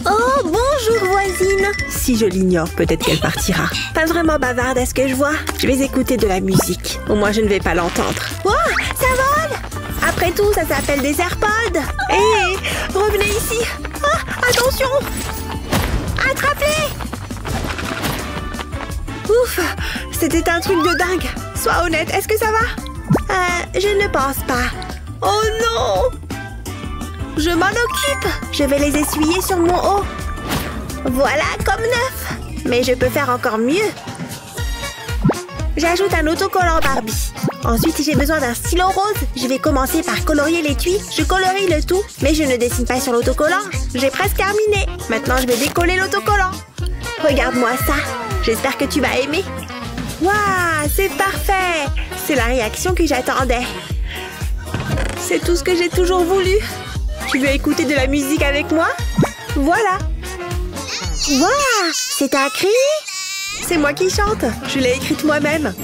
Oh, bonjour voisine. Si je l'ignore, peut-être qu'elle partira. Pas vraiment bavarde à ce que je vois. Je vais écouter de la musique. Au moins, je ne vais pas l'entendre. Wow, ça vole! Après tout, ça s'appelle des AirPods. Hé, revenez ici. Ah, attention! Attrapez! Ouf, c'était un truc de dingue. Sois honnête, est-ce que ça va? Je ne pense pas. Oh non! Je m'en occupe. Je vais les essuyer sur mon haut. Voilà, comme neuf. Mais je peux faire encore mieux. J'ajoute un autocollant Barbie. Ensuite, j'ai besoin d'un stylo rose. Je vais commencer par colorier l'étui. Je colorie le tout, mais je ne dessine pas sur l'autocollant. J'ai presque terminé. Maintenant, je vais décoller l'autocollant. Regarde-moi ça. J'espère que tu vas aimer. Waouh, c'est parfait. C'est la réaction que j'attendais. C'est tout ce que j'ai toujours voulu. Tu veux écouter de la musique avec moi? Voilà. Waouh, c'est un cri? C'est moi qui chante. Je l'ai écrite moi-même.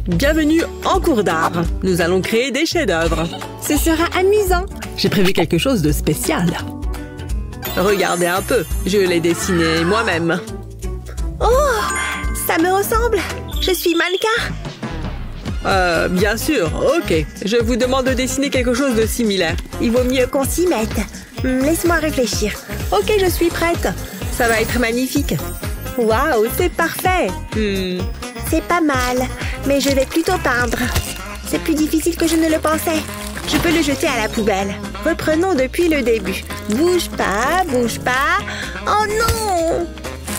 Bienvenue en cours d'art. Nous allons créer des chefs-d'œuvre. Ce sera amusant. J'ai prévu quelque chose de spécial. Regardez un peu. Je l'ai dessiné moi-même. Oh, ça me ressemble. Je suis mannequin. Bien sûr, ok. Je vous demande de dessiner quelque chose de similaire. Il vaut mieux qu'on s'y mette. Laisse-moi réfléchir. Ok, je suis prête. Ça va être magnifique. Waouh, c'est parfait. C'est pas mal, mais je vais plutôt peindre. C'est plus difficile que je ne le pensais. Je peux le jeter à la poubelle. Reprenons depuis le début. Bouge pas, bouge pas. Oh non!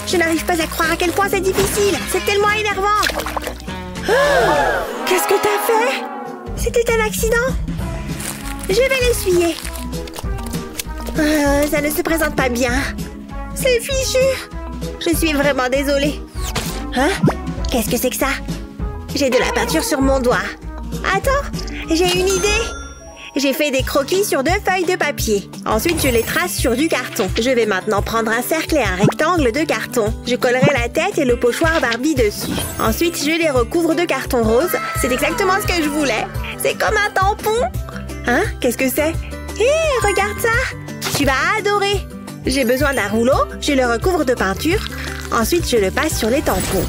Je n'arrive pas à croire à quel point c'est difficile. C'est tellement énervant. Oh, qu'est-ce que t'as fait? C'était un accident? Je vais l'essuyer. Ça ne se présente pas bien. C'est fichu. Je suis vraiment désolée. Hein? Qu'est-ce que c'est que ça? J'ai de la peinture sur mon doigt. Attends, j'ai une idée. J'ai fait des croquis sur 2 feuilles de papier. Ensuite, je les trace sur du carton. Je vais maintenant prendre un cercle et un rectangle de carton. Je collerai la tête et le pochoir Barbie dessus. Ensuite, je les recouvre de carton rose. C'est exactement ce que je voulais. C'est comme un tampon. Hein? Qu'est-ce que c'est? Hé, regarde ça! Tu vas adorer! J'ai besoin d'un rouleau, je le recouvre de peinture. Ensuite, je le passe sur les tampons.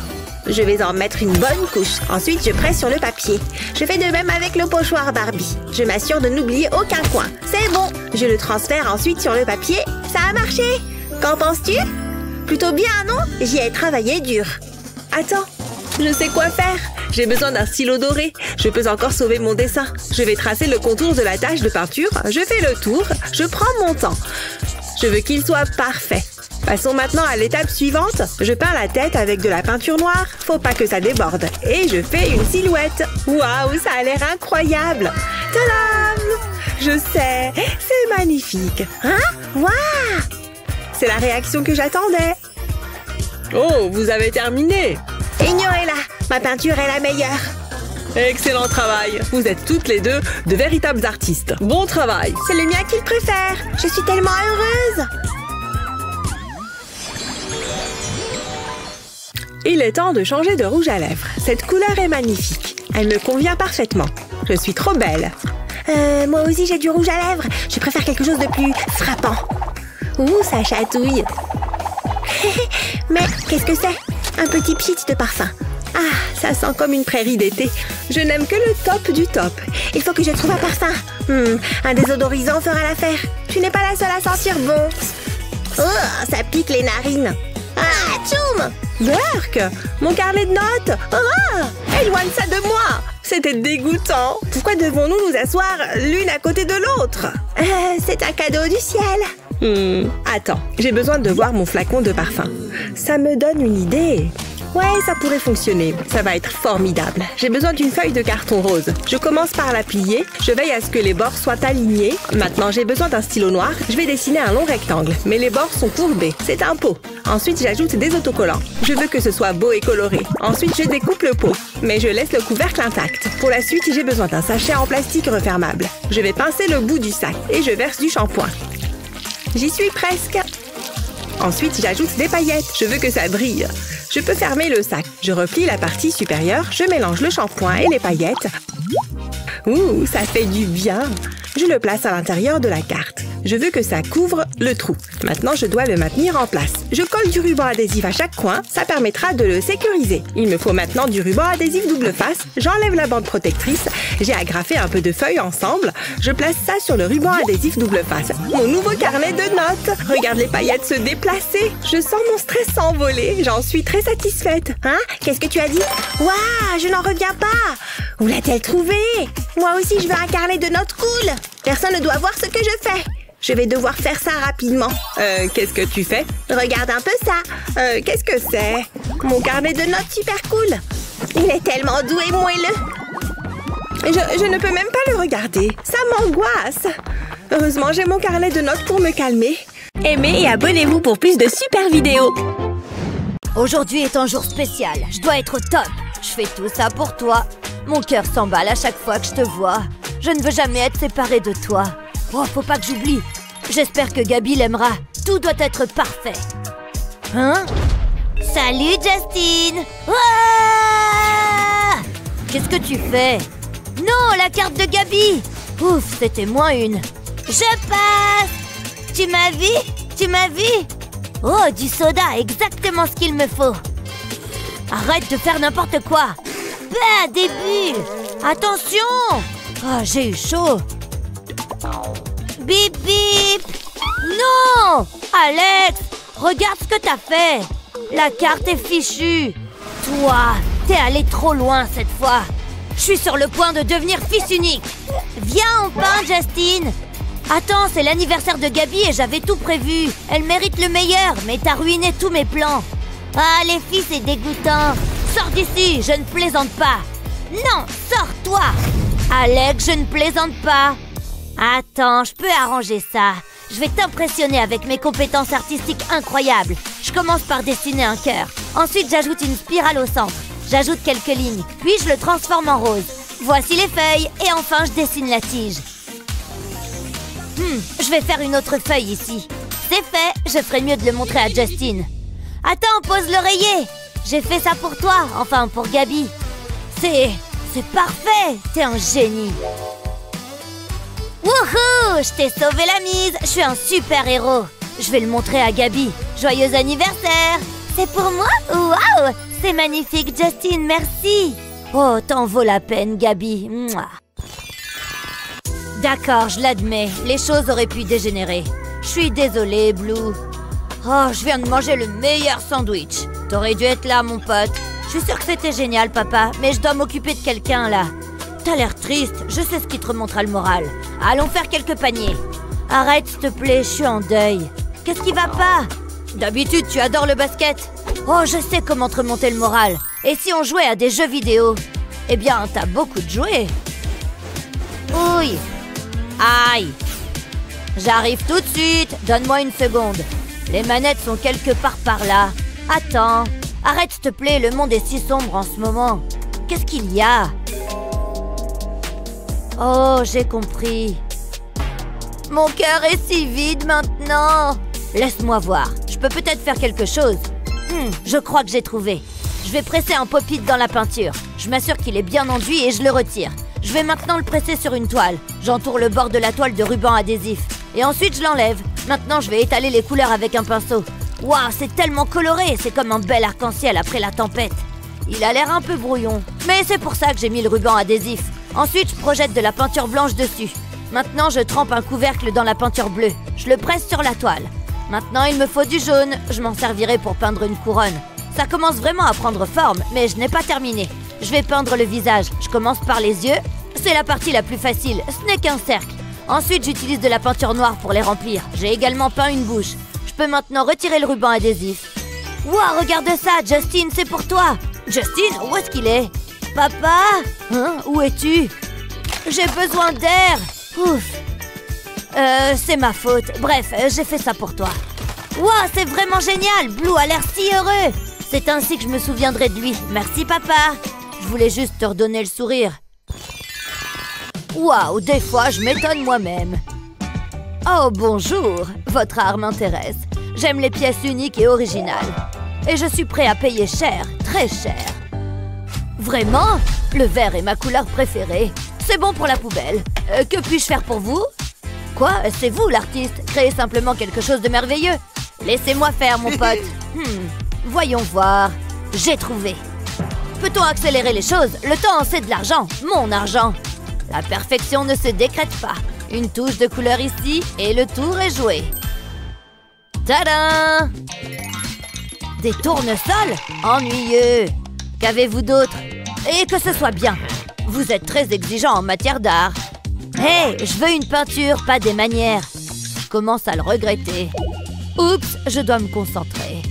Je vais en mettre une bonne couche. Ensuite, je presse sur le papier. Je fais de même avec le pochoir Barbie. Je m'assure de n'oublier aucun coin. C'est bon! Je le transfère ensuite sur le papier. Ça a marché! Qu'en penses-tu? Plutôt bien, non? J'y ai travaillé dur. Attends, je sais quoi faire. J'ai besoin d'un stylo doré. Je peux encore sauver mon dessin. Je vais tracer le contour de la tache de peinture. Je fais le tour. Je prends mon temps. Je veux qu'il soit parfait. Passons maintenant à l'étape suivante. Je peins la tête avec de la peinture noire. Faut pas que ça déborde. Et je fais une silhouette. Waouh, ça a l'air incroyable. Tadam! Je sais, c'est magnifique. Hein? Waouh! C'est la réaction que j'attendais. Oh, vous avez terminé. Ignorez-la, ma peinture est la meilleure. Excellent travail. Vous êtes toutes les deux de véritables artistes. Bon travail. C'est le mien qu'il préfère. Je suis tellement heureuse. Il est temps de changer de rouge à lèvres. Cette couleur est magnifique. Elle me convient parfaitement. Je suis trop belle. Moi aussi j'ai du rouge à lèvres. Je préfère quelque chose de plus frappant. Ouh, ça chatouille. Mais qu'est-ce que c'est? Un petit pchit de parfum. Ah, ça sent comme une prairie d'été. Je n'aime que le top du top. Il faut que je trouve un parfum. Un désodorisant fera l'affaire. Tu n'es pas la seule à sentir bon. Oh, ça pique les narines. Ah, tchoum! Burk, mon carnet de notes. Oh, éloigne ça de moi. C'était dégoûtant. Pourquoi devons-nous nous asseoir l'une à côté de l'autre? C'est un cadeau du ciel. Attends, j'ai besoin de voir mon flacon de parfum. Ça me donne une idée. Ouais, ça pourrait fonctionner. Ça va être formidable. J'ai besoin d'une feuille de carton rose. Je commence par la plier. Je veille à ce que les bords soient alignés. Maintenant, j'ai besoin d'un stylo noir. Je vais dessiner un long rectangle. Mais les bords sont courbés. C'est un pot. Ensuite, j'ajoute des autocollants. Je veux que ce soit beau et coloré. Ensuite, je découpe le pot. Mais je laisse le couvercle intact. Pour la suite, j'ai besoin d'un sachet en plastique refermable. Je vais pincer le bout du sac. Et je verse du shampoing. J'y suis presque. Ensuite, j'ajoute des paillettes. Je veux que ça brille. Je peux fermer le sac. Je replie la partie supérieure. Je mélange le shampoing et les paillettes. Ouh, ça fait du bien. Je le place à l'intérieur de la carte. Je veux que ça couvre le trou. Maintenant, je dois le maintenir en place. Je colle du ruban adhésif à chaque coin. Ça permettra de le sécuriser. Il me faut maintenant du ruban adhésif double face. J'enlève la bande protectrice. J'ai agrafé un peu de feuilles ensemble. Je place ça sur le ruban adhésif double face. Mon nouveau carnet de notes. Regarde les paillettes se déplacer. Je sens mon stress s'envoler. J'en suis très satisfaite. Hein? Qu'est-ce que tu as dit? Waouh, je n'en reviens pas! Où l'a-t-elle trouvé? Moi aussi, je veux un carnet de notes cool. Personne ne doit voir ce que je fais. Je vais devoir faire ça rapidement. Qu'est-ce que tu fais? Regarde un peu ça. Qu'est-ce que c'est? Mon carnet de notes super cool. Il est tellement doux et moelleux. Je ne peux même pas le regarder. Ça m'angoisse. Heureusement, j'ai mon carnet de notes pour me calmer. Aimez et abonnez-vous pour plus de super vidéos. Aujourd'hui est un jour spécial. Je dois être au top. Je fais tout ça pour toi. Mon cœur s'emballe à chaque fois que je te vois. Je ne veux jamais être séparée de toi. Oh, faut pas que j'oublie. J'espère que Gabi l'aimera. Tout doit être parfait. Hein? Salut, Justine! Ouah! Qu'est-ce que tu fais? Non, la carte de Gabi! Ouf, c'était moins une. Je passe! Tu m'as vu? Tu m'as vu? Oh, du soda, exactement ce qu'il me faut. Arrête de faire n'importe quoi. Bah, des bulles. Attention! Oh, j'ai eu chaud. Bip, bip. Non! Alex, regarde ce que t'as fait. La carte est fichue. Toi, t'es allé trop loin cette fois. Je suis sur le point de devenir fils unique. Viens, on peint, Justine. Attends, c'est l'anniversaire de Gabi et j'avais tout prévu. Elle mérite le meilleur, mais t'as ruiné tous mes plans. Ah, les filles, c'est dégoûtant. Sors d'ici, je ne plaisante pas. Non, sors-toi. Alex, je ne plaisante pas. Attends, je peux arranger ça. Je vais t'impressionner avec mes compétences artistiques incroyables. Je commence par dessiner un cœur. Ensuite, j'ajoute une spirale au centre. J'ajoute quelques lignes, puis je le transforme en rose. Voici les feuilles, et enfin, je dessine la tige. Je vais faire une autre feuille ici. C'est fait, je ferai mieux de le montrer à Justine. Attends, pose l'oreiller. J'ai fait ça pour toi, enfin pour Gabi. C'est parfait, t'es un génie. Wouhou, je t'ai sauvé la mise, je suis un super héros. Je vais le montrer à Gabi. Joyeux anniversaire. C'est pour moi? Waouh, c'est magnifique, Justine, merci. Oh, t'en vaut la peine, Gabi. Mouah. D'accord, je l'admets, les choses auraient pu dégénérer. Je suis désolée, Blue. Oh, je viens de manger le meilleur sandwich. T'aurais dû être là, mon pote. Je suis sûre que c'était génial, papa, mais je dois m'occuper de quelqu'un, là. T'as l'air triste, je sais ce qui te remontera le moral. Allons faire quelques paniers. Arrête, s'il te plaît, je suis en deuil. Qu'est-ce qui va pas? D'habitude, tu adores le basket. Oh, je sais comment te remonter le moral. Et si on jouait à des jeux vidéo? Eh bien, t'as beaucoup de jouets. Ouille. Aïe. J'arrive tout de suite, donne-moi une seconde. Les manettes sont quelque part par là. Attends, arrête s'il te plaît, le monde est si sombre en ce moment. Qu'est-ce qu'il y a? Oh, j'ai compris. Mon cœur est si vide maintenant. Laisse-moi voir, je peux peut-être faire quelque chose. Je crois que j'ai trouvé. Je vais presser un pop-it dans la peinture. Je m'assure qu'il est bien enduit et je le retire. Je vais maintenant le presser sur une toile. J'entoure le bord de la toile de ruban adhésif. Et ensuite, je l'enlève. Maintenant, je vais étaler les couleurs avec un pinceau. Waouh, c'est tellement coloré. C'est comme un bel arc-en-ciel après la tempête. Il a l'air un peu brouillon. Mais c'est pour ça que j'ai mis le ruban adhésif. Ensuite, je projette de la peinture blanche dessus. Maintenant, je trempe un couvercle dans la peinture bleue. Je le presse sur la toile. Maintenant, il me faut du jaune. Je m'en servirai pour peindre une couronne. Ça commence vraiment à prendre forme, mais je n'ai pas terminé. Je vais peindre le visage. Je commence par les yeux. C'est la partie la plus facile. Ce n'est qu'un cercle. Ensuite, j'utilise de la peinture noire pour les remplir. J'ai également peint une bouche. Je peux maintenant retirer le ruban adhésif. Ouah, regarde ça, Justine, c'est pour toi. Justine, où est-ce qu'il est? Papa? Hein? Où es-tu? J'ai besoin d'air. Ouf. C'est ma faute. Bref, j'ai fait ça pour toi. Ouah, c'est vraiment génial. Blue a l'air si heureux. C'est ainsi que je me souviendrai de lui. Merci, papa. Je voulais juste te redonner le sourire. Waouh, des fois, je m'étonne moi-même. Oh, bonjour. Votre art m'intéresse. J'aime les pièces uniques et originales. Et je suis prêt à payer cher, très cher. Vraiment? Le vert est ma couleur préférée. C'est bon pour la poubelle. Que puis-je faire pour vous? Quoi? C'est vous l'artiste? Créez simplement quelque chose de merveilleux. Laissez-moi faire, mon pote. Voyons voir. J'ai trouvé. Peut-on accélérer les choses? Le temps, c'est de l'argent. Mon argent. La perfection ne se décrète pas. Une touche de couleur ici et le tour est joué. Tadam! Des tournesols? Ennuyeux. Qu'avez-vous d'autre? Et que ce soit bien. Vous êtes très exigeant en matière d'art. Hé, je veux une peinture, pas des manières. Je commence à le regretter. Oups, je dois me concentrer.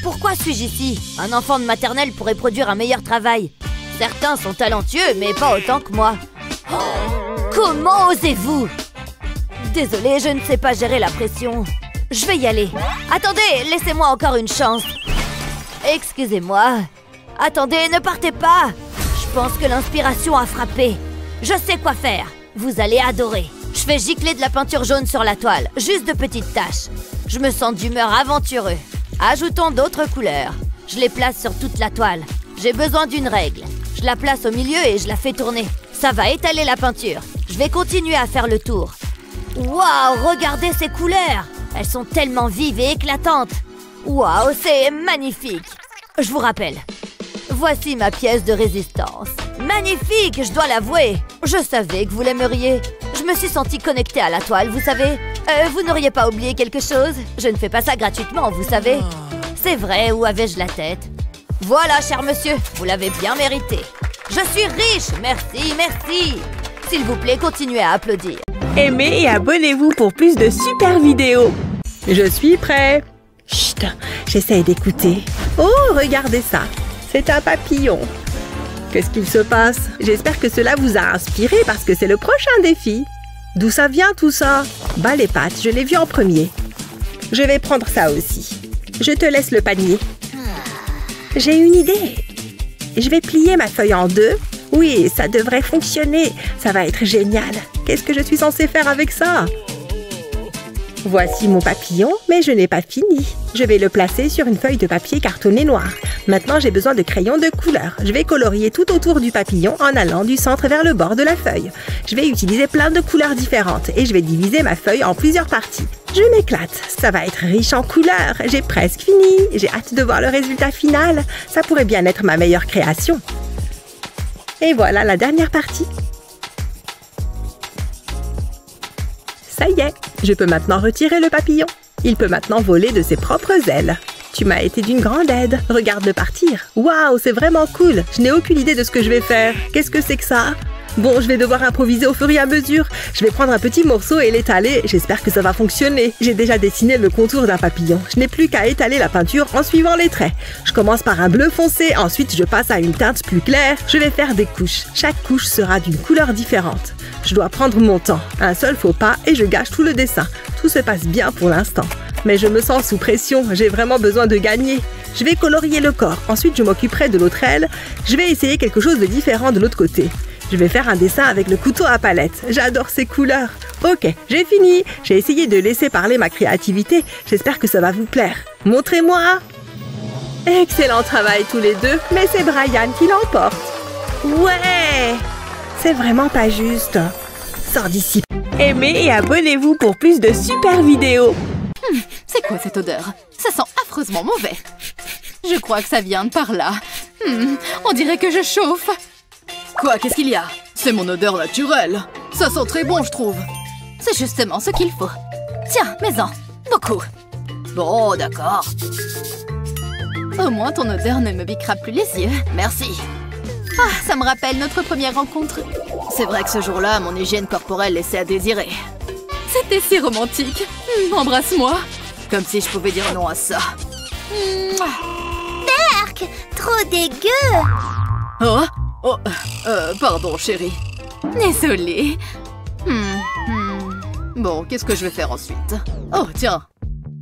Pourquoi suis-je ici? Un enfant de maternelle pourrait produire un meilleur travail. Certains sont talentueux, mais pas autant que moi. Oh, comment osez-vous? Désolée, je ne sais pas gérer la pression. Je vais y aller. Attendez, laissez-moi encore une chance. Excusez-moi. Attendez, ne partez pas. Je pense que l'inspiration a frappé. Je sais quoi faire. Vous allez adorer. Je fais gicler de la peinture jaune sur la toile. Juste de petites taches. Je me sens d'humeur aventureux. Ajoutons d'autres couleurs. Je les place sur toute la toile. J'ai besoin d'une règle. Je la place au milieu et je la fais tourner. Ça va étaler la peinture. Je vais continuer à faire le tour. Waouh, regardez ces couleurs. Elles sont tellement vives et éclatantes. Waouh, c'est magnifique. Je vous rappelle. Voici ma pièce de résistance. Magnifique, je dois l'avouer. Je savais que vous l'aimeriez. Je me suis sentie connectée à la toile, vous savez. Vous n'auriez pas oublié quelque chose? Je ne fais pas ça gratuitement, vous savez. C'est vrai, où avais-je la tête? Voilà, cher monsieur, vous l'avez bien mérité. Je suis riche, merci, merci. S'il vous plaît, continuez à applaudir. Aimez et abonnez-vous pour plus de super vidéos. Je suis prêt. Chut, j'essaie d'écouter. Oh, regardez ça. C'est un papillon. Qu'est-ce qu'il se passe? J'espère que cela vous a inspiré parce que c'est le prochain défi. D'où ça vient tout ça? Bah les pattes, je l'ai vu en premier. Je vais prendre ça aussi. Je te laisse le panier. J'ai une idée. Je vais plier ma feuille en deux. Oui, ça devrait fonctionner. Ça va être génial. Qu'est-ce que je suis censée faire avec ça? Voici mon papillon, mais je n'ai pas fini. Je vais le placer sur une feuille de papier cartonné noir. Maintenant, j'ai besoin de crayons de couleur. Je vais colorier tout autour du papillon en allant du centre vers le bord de la feuille. Je vais utiliser plein de couleurs différentes et je vais diviser ma feuille en plusieurs parties. Je m'éclate. Ça va être riche en couleurs. J'ai presque fini. J'ai hâte de voir le résultat final. Ça pourrait bien être ma meilleure création. Et voilà la dernière partie. Ça y est, je peux maintenant retirer le papillon. Il peut maintenant voler de ses propres ailes. Tu m'as été d'une grande aide. Regarde-le partir. Waouh, c'est vraiment cool. Je n'ai aucune idée de ce que je vais faire. Qu'est-ce que c'est que ça? Bon, je vais devoir improviser au fur et à mesure. Je vais prendre un petit morceau et l'étaler. J'espère que ça va fonctionner. J'ai déjà dessiné le contour d'un papillon. Je n'ai plus qu'à étaler la peinture en suivant les traits. Je commence par un bleu foncé. Ensuite, je passe à une teinte plus claire. Je vais faire des couches. Chaque couche sera d'une couleur différente. Je dois prendre mon temps. Un seul faux pas et je gâche tout le dessin. Tout se passe bien pour l'instant. Mais je me sens sous pression. J'ai vraiment besoin de gagner. Je vais colorier le corps. Ensuite, je m'occuperai de l'autre aile. Je vais essayer quelque chose de différent de l'autre côté. Je vais faire un dessin avec le couteau à palette. J'adore ces couleurs. Ok, j'ai fini. J'ai essayé de laisser parler ma créativité. J'espère que ça va vous plaire. Montrez-moi. Excellent travail tous les deux. Mais c'est Brian qui l'emporte. Ouais! C'est vraiment pas juste. Sors d'ici. Aimez et abonnez-vous pour plus de super vidéos. C'est quoi cette odeur? Ça sent affreusement mauvais. Je crois que ça vient de par là. On dirait que je chauffe. Quoi? Qu'est-ce qu'il y a? C'est mon odeur naturelle. Ça sent très bon, je trouve. C'est justement ce qu'il faut. Tiens, mets-en. Beaucoup. Bon, d'accord. Au moins, ton odeur ne me piquera plus les yeux. Merci. Ah, ça me rappelle notre première rencontre. C'est vrai que ce jour-là, mon hygiène corporelle laissait à désirer. C'était si romantique. Embrasse-moi. Comme si je pouvais dire non à ça. Berk, trop dégueu. Oh? Oh, pardon, chérie. Désolée. Bon, qu'est-ce que je vais faire ensuite? Oh, tiens.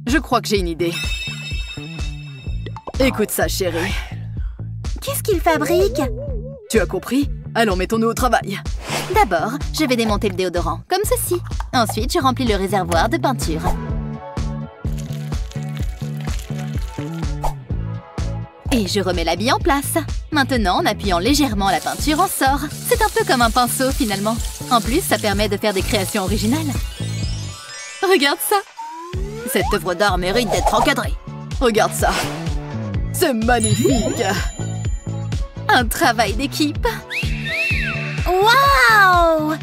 Je crois que j'ai une idée. Écoute ça, chérie. Qu'est-ce qu'il fabrique? Tu as compris? Allons, mettons-nous au travail. D'abord, je vais démonter le déodorant, comme ceci. Ensuite, je remplis le réservoir de peinture. Et je remets la bille en place. Maintenant, en appuyant légèrement la peinture en sort. C'est un peu comme un pinceau, finalement. En plus, ça permet de faire des créations originales. Regarde ça. Cette œuvre d'art mérite d'être encadrée. Regarde ça. C'est magnifique. Un travail d'équipe. Waouh!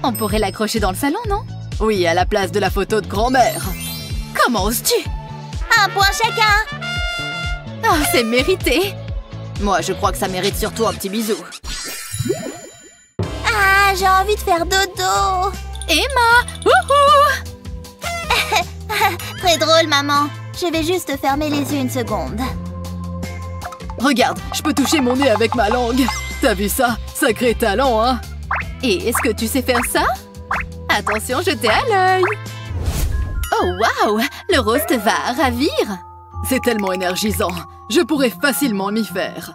On pourrait l'accrocher dans le salon, non? Oui, à la place de la photo de grand-mère. Comment oses-tu? Un point chacun! Ah, c'est mérité. Moi, je crois que ça mérite surtout un petit bisou. Ah, j'ai envie de faire dodo! Emma! Wouhou! Très drôle, maman. Je vais juste fermer les yeux une seconde. Regarde, je peux toucher mon nez avec ma langue. T'as vu ça? Sacré talent, hein? Et est-ce que tu sais faire ça? Attention, jetez à l'œil. Oh, waouh! Le rose te va ravir. C'est tellement énergisant. Je pourrais facilement m'y faire.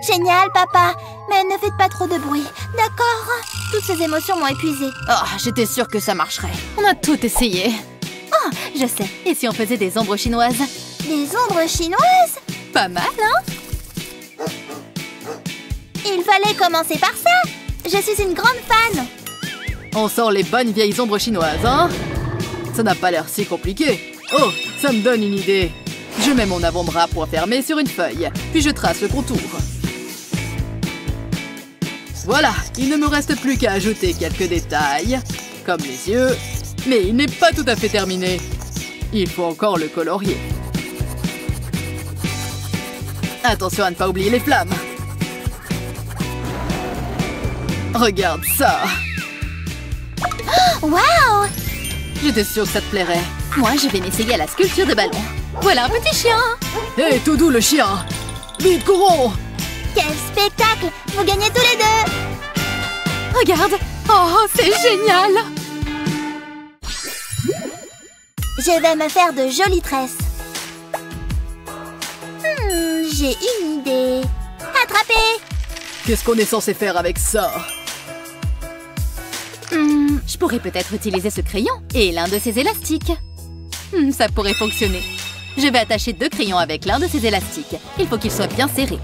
Génial, papa. Mais ne faites pas trop de bruit, d'accord? Toutes ces émotions m'ont épuisée. Oh, j'étais sûre que ça marcherait. On a tout essayé. Oh, je sais. Et si on faisait des ombres chinoises? Des ombres chinoises? Pas mal, hein? Il fallait commencer par ça. Je suis une grande fan. On sort les bonnes vieilles ombres chinoises, hein? Ça n'a pas l'air si compliqué. Oh, ça me donne une idée. Je mets mon avant-bras point fermé sur une feuille, puis je trace le contour. Voilà, il ne me reste plus qu'à ajouter quelques détails, comme les yeux, mais il n'est pas tout à fait terminé. Il faut encore le colorier. Attention à ne pas oublier les flammes. Regarde ça. Waouh! J'étais sûre que ça te plairait. Moi, je vais m'essayer à la sculpture de ballon. Voilà un petit chien. Hé, tout doux le chien. Vite, courons! Quel spectacle! Vous gagnez tous les deux! Regarde. Oh, c'est génial. Je vais me faire de jolies tresses. J'ai une idée. Attrapez! Qu'est-ce qu'on est censé faire avec ça? Je pourrais peut-être utiliser ce crayon et l'un de ces élastiques. Ça pourrait fonctionner. Je vais attacher 2 crayons avec l'un de ces élastiques. Il faut qu'ils soient bien serrés.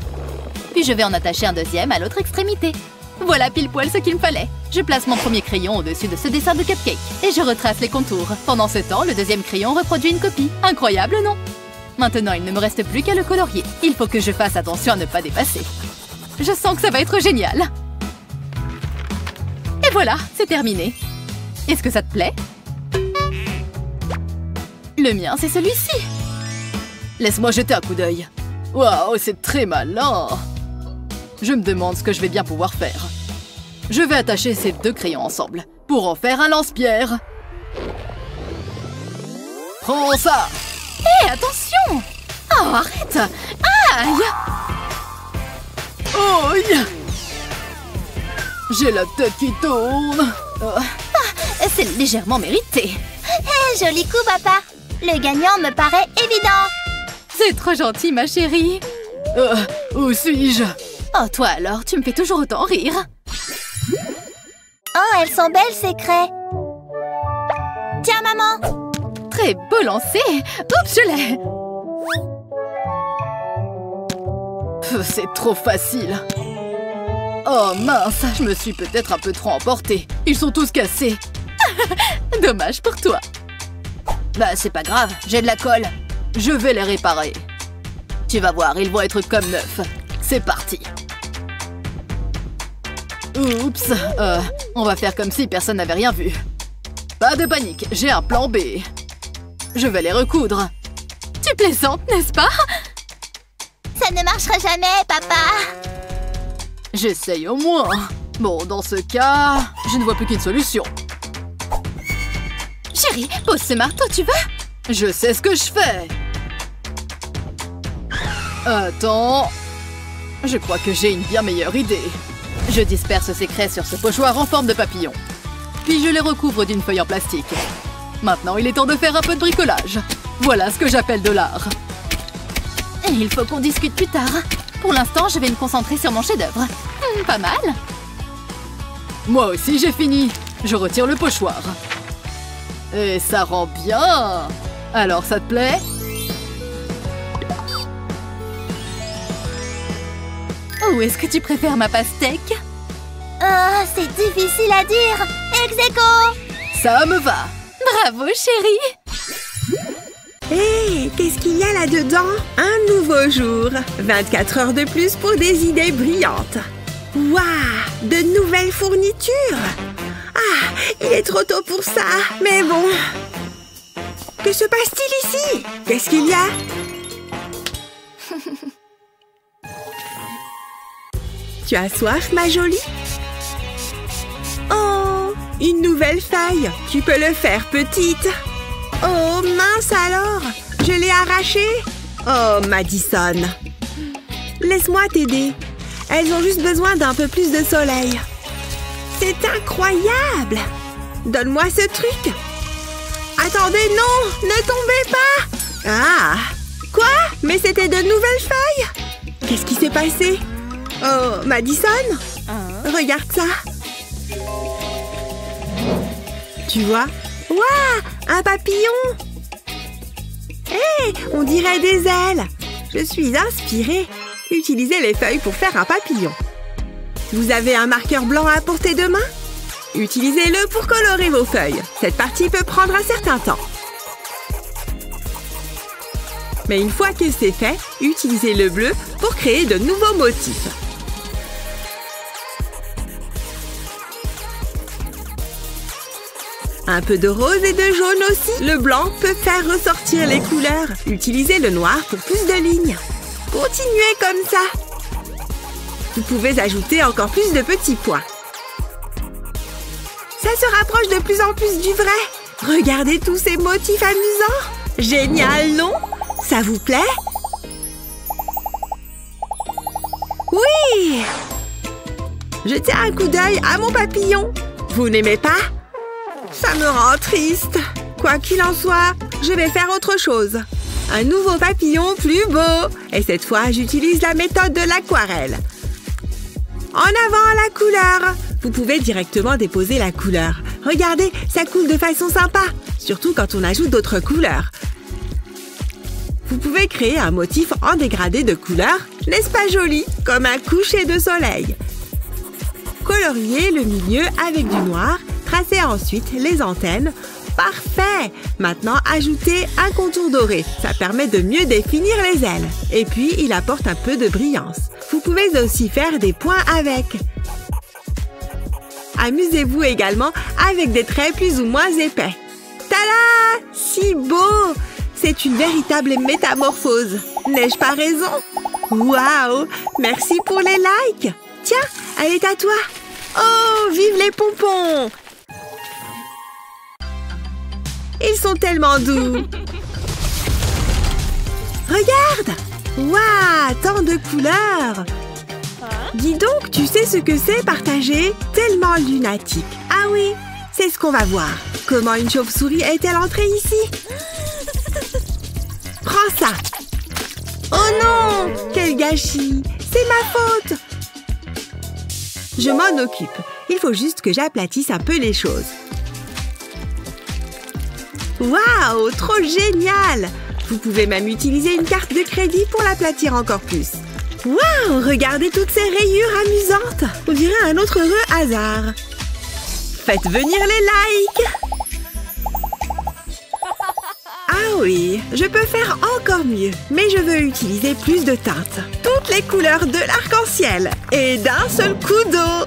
Puis je vais en attacher un deuxième à l'autre extrémité. Voilà pile poil ce qu'il me fallait. Je place mon premier crayon au-dessus de ce dessin de cupcake et je retrace les contours. Pendant ce temps, le deuxième crayon reproduit une copie. Incroyable, non? Maintenant, il ne me reste plus qu'à le colorier. Il faut que je fasse attention à ne pas dépasser. Je sens que ça va être génial. Et voilà, c'est terminé. Est-ce que ça te plaît? Le mien, c'est celui-ci. Laisse-moi jeter un coup d'œil. Waouh, c'est très malin. Je me demande ce que je vais bien pouvoir faire. Je vais attacher ces 2 crayons ensemble pour en faire un lance-pierre. Prends ça! Hé, attention! Oh, arrête! Aïe! Oh, j'ai la tête qui tourne. C'est légèrement mérité. Joli coup, papa. Le gagnant me paraît évident. C'est trop gentil, ma chérie. Où suis-je? Oh, toi alors, tu me fais toujours autant rire. Oh, elles sont belles, ces craies. Tiens, maman. Très beau lancer. Oups, je l'ai. C'est trop facile. Oh mince, je me suis peut-être un peu trop emportée. Ils sont tous cassés. Dommage pour toi. Bah c'est pas grave, j'ai de la colle. Je vais les réparer. Tu vas voir, ils vont être comme neufs. C'est parti. Oups, on va faire comme si personne n'avait rien vu. Pas de panique, j'ai un plan B. Je vais les recoudre. Tu plaisantes, n'est-ce pas? Ça ne marchera jamais, papa. J'essaye au moins. Bon, dans ce cas, je ne vois plus qu'une solution. Chérie, pose ce marteau, tu veux? Je sais ce que je fais. Attends. Je crois que j'ai une bien meilleure idée. Je disperse ces craies sur ce pochoir en forme de papillon. Puis je les recouvre d'une feuille en plastique. Maintenant, il est temps de faire un peu de bricolage. Voilà ce que j'appelle de l'art. Et il faut qu'on discute plus tard. Pour l'instant, je vais me concentrer sur mon chef-d'œuvre. Pas mal. Moi aussi, j'ai fini. Je retire le pochoir. Et ça rend bien. Alors, ça te plaît? Ou est-ce que tu préfères ma pastèque? C'est difficile à dire. Ex aequo. Ça me va. Bravo, chérie. Hé, qu'est-ce qu'il y a là-dedans? Un nouveau jour. 24 heures de plus pour des idées brillantes. Waouh, de nouvelles fournitures. Ah, il est trop tôt pour ça, mais bon. Que se passe-t-il ici? Qu'est-ce qu'il y a? Tu as soif, ma jolie? Oh, une nouvelle feuille. Tu peux le faire, petite. Oh, mince alors. Je l'ai arrachée. Oh, Madison. Laisse-moi t'aider. Elles ont juste besoin d'un peu plus de soleil. C'est incroyable. Donne-moi ce truc. Attendez, non, ne tombez pas. Ah, quoi? Mais c'était de nouvelles feuilles. Qu'est-ce qui s'est passé? Oh, Madison? Regarde ça. Tu vois? Waouh, un papillon. Hé, on dirait des ailes. Je suis inspirée. Utilisez les feuilles pour faire un papillon. Vous avez un marqueur blanc à portée de main? Utilisez-le pour colorer vos feuilles. Cette partie peut prendre un certain temps. Mais une fois que c'est fait, utilisez le bleu pour créer de nouveaux motifs. Un peu de rose et de jaune aussi. Le blanc peut faire ressortir les couleurs. Utilisez le noir pour plus de lignes. Continuez comme ça. Vous pouvez ajouter encore plus de petits points. Ça se rapproche de plus en plus du vrai. Regardez tous ces motifs amusants. Génial, non? Ça vous plaît? Oui! Jetez un coup d'œil à mon papillon. Vous n'aimez pas? Ça me rend triste. Quoi qu'il en soit, je vais faire autre chose. Un nouveau papillon plus beau. Et cette fois, j'utilise la méthode de l'aquarelle. En avant la couleur. Vous pouvez directement déposer la couleur. Regardez, ça coule de façon sympa. Surtout quand on ajoute d'autres couleurs. Vous pouvez créer un motif en dégradé de couleurs. N'est-ce pas joli? Comme un coucher de soleil. Coloriez le milieu avec du noir. Tracez ensuite les antennes. Parfait! Maintenant, ajoutez un contour doré. Ça permet de mieux définir les ailes. Et puis, il apporte un peu de brillance. Vous pouvez aussi faire des points avec. Amusez-vous également avec des traits plus ou moins épais. Tada! Si beau! C'est une véritable métamorphose. N'ai-je pas raison? Waouh! Merci pour les likes! Tiens, elle est à toi! Oh, vive les pompons! Ils sont tellement doux! Regarde! Waouh! Tant de couleurs! Dis donc, tu sais ce que c'est partager? Tellement lunatique! Ah oui, c'est ce qu'on va voir. Comment une chauve-souris est-elle entrée ici? Prends ça! Oh non! Quel gâchis! C'est ma faute! Je m'en occupe. Il faut juste que j'aplatisse un peu les choses. Waouh! Trop génial! Vous pouvez même utiliser une carte de crédit pour l'aplatir encore plus. Waouh! Regardez toutes ces rayures amusantes! On dirait un autre heureux hasard. Faites venir les likes! Ah oui, je peux faire encore mieux, mais je veux utiliser plus de teintes. Toutes les couleurs de l'arc-en-ciel et d'un seul coup d'eau.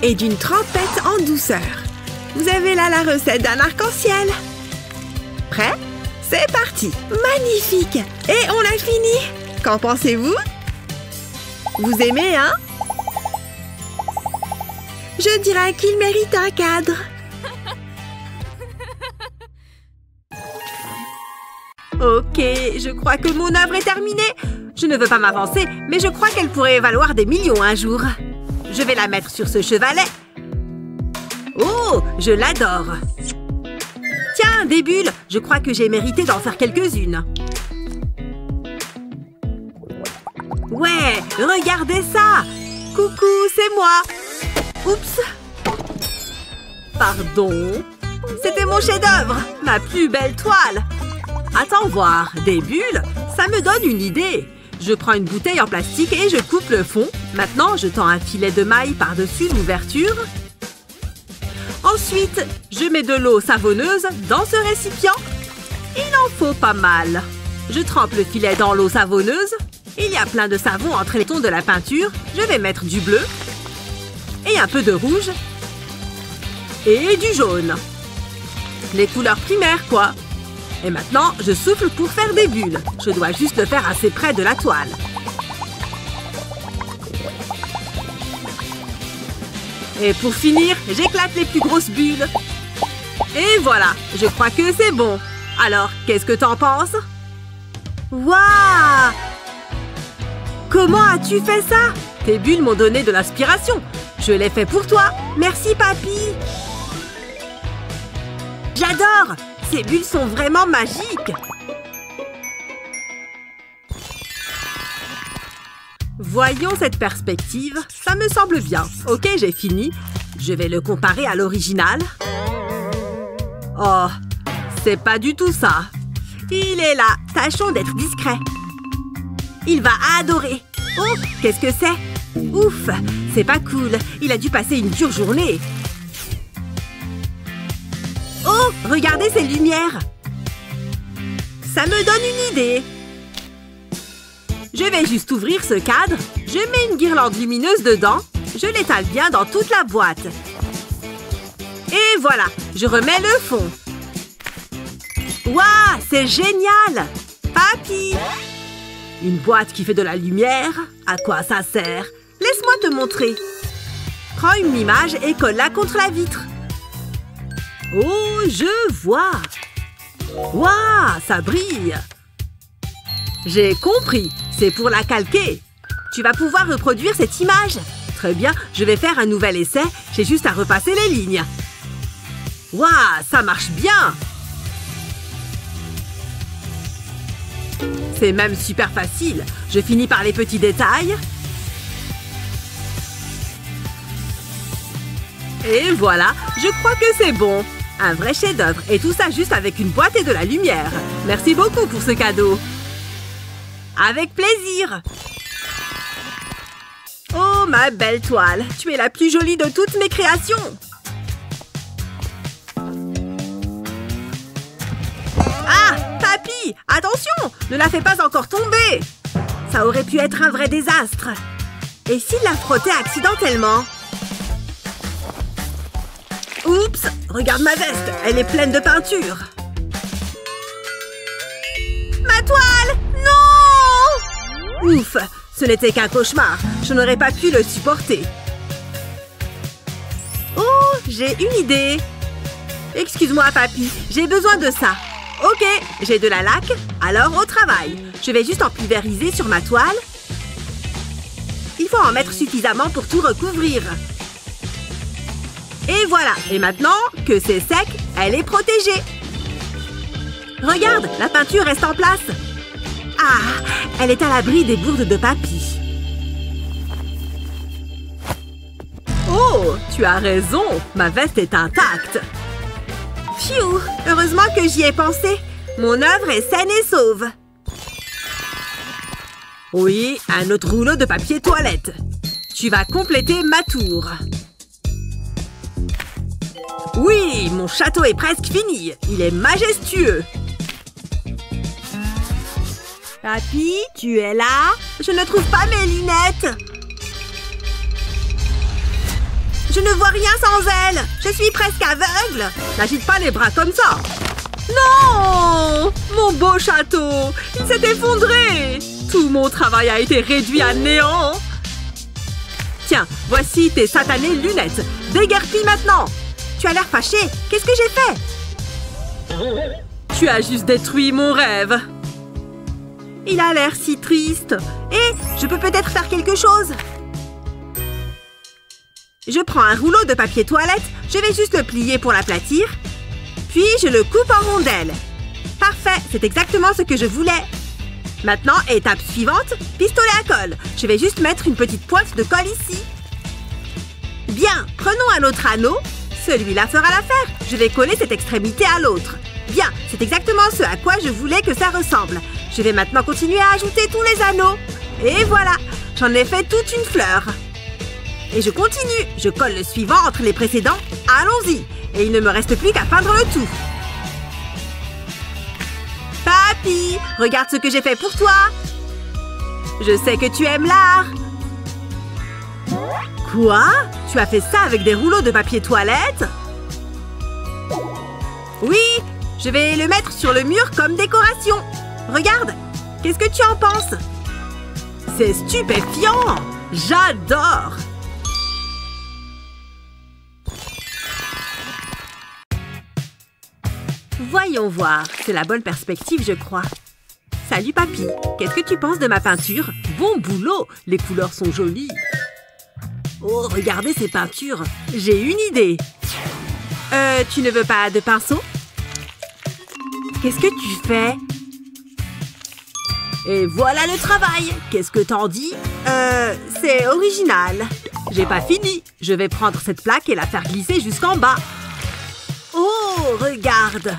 Et d'une trempette en douceur. Vous avez là la recette d'un arc-en-ciel. Prêt? C'est parti! Magnifique! Et on a fini! Qu'en pensez-vous? Vous aimez, hein? Je dirais qu'il mérite un cadre. Ok, je crois que mon œuvre est terminée. Je ne veux pas m'avancer, mais je crois qu'elle pourrait valoir des millions un jour. Je vais la mettre sur ce chevalet. Oh, je l'adore. Tiens, des bulles. Je crois que j'ai mérité d'en faire quelques-unes. Ouais, regardez ça. Coucou, c'est moi. Oups. Pardon. C'était mon chef-d'œuvre, ma plus belle toile. Attends voir, des bulles, ça me donne une idée. Je prends une bouteille en plastique et je coupe le fond. Maintenant, je tends un filet de maille par-dessus l'ouverture. Ensuite, je mets de l'eau savonneuse dans ce récipient. Il en faut pas mal. Je trempe le filet dans l'eau savonneuse. Il y a plein de savon entre les tons de la peinture. Je vais mettre du bleu. Et un peu de rouge. Et du jaune. Les couleurs primaires, quoi. Et maintenant, je souffle pour faire des bulles. Je dois juste le faire assez près de la toile. Et pour finir, j'éclate les plus grosses bulles. Et voilà, je crois que c'est bon. Alors, qu'est-ce que t'en penses? Waouh! Comment as-tu fait ça? Tes bulles m'ont donné de l'inspiration. Je l'ai fait pour toi. Merci, papy. J'adore! Ces bulles sont vraiment magiques. Voyons cette perspective. Ça me semble bien. Ok, j'ai fini. Je vais le comparer à l'original. Oh, c'est pas du tout ça. Il est là. Tâchons d'être discret. Il va adorer. Oh, qu'est-ce que c'est? Ouf, c'est pas cool. Il a dû passer une dure journée. Oh, regardez ces lumières. Ça me donne une idée. Je vais juste ouvrir ce cadre. Je mets une guirlande lumineuse dedans. Je l'étale bien dans toute la boîte. Et voilà, je remets le fond. Waouh, c'est génial! Papy! Une boîte qui fait de la lumière? À quoi ça sert? Laisse-moi te montrer. Prends une image et colle-la contre la vitre. Oh, je vois! Waouh, ça brille! J'ai compris, c'est pour la calquer. Tu vas pouvoir reproduire cette image. Très bien, je vais faire un nouvel essai. J'ai juste à repasser les lignes. Waouh, ça marche bien! C'est même super facile. Je finis par les petits détails. Et voilà, je crois que c'est bon. Un vrai chef-d'œuvre. Et tout ça juste avec une boîte et de la lumière. Merci beaucoup pour ce cadeau. Avec plaisir. Oh, ma belle toile. Tu es la plus jolie de toutes mes créations. Ah, papy, attention, ne la fais pas encore tomber. Ça aurait pu être un vrai désastre. Et s'il la frottait accidentellement? Oups, regarde ma veste, elle est pleine de peinture. Ma toile! Non! Ouf, ce n'était qu'un cauchemar. Je n'aurais pas pu le supporter. Oh, j'ai une idée. Excuse-moi, papy, j'ai besoin de ça. Ok, j'ai de la laque, alors au travail. Je vais juste en pulvériser sur ma toile. Il faut en mettre suffisamment pour tout recouvrir. Et voilà, et maintenant que c'est sec, elle est protégée. Regarde, la peinture reste en place. Ah, elle est à l'abri des bourdes de papy. Oh, tu as raison, ma veste est intacte. Pfiou, heureusement que j'y ai pensé. Mon œuvre est saine et sauve. Oui, un autre rouleau de papier toilette. Tu vas compléter ma tour. Oui, mon château est presque fini. Il est majestueux. Papy, tu es là? Je ne trouve pas mes lunettes. Je ne vois rien sans elles. Je suis presque aveugle. N'agite pas les bras comme ça. Non! Mon beau château! Il s'est effondré! Tout mon travail a été réduit à néant. Tiens, voici tes satanées lunettes. Déguerpis maintenant. Tu as l'air fâché. Qu'est-ce que j'ai fait? Tu as juste détruit mon rêve. Il a l'air si triste. Et je peux peut-être faire quelque chose. Je prends un rouleau de papier toilette. Je vais juste le plier pour l'aplatir. Puis je le coupe en rondelles. Parfait, c'est exactement ce que je voulais. Maintenant, étape suivante, pistolet à colle. Je vais juste mettre une petite pointe de colle ici. Bien, prenons un autre anneau. Celui-là fera l'affaire. Je vais coller cette extrémité à l'autre. Bien, c'est exactement ce à quoi je voulais que ça ressemble. Je vais maintenant continuer à ajouter tous les anneaux. Et voilà, j'en ai fait toute une fleur. Et je continue. Je colle le suivant entre les précédents. Allons-y. et il ne me reste plus qu'à peindre le tout. Papy, regarde ce que j'ai fait pour toi. Je sais que tu aimes l'art. Quoi? Tu as fait ça avec des rouleaux de papier toilette? Oui, je vais le mettre sur le mur comme décoration. Regarde, qu'est-ce que tu en penses? C'est stupéfiant! J'adore! Voyons voir, c'est la bonne perspective, je crois. Salut, papy. Qu'est-ce que tu penses de ma peinture? Bon boulot! Les couleurs sont jolies. Oh, regardez ces peintures. J'ai une idée. Tu ne veux pas de pinceau? Qu'est-ce que tu fais? Et voilà le travail. Qu'est-ce que t'en dis? C'est original. J'ai pas fini. Je vais prendre cette plaque et la faire glisser jusqu'en bas. Oh, regarde!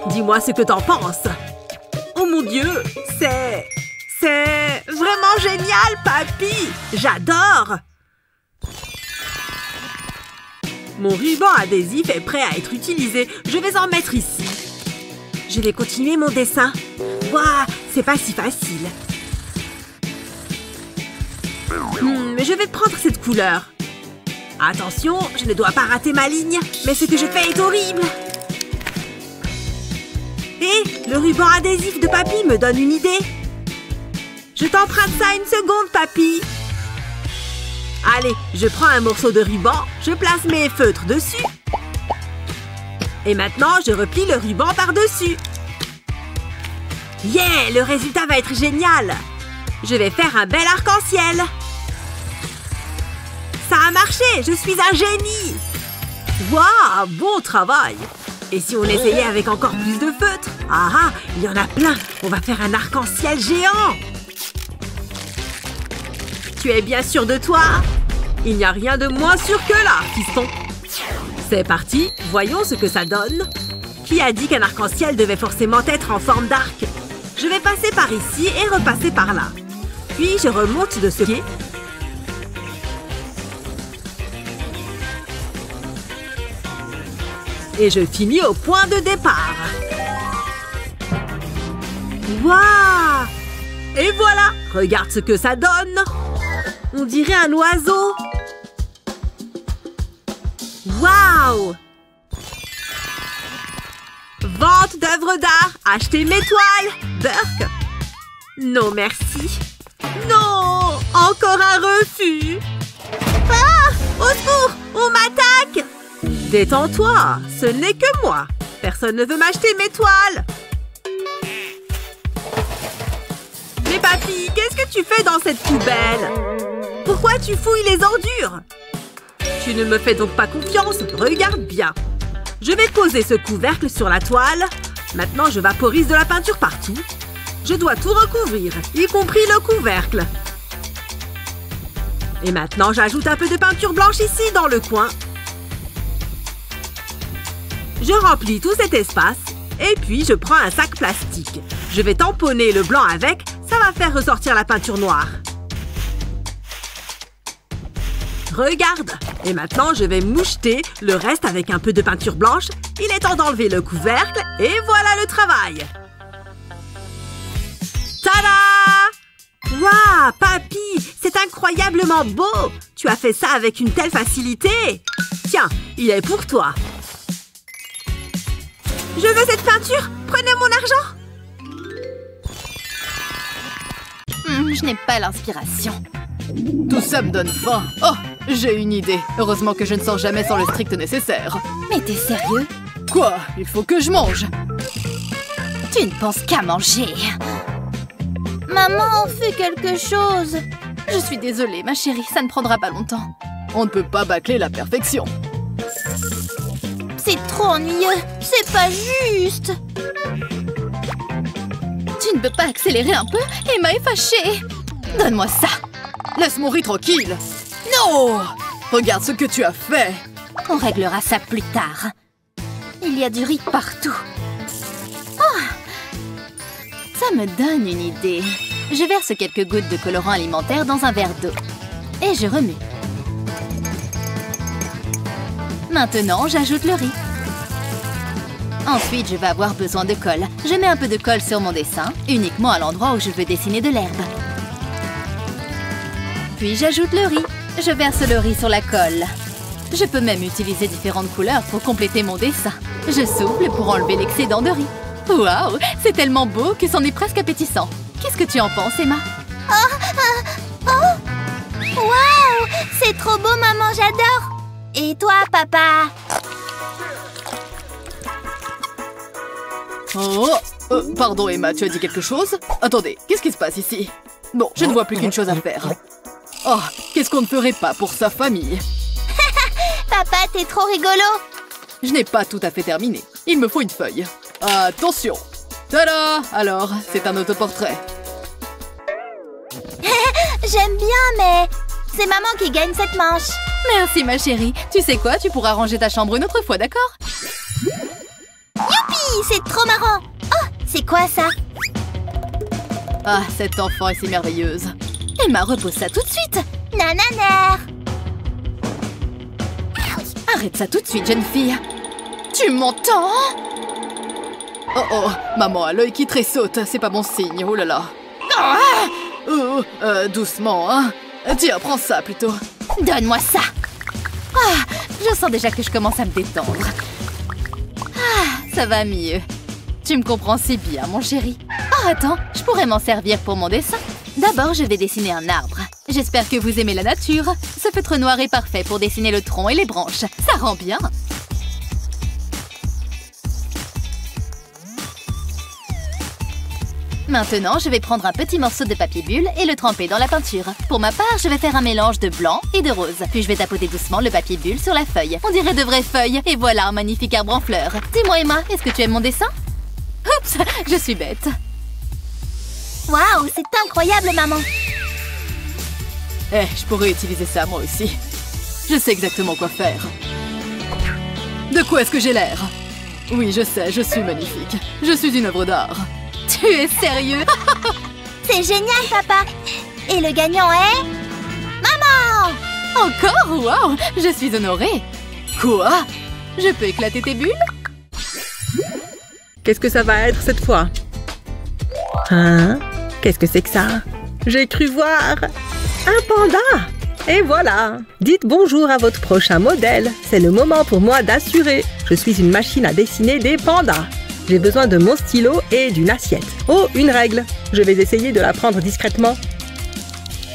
Dis-moi ce que t'en penses. Oh mon Dieu, c'est vraiment génial, papy! J'adore! Mon ruban adhésif est prêt à être utilisé. Je vais en mettre ici. Je vais continuer mon dessin. Waouh, c'est pas si facile. Je vais prendre cette couleur. Attention, je ne dois pas rater ma ligne. Mais ce que je fais est horrible. Et le ruban adhésif de papy me donne une idée. Je t'emprunte ça une seconde, papy. Allez, je prends un morceau de ruban, je place mes feutres dessus. Et maintenant, je replie le ruban par-dessus. Yeah, le résultat va être génial. Je vais faire un bel arc-en-ciel. Ça a marché, je suis un génie. Waouh, bon travail. Et si on essayait avec encore plus de feutres? Ah ah, il y en a plein. On va faire un arc-en-ciel géant. Tu es bien sûr de toi? Il n'y a rien de moins sûr que là, fiston. C'est parti, voyons ce que ça donne. Qui a dit qu'un arc-en-ciel devait forcément être en forme d'arc? Je vais passer par ici et repasser par là. Puis je remonte de ce pied. Et je finis au point de départ. Waouh! Et voilà! Regarde ce que ça donne! On dirait un oiseau! Waouh! Vente d'œuvres d'art! Achetez mes toiles! Burk! Non, merci! Non! Encore un refus! Ah! Au secours! On m'attaque! Détends-toi! Ce n'est que moi! Personne ne veut m'acheter mes toiles! Mais papy, qu'est-ce que tu fais dans cette poubelle? Pourquoi tu fouilles les ordures? Tu ne me fais donc pas confiance? Regarde bien! Je vais poser ce couvercle sur la toile. Maintenant, je vaporise de la peinture partout. Je dois tout recouvrir, y compris le couvercle. Et maintenant, j'ajoute un peu de peinture blanche ici, dans le coin. Je remplis tout cet espace. Et puis, je prends un sac plastique. Je vais tamponner le blanc avec. Ça va faire ressortir la peinture noire. Regarde! Et maintenant, je vais moucheter le reste avec un peu de peinture blanche. Il est temps d'enlever le couvercle. Et voilà le travail! Tada! Waouh, papy! C'est incroyablement beau! Tu as fait ça avec une telle facilité! Tiens, il est pour toi! Je veux cette peinture! Prenez mon argent! Je n'ai pas l'inspiration. Tout ça me donne faim. Oh, j'ai une idée. Heureusement que je ne sors jamais sans le strict nécessaire. Mais t'es sérieux? Quoi? Il faut que je mange. Tu ne penses qu'à manger. Maman, fais quelque chose. Je suis désolée, ma chérie, ça ne prendra pas longtemps. On ne peut pas bâcler la perfection. C'est trop ennuyeux. C'est pas juste. Tu ne peux pas accélérer un peu? Emma est fâchée. Donne-moi ça. Laisse mon riz tranquille. Non! Regarde ce que tu as fait. On réglera ça plus tard. Il y a du riz partout. Oh! Ça me donne une idée. Je verse quelques gouttes de colorant alimentaire dans un verre d'eau. Et je remets. Maintenant, j'ajoute le riz. Ensuite, je vais avoir besoin de colle. Je mets un peu de colle sur mon dessin, uniquement à l'endroit où je veux dessiner de l'herbe. Puis j'ajoute le riz. Je verse le riz sur la colle. Je peux même utiliser différentes couleurs pour compléter mon dessin. Je souffle pour enlever l'excédent de riz. Waouh, c'est tellement beau que c'en est presque appétissant. Qu'est-ce que tu en penses, Emma? Waouh! C'est trop beau, maman, j'adore! Et toi, papa? Oh, pardon Emma, tu as dit quelque chose? Attendez, qu'est-ce qui se passe ici? Bon, je ne vois plus qu'une chose à faire. Oh, qu'est-ce qu'on ne ferait pas pour sa famille? Papa, t'es trop rigolo! Je n'ai pas tout à fait terminé. Il me faut une feuille. Attention! Tada! Alors, c'est un autoportrait. J'aime bien, mais c'est maman qui gagne cette manche. Merci, ma chérie. Tu sais quoi? Tu pourras ranger ta chambre une autre fois, d'accord? Youpi! C'est trop marrant! Oh, c'est quoi ça? Ah, cet enfant est si merveilleuse. Emma, repose ça tout de suite. Nananer! Arrête ça tout de suite, jeune fille. Tu m'entends? Oh oh, maman a l'œil qui tressaute, c'est pas bon signe, oh là là. Doucement, hein. Tiens, prends ça plutôt. Donne-moi ça. Ah, je sens déjà que je commence à me détendre. Ah, ça va mieux. Tu me comprends si bien, mon chéri. Oh, attends, je pourrais m'en servir pour mon dessin. D'abord, je vais dessiner un arbre. J'espère que vous aimez la nature. Ce feutre noir est parfait pour dessiner le tronc et les branches. Ça rend bien. Maintenant, je vais prendre un petit morceau de papier bulle et le tremper dans la peinture. Pour ma part, je vais faire un mélange de blanc et de rose. Puis je vais tapoter doucement le papier bulle sur la feuille. On dirait de vraies feuilles. Et voilà un magnifique arbre en fleurs. Dis-moi, Emma, est-ce que tu aimes mon dessin? Oups, je suis bête. Waouh, c'est incroyable, maman! Je pourrais utiliser ça moi aussi. Je sais exactement quoi faire. De quoi est-ce que j'ai l'air? Oui, je sais, je suis magnifique. Je suis une œuvre d'art. Tu es sérieux? C'est génial, papa! Et le gagnant est... Maman! Encore? Waouh! Je suis honorée. Quoi? Je peux éclater tes bulles? Qu'est-ce que ça va être cette fois? Hein? Qu'est-ce que c'est que ça? J'ai cru voir un panda! Et voilà! Dites bonjour à votre prochain modèle. C'est le moment pour moi d'assurer. Je suis une machine à dessiner des pandas. J'ai besoin de mon stylo et d'une assiette. Oh, une règle. Je vais essayer de la prendre discrètement.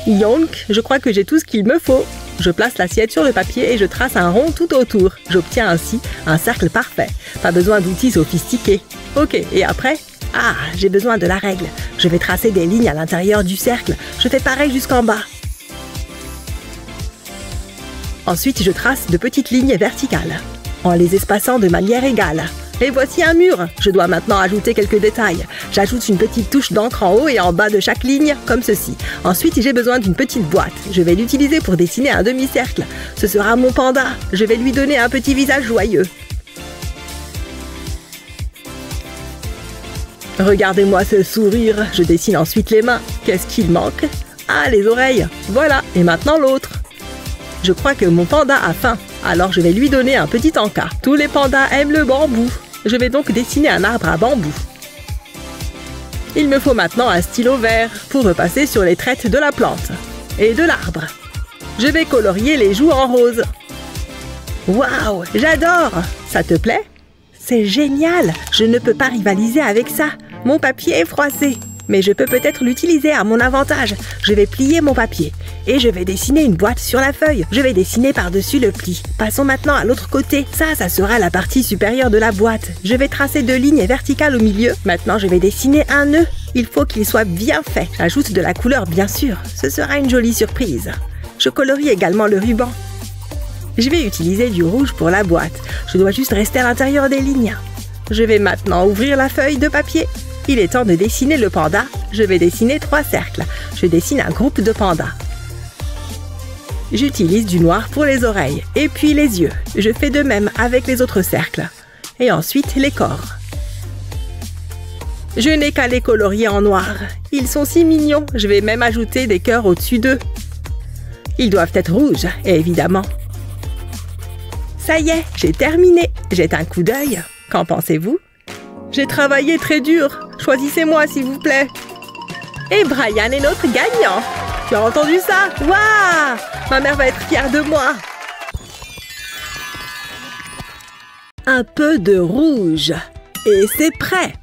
Yonk, je crois que j'ai tout ce qu'il me faut. Je place l'assiette sur le papier et je trace un rond tout autour. J'obtiens ainsi un cercle parfait. Pas besoin d'outils sophistiqués. Ok, et après? Ah, j'ai besoin de la règle. Je vais tracer des lignes à l'intérieur du cercle. Je fais pareil jusqu'en bas. Ensuite, je trace de petites lignes verticales, en les espaçant de manière égale. Et voici un mur. Je dois maintenant ajouter quelques détails. J'ajoute une petite touche d'encre en haut et en bas de chaque ligne, comme ceci. Ensuite, j'ai besoin d'une petite boîte. Je vais l'utiliser pour dessiner un demi-cercle. Ce sera mon panda. Je vais lui donner un petit visage joyeux. Regardez-moi ce sourire. Je dessine ensuite les mains. Qu'est-ce qu'il manque? Ah, les oreilles. Voilà. Et maintenant l'autre. Je crois que mon panda a faim. Alors je vais lui donner un petit encas. Tous les pandas aiment le bambou. Je vais donc dessiner un arbre à bambou. Il me faut maintenant un stylo vert pour repasser sur les traites de la plante et de l'arbre. Je vais colorier les joues en rose. Waouh, j'adore! Ça te plaît? C'est génial! Je ne peux pas rivaliser avec ça. Mon papier est froissé. Mais je peux peut-être l'utiliser à mon avantage. Je vais plier mon papier. Et je vais dessiner une boîte sur la feuille. Je vais dessiner par-dessus le pli. Passons maintenant à l'autre côté. Ça sera la partie supérieure de la boîte. Je vais tracer 2 lignes verticales au milieu. Maintenant, je vais dessiner un nœud. Il faut qu'il soit bien fait. J'ajoute de la couleur, bien sûr. Ce sera une jolie surprise. Je colorie également le ruban. Je vais utiliser du rouge pour la boîte. Je dois juste rester à l'intérieur des lignes. Je vais maintenant ouvrir la feuille de papier. Il est temps de dessiner le panda. Je vais dessiner 3 cercles. Je dessine un groupe de pandas. J'utilise du noir pour les oreilles et puis les yeux. Je fais de même avec les autres cercles. Et ensuite les corps. Je n'ai qu'à les colorier en noir. Ils sont si mignons. Je vais même ajouter des cœurs au-dessus d'eux. Ils doivent être rouges, évidemment. Ça y est, j'ai terminé. Jette un coup d'œil. Qu'en pensez-vous? J'ai travaillé très dur. Choisissez-moi, s'il vous plaît. Et Brian est notre gagnant. Tu as entendu ça? Waouh! Ma mère va être fière de moi. Un peu de rouge. Et c'est prêt.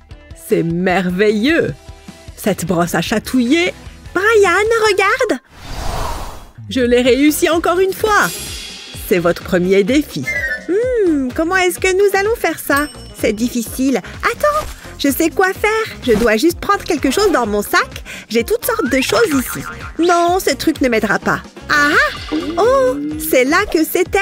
C'est merveilleux. Cette brosse à chatouiller. Brian, regarde! Je l'ai réussi encore une fois. C'est votre premier défi. Comment est-ce que nous allons faire ça? C'est difficile. Attends, je sais quoi faire. Je dois juste prendre quelque chose dans mon sac. J'ai toutes sortes de choses ici. Non, ce truc ne m'aidera pas. Ah! Oh, c'est là que c'était.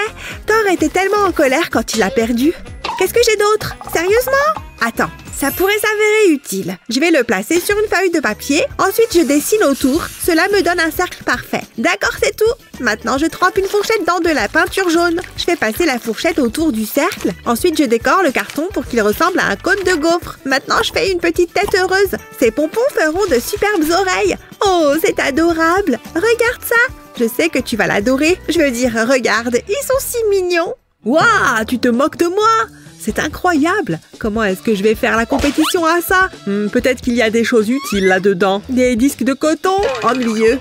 Thor était tellement en colère quand il a perdu. Qu'est-ce que j'ai d'autre? Sérieusement? Attends, ça pourrait s'avérer utile. Je vais le placer sur une feuille de papier. Ensuite, je dessine autour. Cela me donne un cercle parfait. D'accord, c'est tout. Maintenant, je trempe une fourchette dans de la peinture jaune. Je fais passer la fourchette autour du cercle. Ensuite, je décore le carton pour qu'il ressemble à un cône de gaufre. Maintenant, je fais une petite tête heureuse. Ces pompons feront de superbes oreilles. Oh, c'est adorable. Regarde ça. Je sais que tu vas l'adorer. Je veux dire, regarde, ils sont si mignons. Waouh, tu te moques de moi? C'est incroyable! Comment est-ce que je vais faire la compétition à ça? Peut-être qu'il y a des choses utiles là-dedans. Des disques de coton? Ennuyeux.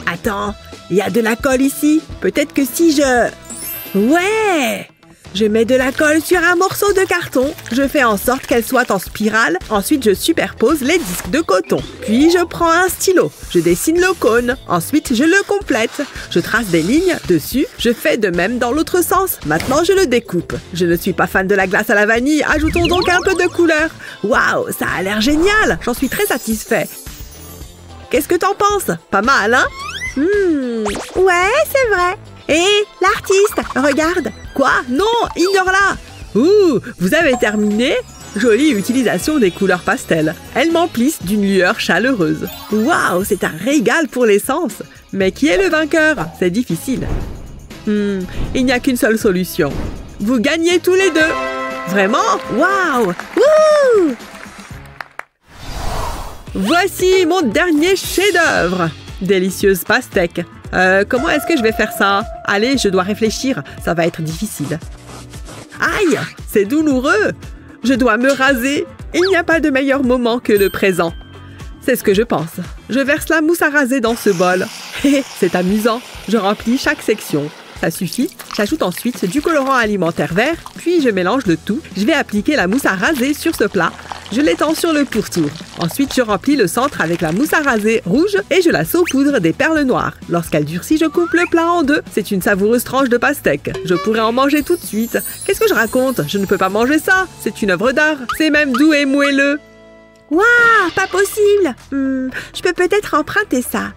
Attends, il y a de la colle ici. Peut-être que si je... Ouais! Je mets de la colle sur un morceau de carton. Je fais en sorte qu'elle soit en spirale. Ensuite, je superpose les disques de coton. Puis, je prends un stylo. Je dessine le cône. Ensuite, je le complète. Je trace des lignes dessus. Je fais de même dans l'autre sens. Maintenant, je le découpe. Je ne suis pas fan de la glace à la vanille. Ajoutons donc un peu de couleur. Waouh, ça a l'air génial. J'en suis très satisfait. Qu'est-ce que t'en penses? Pas mal, hein? Ouais, c'est vrai. Hé, l'artiste, regarde. Quoi? Non, ignore-la. Ouh, vous avez terminé? Jolie utilisation des couleurs pastel. Elles m'emplissent d'une lueur chaleureuse. Waouh, c'est un régal pour les sens. Mais qui est le vainqueur? C'est difficile. Il n'y a qu'une seule solution. Vous gagnez tous les deux. Vraiment? Waouh! Wouh! Voici mon dernier chef-d'œuvre. Délicieuse pastèque. Comment est-ce que je vais faire ça? Allez, je dois réfléchir. Ça va être difficile. Aïe! C'est douloureux! Je dois me raser. Il n'y a pas de meilleur moment que le présent. C'est ce que je pense. Je verse la mousse à raser dans ce bol. C'est amusant. Je remplis chaque section. Ça suffit. J'ajoute ensuite du colorant alimentaire vert, puis je mélange le tout. Je vais appliquer la mousse à raser sur ce plat. Je l'étends sur le pourtour. Ensuite, je remplis le centre avec la mousse à raser rouge et je la saupoudre des perles noires. Lorsqu'elle durcit, je coupe le plat en deux. C'est une savoureuse tranche de pastèque. Je pourrais en manger tout de suite. Qu'est-ce que je raconte? Je ne peux pas manger ça. C'est une œuvre d'art. C'est même doux et moelleux. Waouh, pas possible. Je peux peut-être emprunter ça.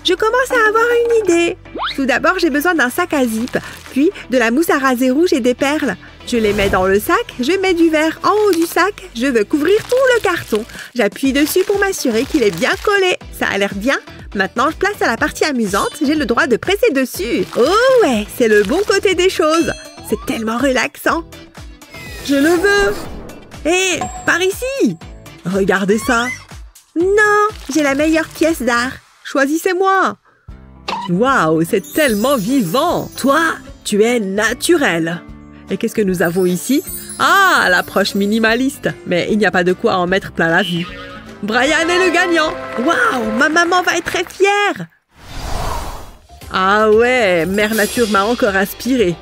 Je commence à avoir une idée. Tout d'abord, j'ai besoin d'un sac à zip, puis de la mousse à raser rouge et des perles. Je les mets dans le sac, je mets du verre en haut du sac, je veux couvrir tout le carton. J'appuie dessus pour m'assurer qu'il est bien collé. Ça a l'air bien. Maintenant, je place à la partie amusante, j'ai le droit de presser dessus. Oh ouais, c'est le bon côté des choses. C'est tellement relaxant. Je le veux. Hé, par ici. Regardez ça. Non, j'ai la meilleure pièce d'art. Choisissez-moi. Waouh, c'est tellement vivant. Toi, tu es naturel. Et qu'est-ce que nous avons ici? Ah, l'approche minimaliste. Mais il n'y a pas de quoi en mettre plein la vue. Brian est le gagnant. Waouh, ma maman va être très fière. Ah ouais, Mère Nature m'a encore inspiré.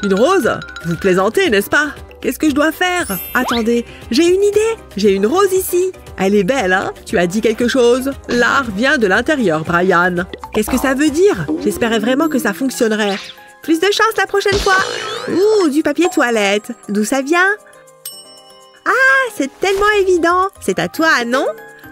Une rose? Vous plaisantez, n'est-ce pas? Qu'est-ce que je dois faire? Attendez, j'ai une idée. J'ai une rose ici. Elle est belle, hein? Tu as dit quelque chose? L'art vient de l'intérieur, Brian. Qu'est-ce que ça veut dire? J'espérais vraiment que ça fonctionnerait. Plus de chance la prochaine fois. Ouh, du papier toilette. D'où ça vient? Ah, c'est tellement évident. C'est à toi, non?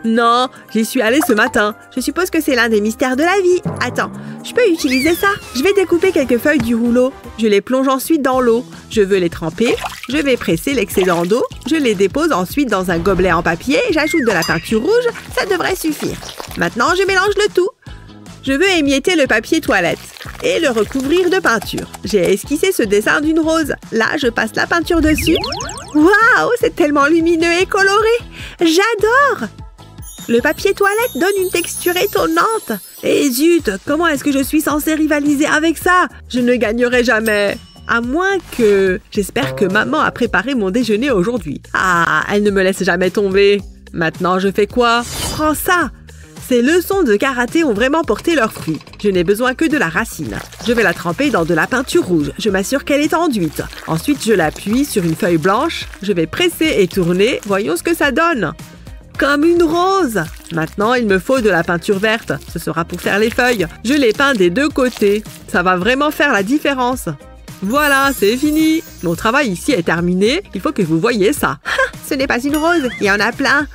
Non, j'y suis allée ce matin. Je suppose que c'est l'un des mystères de la vie. Attends, je peux utiliser ça. Je vais découper quelques feuilles du rouleau. Je les plonge ensuite dans l'eau. Je veux les tremper. Je vais presser l'excédent d'eau. Je les dépose ensuite dans un gobelet en papier. J'ajoute de la peinture rouge. Ça devrait suffire. Maintenant, je mélange le tout. Je veux émietter le papier toilette et le recouvrir de peinture. J'ai esquissé ce dessin d'une rose. Là, je passe la peinture dessus. Waouh, c'est tellement lumineux et coloré. J'adore! Le papier toilette donne une texture étonnante. Et zut, comment est-ce que je suis censée rivaliser avec ça? Je ne gagnerai jamais. À moins que... J'espère que maman a préparé mon déjeuner aujourd'hui. Ah, elle ne me laisse jamais tomber. Maintenant, je fais quoi? Prends ça! Ces leçons de karaté ont vraiment porté leurs fruits. Je n'ai besoin que de la racine. Je vais la tremper dans de la peinture rouge. Je m'assure qu'elle est enduite. Ensuite, je l'appuie sur une feuille blanche. Je vais presser et tourner. Voyons ce que ça donne. Comme une rose. Maintenant, il me faut de la peinture verte. Ce sera pour faire les feuilles. Je les peins des deux côtés. Ça va vraiment faire la différence. Voilà, c'est fini. Mon travail ici est terminé. Il faut que vous voyiez ça. Ce n'est pas une rose, il y en a plein.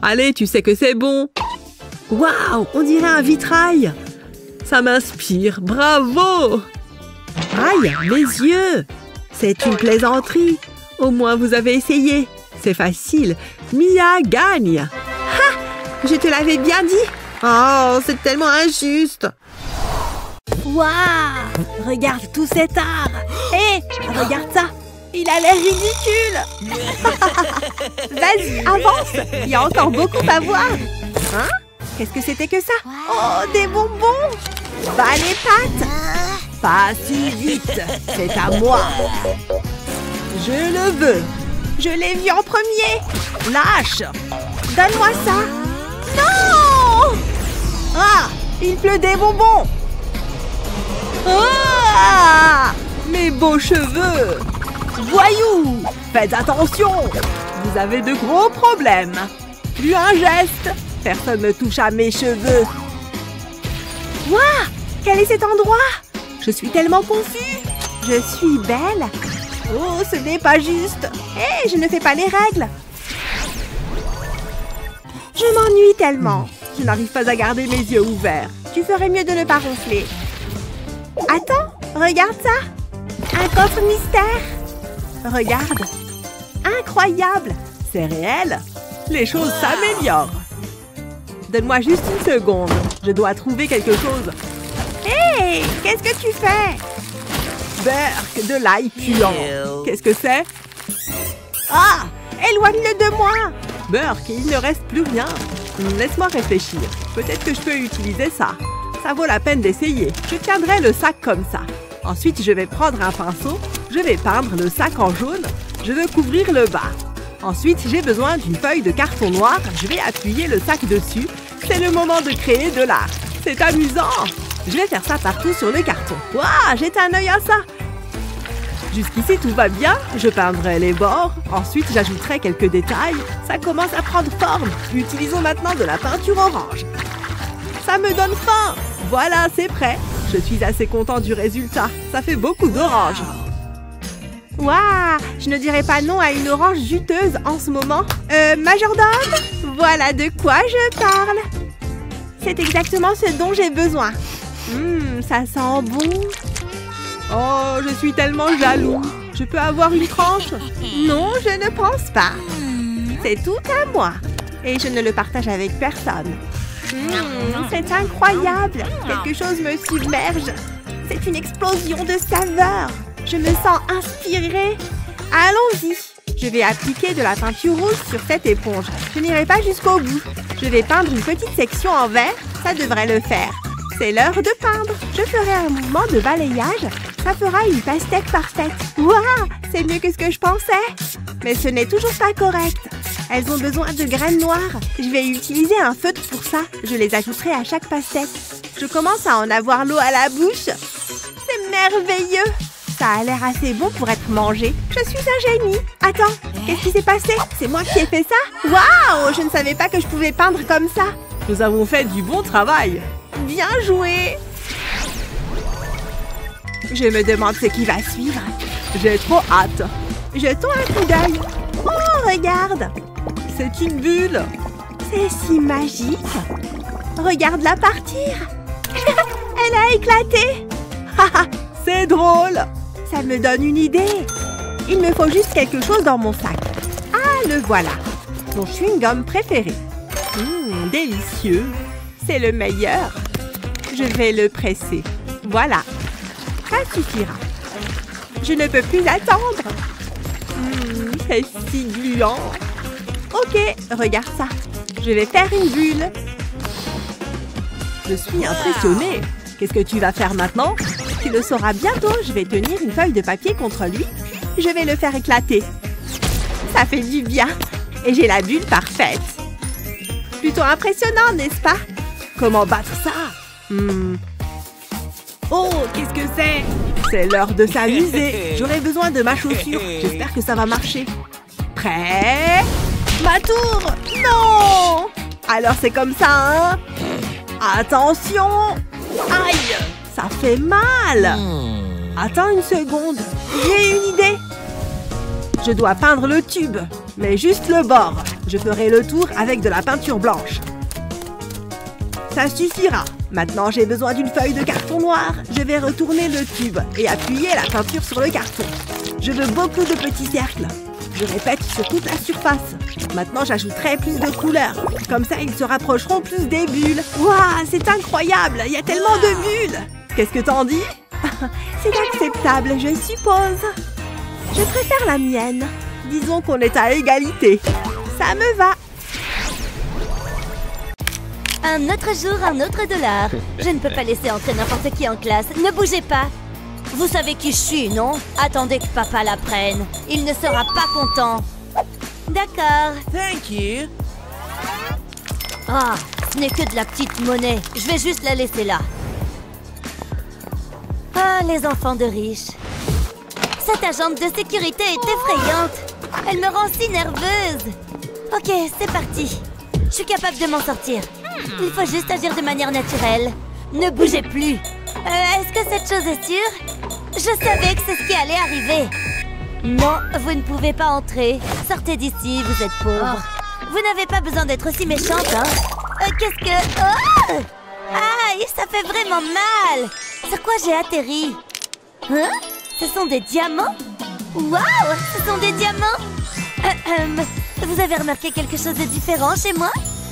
Allez, tu sais que c'est bon. Waouh, on dirait un vitrail. Ça m'inspire, bravo. Aïe, mes yeux. C'est une plaisanterie. Au moins, vous avez essayé. C'est facile. Mia gagne. Je te l'avais bien dit. Oh, c'est tellement injuste. Waouh! Regarde tout cet art! Hé! Regarde ça! Il a l'air ridicule! Vas-y, avance. Il y a encore beaucoup à voir. Hein? Qu'est-ce que c'était que ça? Oh, des bonbons! Bah les pattes! Pas si vite. C'est à moi. Je le veux. Je l'ai vu en premier. Lâche. Donne-moi ça. Non! Ah! Il pleut des bonbons. Ah! Mes beaux cheveux! Voyou! Faites attention! Vous avez de gros problèmes! Plus un geste! Personne ne touche à mes cheveux! Waouh! Quel est cet endroit? Je suis tellement confus! Je suis belle. Oh, ce n'est pas juste! Hé, je ne fais pas les règles! Je m'ennuie tellement. Je n'arrive pas à garder mes yeux ouverts. Tu ferais mieux de ne pas ronfler. Attends, regarde ça! Un coffre mystère! Regarde! Incroyable! C'est réel? Les choses s'améliorent! Donne-moi juste une seconde. Je dois trouver quelque chose. Hé! Qu'est-ce que tu fais? Berk, de l'ail puant. Qu'est-ce que c'est? Ah! Éloigne-le de moi! Berk, il ne reste plus rien. Laisse-moi réfléchir. Peut-être que je peux utiliser ça. Ça vaut la peine d'essayer. Je tiendrai le sac comme ça. Ensuite, je vais prendre un pinceau. Je vais peindre le sac en jaune. Je veux couvrir le bas. Ensuite, j'ai besoin d'une feuille de carton noir. Je vais appuyer le sac dessus. C'est le moment de créer de l'art. C'est amusant. Je vais faire ça partout sur le carton. Waouh, jette un œil à ça. Jusqu'ici, tout va bien. Je peindrai les bords. Ensuite, j'ajouterai quelques détails. Ça commence à prendre forme. Utilisons maintenant de la peinture orange. Ça me donne faim. Voilà, c'est prêt. Je suis assez content du résultat. Ça fait beaucoup d'orange. Waouh! Je ne dirais pas non à une orange juteuse en ce moment. Majordome? Voilà de quoi je parle. C'est exactement ce dont j'ai besoin. Ça sent bon. Oh, je suis tellement jaloux. Je peux avoir une tranche? Non, je ne pense pas. C'est tout à moi. Et je ne le partage avec personne. C'est incroyable. Quelque chose me submerge. C'est une explosion de saveurs. Je me sens inspirée. Allons-y. Je vais appliquer de la peinture rouge sur cette éponge. Je n'irai pas jusqu'au bout. Je vais peindre une petite section en vert. Ça devrait le faire. C'est l'heure de peindre. Je ferai un mouvement de balayage. Ça fera une pastèque parfaite. Waouh! C'est mieux que ce que je pensais. Mais ce n'est toujours pas correct. Elles ont besoin de graines noires. Je vais utiliser un feutre pour ça. Je les ajouterai à chaque pastèque. Je commence à en avoir l'eau à la bouche. C'est merveilleux. Ça a l'air assez bon pour être mangé. Je suis un génie. Attends, qu'est-ce qui s'est passé? C'est moi qui ai fait ça? Waouh! Je ne savais pas que je pouvais peindre comme ça. Nous avons fait du bon travail. Bien joué. Je me demande ce qui va suivre. J'ai trop hâte. Jetons un coup d'œil. Oh, regarde. C'est une bulle. C'est si magique. Regarde-la partir. Elle a éclaté. C'est drôle. Ça me donne une idée. Il me faut juste quelque chose dans mon sac. Ah, le voilà. Mon chewing-gum préféré. Délicieux. C'est le meilleur. Je vais le presser. Voilà. Ça suffira. Je ne peux plus attendre. C'est si gluant. Ok, regarde ça. Je vais faire une bulle. Je suis impressionnée. Qu'est-ce que tu vas faire maintenant? Tu le sauras bientôt. Je vais tenir une feuille de papier contre lui. Je vais le faire éclater. Ça fait du bien. Et j'ai la bulle parfaite. Plutôt impressionnant, n'est-ce pas? Comment battre ça? Oh, qu'est-ce que c'est? C'est l'heure de s'amuser. J'aurai besoin de ma chaussure. J'espère que ça va marcher. Prêt? Ma tour! Non! Alors c'est comme ça, hein? Attention! Aïe! Ça fait mal! Attends une seconde. J'ai une idée. Je dois peindre le tube, mais juste le bord. Je ferai le tour avec de la peinture blanche. Ça suffira. Maintenant, j'ai besoin d'une feuille de carton noir. Je vais retourner le tube et appuyer la peinture sur le carton. Je veux beaucoup de petits cercles. Je répète sur toute la surface. Maintenant, j'ajouterai plus de couleurs. Comme ça, ils se rapprocheront plus des bulles. Waouh, c'est incroyable! Il y a tellement de bulles! Qu'est-ce que t'en dis? C'est acceptable, je suppose. Je préfère la mienne. Disons qu'on est à égalité. Ça me va. Un autre jour, un autre dollar. Je ne peux pas laisser entrer n'importe qui en classe. Ne bougez pas. Vous savez qui je suis, non? Attendez que papa la prenne. Il ne sera pas content. D'accord. Thank you. Ah, ce n'est que de la petite monnaie. Je vais juste la laisser là. Ah, les enfants de riches. Cette agente de sécurité est effrayante. Elle me rend si nerveuse. Ok, c'est parti. Je suis capable de m'en sortir. Il faut juste agir de manière naturelle. Ne bougez plus. Est-ce que cette chose est sûre? Je savais que c'est ce qui allait arriver. Non, vous ne pouvez pas entrer. Sortez d'ici, vous êtes pauvre. Vous n'avez pas besoin d'être aussi méchante, hein? Qu'est-ce que... Oh! Aïe, ça fait vraiment mal. Sur quoi j'ai atterri? Hein? Ce sont des diamants? Waouh! Ce sont des diamants? Vous avez remarqué quelque chose de différent chez moi?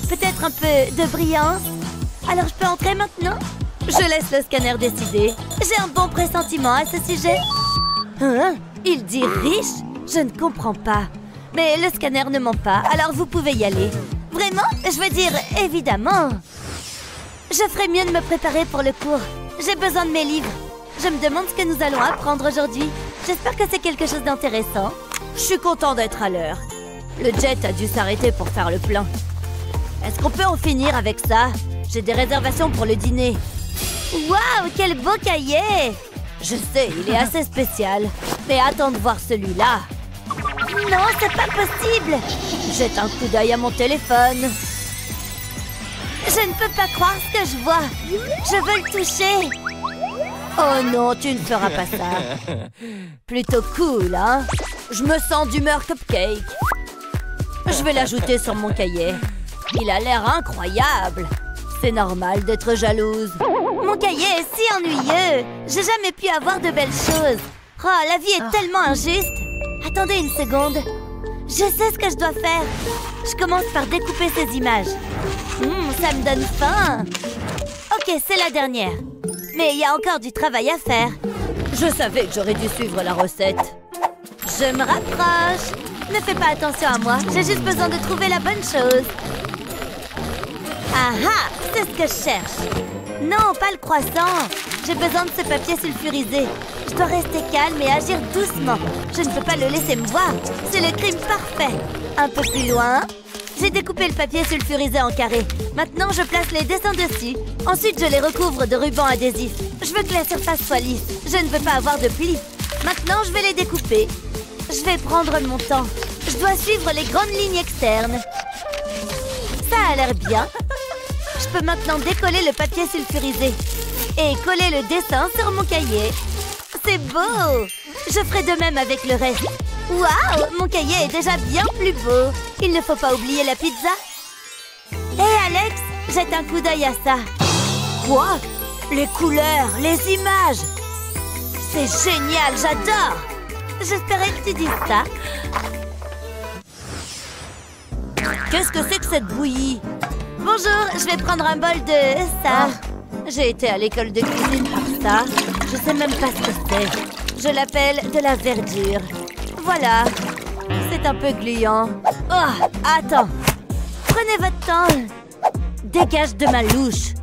Peut-être un peu de brillance? Alors je peux entrer maintenant? Je laisse le scanner décider. J'ai un bon pressentiment à ce sujet. Hein? Il dit riche? Je ne comprends pas. Mais le scanner ne ment pas, alors vous pouvez y aller. Vraiment? Je veux dire, évidemment. Je ferais mieux de me préparer pour le cours. J'ai besoin de mes livres. Je me demande ce que nous allons apprendre aujourd'hui. J'espère que c'est quelque chose d'intéressant. Je suis content d'être à l'heure. Le jet a dû s'arrêter pour faire le plein. Est-ce qu'on peut en finir avec ça? J'ai des réservations pour le dîner. Waouh, quel beau cahier! Je sais, il est assez spécial. Mais attends de voir celui-là. Non, c'est pas possible! Jette un coup d'œil à mon téléphone. Je ne peux pas croire ce que je vois. Je veux le toucher. Oh non, tu ne feras pas ça. Plutôt cool, hein? Je me sens d'humeur cupcake. Je vais l'ajouter sur mon cahier. Il a l'air incroyable. C'est normal d'être jalouse. Mon cahier est si ennuyeux. J'ai jamais pu avoir de belles choses. Oh, la vie est tellement injuste. Attendez une seconde. Je sais ce que je dois faire. Je commence par découper ces images. Ça me donne faim. Ok, c'est la dernière. Mais il y a encore du travail à faire. Je savais que j'aurais dû suivre la recette. Je me rapproche. Ne fais pas attention à moi. J'ai juste besoin de trouver la bonne chose. Ah ah, c'est ce que je cherche. Non, pas le croissant. J'ai besoin de ce papier sulfurisé. Je dois rester calme et agir doucement. Je ne peux pas le laisser me voir. C'est le crime parfait. Un peu plus loin. J'ai découpé le papier sulfurisé en carrés. Maintenant, je place les dessins dessus. Ensuite, je les recouvre de ruban adhésif. Je veux que la surface soit lisse. Je ne veux pas avoir de plis. Maintenant, je vais les découper. Je vais prendre mon temps. Je dois suivre les grandes lignes externes. Ça a l'air bien. Je peux maintenant décoller le papier sulfurisé et coller le dessin sur mon cahier. C'est beau! Je ferai de même avec le reste. Waouh! Mon cahier est déjà bien plus beau. Il ne faut pas oublier la pizza. Hé Alex, jette un coup d'œil à ça. Quoi? Les couleurs, les images. C'est génial, j'adore. J'espérais que tu dises ça. Qu'est-ce que c'est que cette bouillie? Bonjour, je vais prendre un bol de ça. J'ai été à l'école de cuisine par ça. Je sais même pas ce que c'est. Je l'appelle de la verdure. Voilà. C'est un peu gluant. Oh, attends. Prenez votre temps. Dégage de ma louche.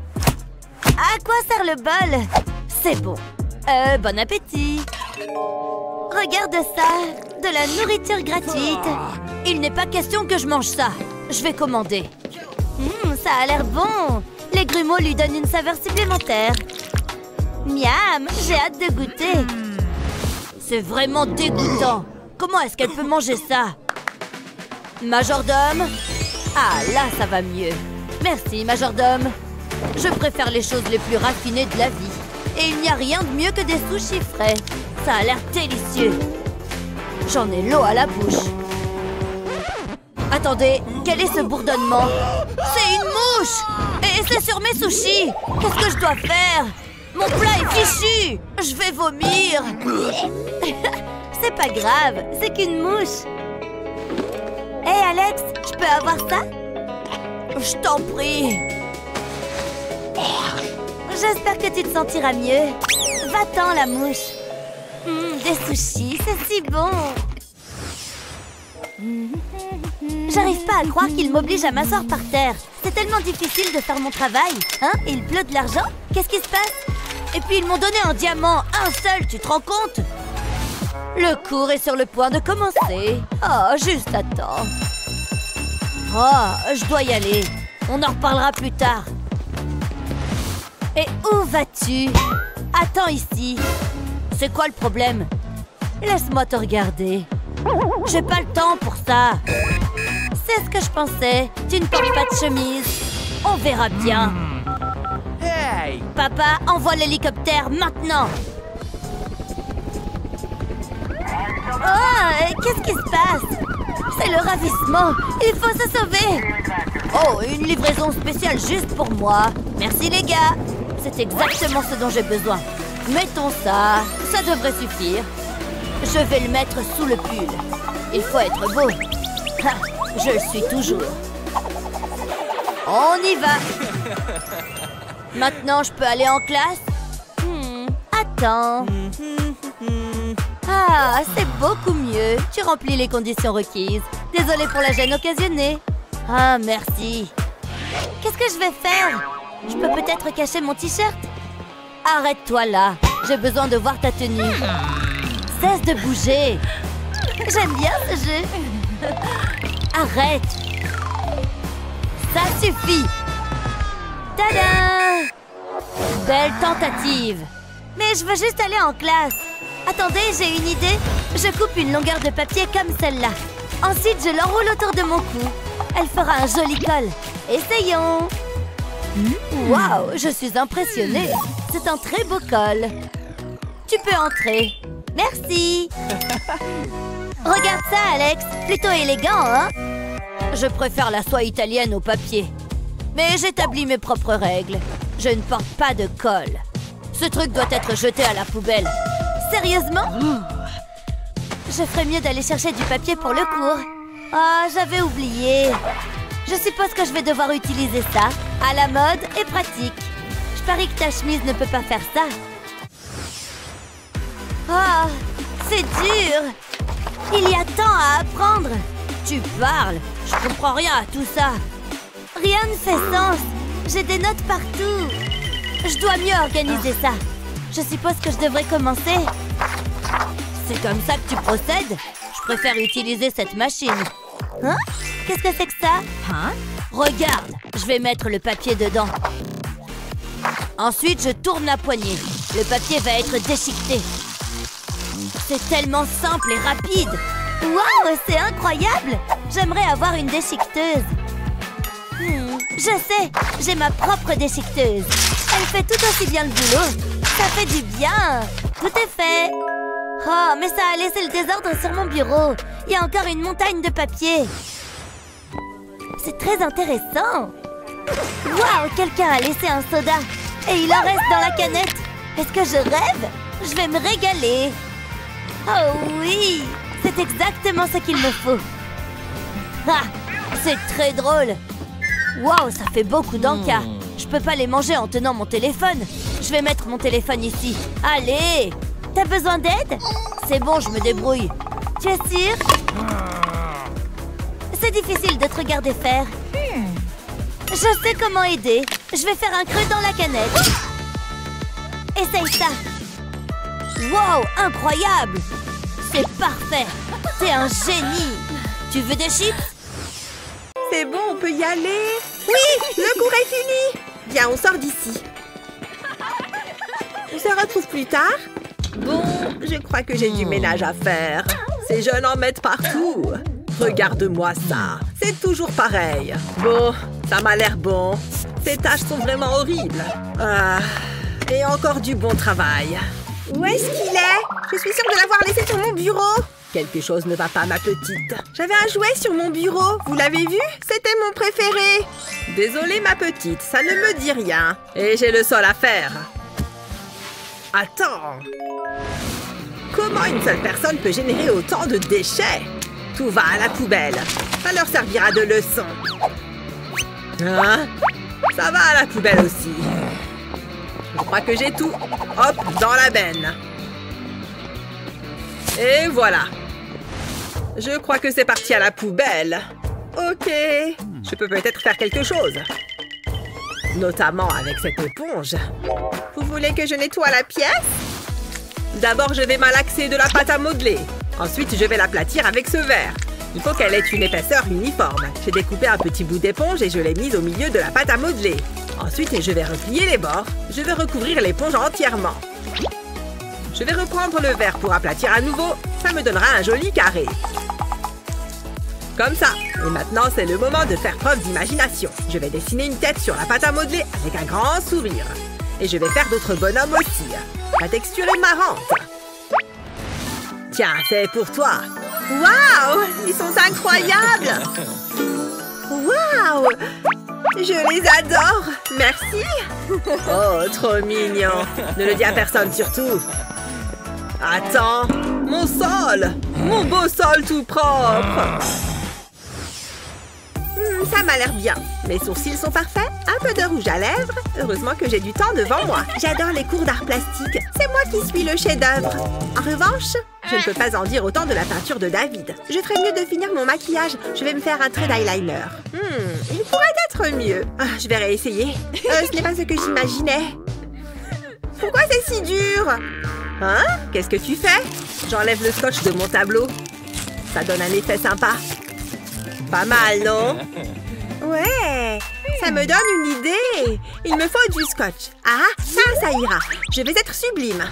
À quoi sert le bol? C'est bon. Bon appétit. Regarde ça, de la nourriture gratuite. Il n'est pas question que je mange ça. Je vais commander. Ça a l'air bon. Les grumeaux lui donnent une saveur supplémentaire. Miam, j'ai hâte de goûter. C'est vraiment dégoûtant. Comment est-ce qu'elle peut manger ça? Majordome? Ah, là, ça va mieux. Merci, majordome. Je préfère les choses les plus raffinées de la vie. Et il n'y a rien de mieux que des sushis frais. Ça a l'air délicieux. J'en ai l'eau à la bouche. Attendez, quel est ce bourdonnement? C'est une mouche! Et c'est sur mes sushis! Qu'est-ce que je dois faire? Mon plat est fichu! Je vais vomir! C'est pas grave, c'est qu'une mouche. Hé Alex, je peux avoir ça? Je t'en prie. J'espère que tu te sentiras mieux. Va-t'en la mouche. Des sushis, c'est si bon. J'arrive pas à croire qu'il m'oblige à m'asseoir par terre. C'est tellement difficile de faire mon travail. Hein? Il pleut de l'argent? Qu'est-ce qui se passe? Et puis ils m'ont donné un diamant, un seul, tu te rends compte? Le cours est sur le point de commencer. Oh, juste à temps. Oh, je dois y aller. On en reparlera plus tard. Et où vas-tu? Attends ici. C'est quoi le problème? Laisse-moi te regarder. J'ai pas le temps pour ça. C'est ce que je pensais. Tu ne portes pas de chemise. On verra bien. Hey! Papa, envoie l'hélicoptère maintenant. Oh, qu'est-ce qui se passe? C'est le ravissement. Il faut se sauver. Oh, une livraison spéciale juste pour moi. Merci les gars. C'est exactement ce dont j'ai besoin. Mettons ça. Ça devrait suffire. Je vais le mettre sous le pull. Il faut être beau. Ha, je le suis toujours. On y va. Maintenant, je peux aller en classe? Attends. Ah, c'est beaucoup mieux. Tu remplis les conditions requises. Désolée pour la gêne occasionnée. Ah, merci. Qu'est-ce que je vais faire? Je peux peut-être cacher mon t-shirt? Arrête-toi là. J'ai besoin de voir ta tenue. Cesse de bouger. J'aime bien ce jeu. Arrête. Ça suffit. Tada! Belle tentative. Mais je veux juste aller en classe. Attendez, j'ai une idée. Je coupe une longueur de papier comme celle-là. Ensuite, je l'enroule autour de mon cou. Elle fera un joli col. Essayons. Waouh, je suis impressionnée. C'est un très beau col. Tu peux entrer. Merci. Regarde ça, Alex. Plutôt élégant, hein? Je préfère la soie italienne au papier. Mais j'établis mes propres règles. Je ne porte pas de col. Ce truc doit être jeté à la poubelle. Sérieusement? Je ferais mieux d'aller chercher du papier pour le cours. Ah, j'avais oublié. Je suppose que je vais devoir utiliser ça. À la mode et pratique. Je parie que ta chemise ne peut pas faire ça. Ah, c'est dur. Il y a tant à apprendre. Tu parles. Je comprends rien à tout ça. Rien ne fait sens. J'ai des notes partout. Je dois mieux organiser ça. Je suppose que je devrais commencer. C'est comme ça que tu procèdes? Je préfère utiliser cette machine. Hein? Qu'est-ce que c'est que ça? Hein? Regarde, je vais mettre le papier dedans. Ensuite, je tourne la poignée. Le papier va être déchiqueté. C'est tellement simple et rapide. Waouh, c'est incroyable! J'aimerais avoir une déchiqueteuse. Je sais, j'ai ma propre déchiqueteuse. Elle fait tout aussi bien le boulot. Ça fait du bien. Tout est fait. Oh, mais ça a laissé le désordre sur mon bureau. Il y a encore une montagne de papier. C'est très intéressant. Waouh, quelqu'un a laissé un soda. Et il en reste dans la canette. Est-ce que je rêve? Je vais me régaler. Oh oui, c'est exactement ce qu'il me faut. Ah, c'est très drôle. Waouh, ça fait beaucoup d'encas. Je peux pas les manger en tenant mon téléphone. Je vais mettre mon téléphone ici. Allez! T'as besoin d'aide? C'est bon, je me débrouille. Tu es sûr? C'est difficile de te regarder faire. Je sais comment aider. Je vais faire un creux dans la canette. Essaye ça. Wow, incroyable. C'est parfait. T'es un génie. Tu veux des chips? C'est bon, on peut y aller. Oui, le cours est fini. Viens, on sort d'ici. On se retrouve plus tard. Bon, je crois que j'ai du ménage à faire. Ces jeunes en mettent partout. Regarde-moi ça. C'est toujours pareil. Bon, ça m'a l'air bon. Ces tâches sont vraiment horribles. Ah, et encore du bon travail. Où est-ce qu'il est? Je suis sûre de l'avoir laissé sur mon bureau. Quelque chose ne va pas, ma petite. J'avais un jouet sur mon bureau. Vous l'avez vu? C'était mon préféré. Désolée, ma petite, ça ne me dit rien. Et j'ai le sol à faire. Attends. Comment une seule personne peut générer autant de déchets? Tout va à la poubelle. Ça leur servira de leçon. Hein? Ça va à la poubelle aussi. Je crois que j'ai tout. Hop, dans la benne. Et voilà. Je crois que c'est parti à la poubelle. Ok. Je peux peut-être faire quelque chose. Notamment avec cette éponge. Vous voulez que je nettoie la pièce? D'abord, je vais malaxer de la pâte à modeler. Ensuite, je vais l'aplatir avec ce verre. Il faut qu'elle ait une épaisseur uniforme. J'ai découpé un petit bout d'éponge et je l'ai mise au milieu de la pâte à modeler. Ensuite, je vais replier les bords. Je vais recouvrir l'éponge entièrement. Je vais reprendre le verre pour aplatir à nouveau. Ça me donnera un joli carré. Comme ça. Et maintenant, c'est le moment de faire preuve d'imagination. Je vais dessiner une tête sur la pâte à modeler avec un grand sourire. Et je vais faire d'autres bonhommes aussi. La texture est marrante. Tiens, c'est pour toi. Waouh! Ils sont incroyables! Waouh! Je les adore! Merci! Oh, trop mignon! Ne le dis à personne surtout! Attends! Mon sol! Mon beau sol tout propre! Ça m'a l'air bien. Mes sourcils sont parfaits, un peu de rouge à lèvres. Heureusement que j'ai du temps devant moi. J'adore les cours d'art plastique. C'est moi qui suis le chef-d'œuvre. En revanche, je ne peux pas en dire autant de la peinture de David. Je ferais mieux de finir mon maquillage. Je vais me faire un trait d'eyeliner. Il pourrait être mieux. Ah, je vais réessayer. Ce n'est pas ce que j'imaginais. Pourquoi c'est si dur? Hein? Qu'est-ce que tu fais? J'enlève le scotch de mon tableau. Ça donne un effet sympa. Pas mal, non? Ouais, ça me donne une idée. Il me faut du scotch. Ah, ça ira. Je vais être sublime.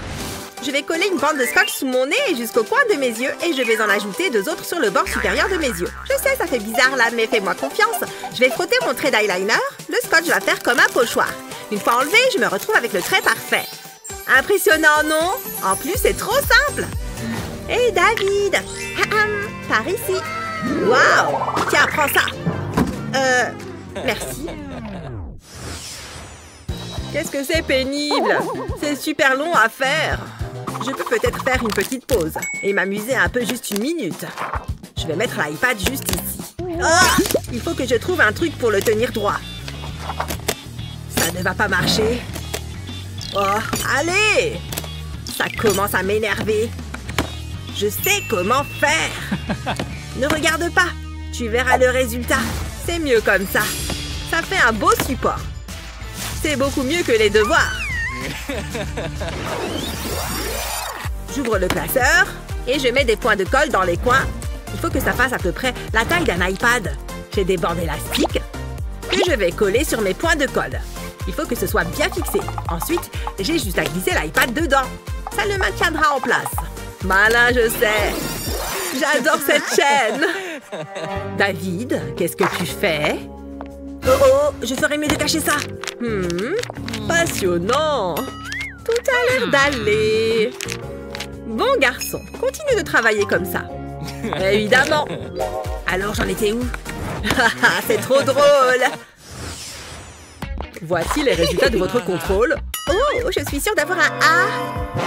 Je vais coller une bande de scotch sous mon nez et jusqu'au coin de mes yeux et je vais en ajouter 2 autres sur le bord supérieur de mes yeux. Je sais, ça fait bizarre là, mais fais-moi confiance. Je vais frotter mon trait d'eyeliner. Le scotch va faire comme un pochoir. Une fois enlevé, je me retrouve avec le trait parfait. Impressionnant, non? En plus, c'est trop simple. Hé, David! Par ici. Waouh! Tiens, prends ça. Merci. Qu'est-ce que c'est pénible! C'est super long à faire. Je peux peut-être faire une petite pause et m'amuser un peu juste 1 minute. Je vais mettre l'iPad juste ici. Oh! Il faut que je trouve un truc pour le tenir droit. Ça ne va pas marcher. Oh, allez! Ça commence à m'énerver. Je sais comment faire. Ne regarde pas. Tu verras le résultat. C'est mieux comme ça. Ça fait un beau support. C'est beaucoup mieux que les devoirs. J'ouvre le classeur et je mets des points de colle dans les coins. Il faut que ça fasse à peu près la taille d'un iPad. J'ai des bandes élastiques que je vais coller sur mes points de colle. Il faut que ce soit bien fixé. Ensuite, j'ai juste à glisser l'iPad dedans. Ça le maintiendra en place. Malin, je sais. J'adore cette chaîne. David, qu'est-ce que tu fais? Oh, je ferais mieux de cacher ça. Passionnant. Tout a l'air d'aller. Bon garçon, continue de travailler comme ça. Évidemment. Alors, j'en étais où? C'est trop drôle. Voici les résultats de votre contrôle. Oh, je suis sûre d'avoir un A.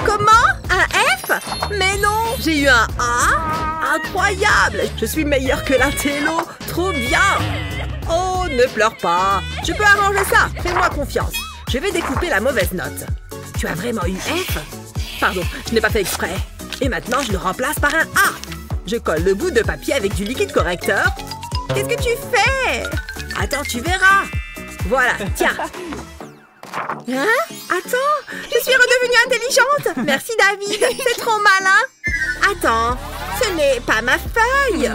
Comment? Un F? Mais non! J'ai eu un A? Incroyable! Je suis meilleure que l'intello. Trop bien! Oh, ne pleure pas. Je peux arranger ça. Fais-moi confiance. Je vais découper la mauvaise note. Tu as vraiment eu F? Pardon, je n'ai pas fait exprès. Et maintenant, je le remplace par un A. Je colle le bout de papier avec du liquide correcteur. Qu'est-ce que tu fais? Attends, tu verras. Voilà, tiens. Hein? Attends, je suis redevenue intelligente. Merci David, c'est trop malin. Attends, ce n'est pas ma feuille.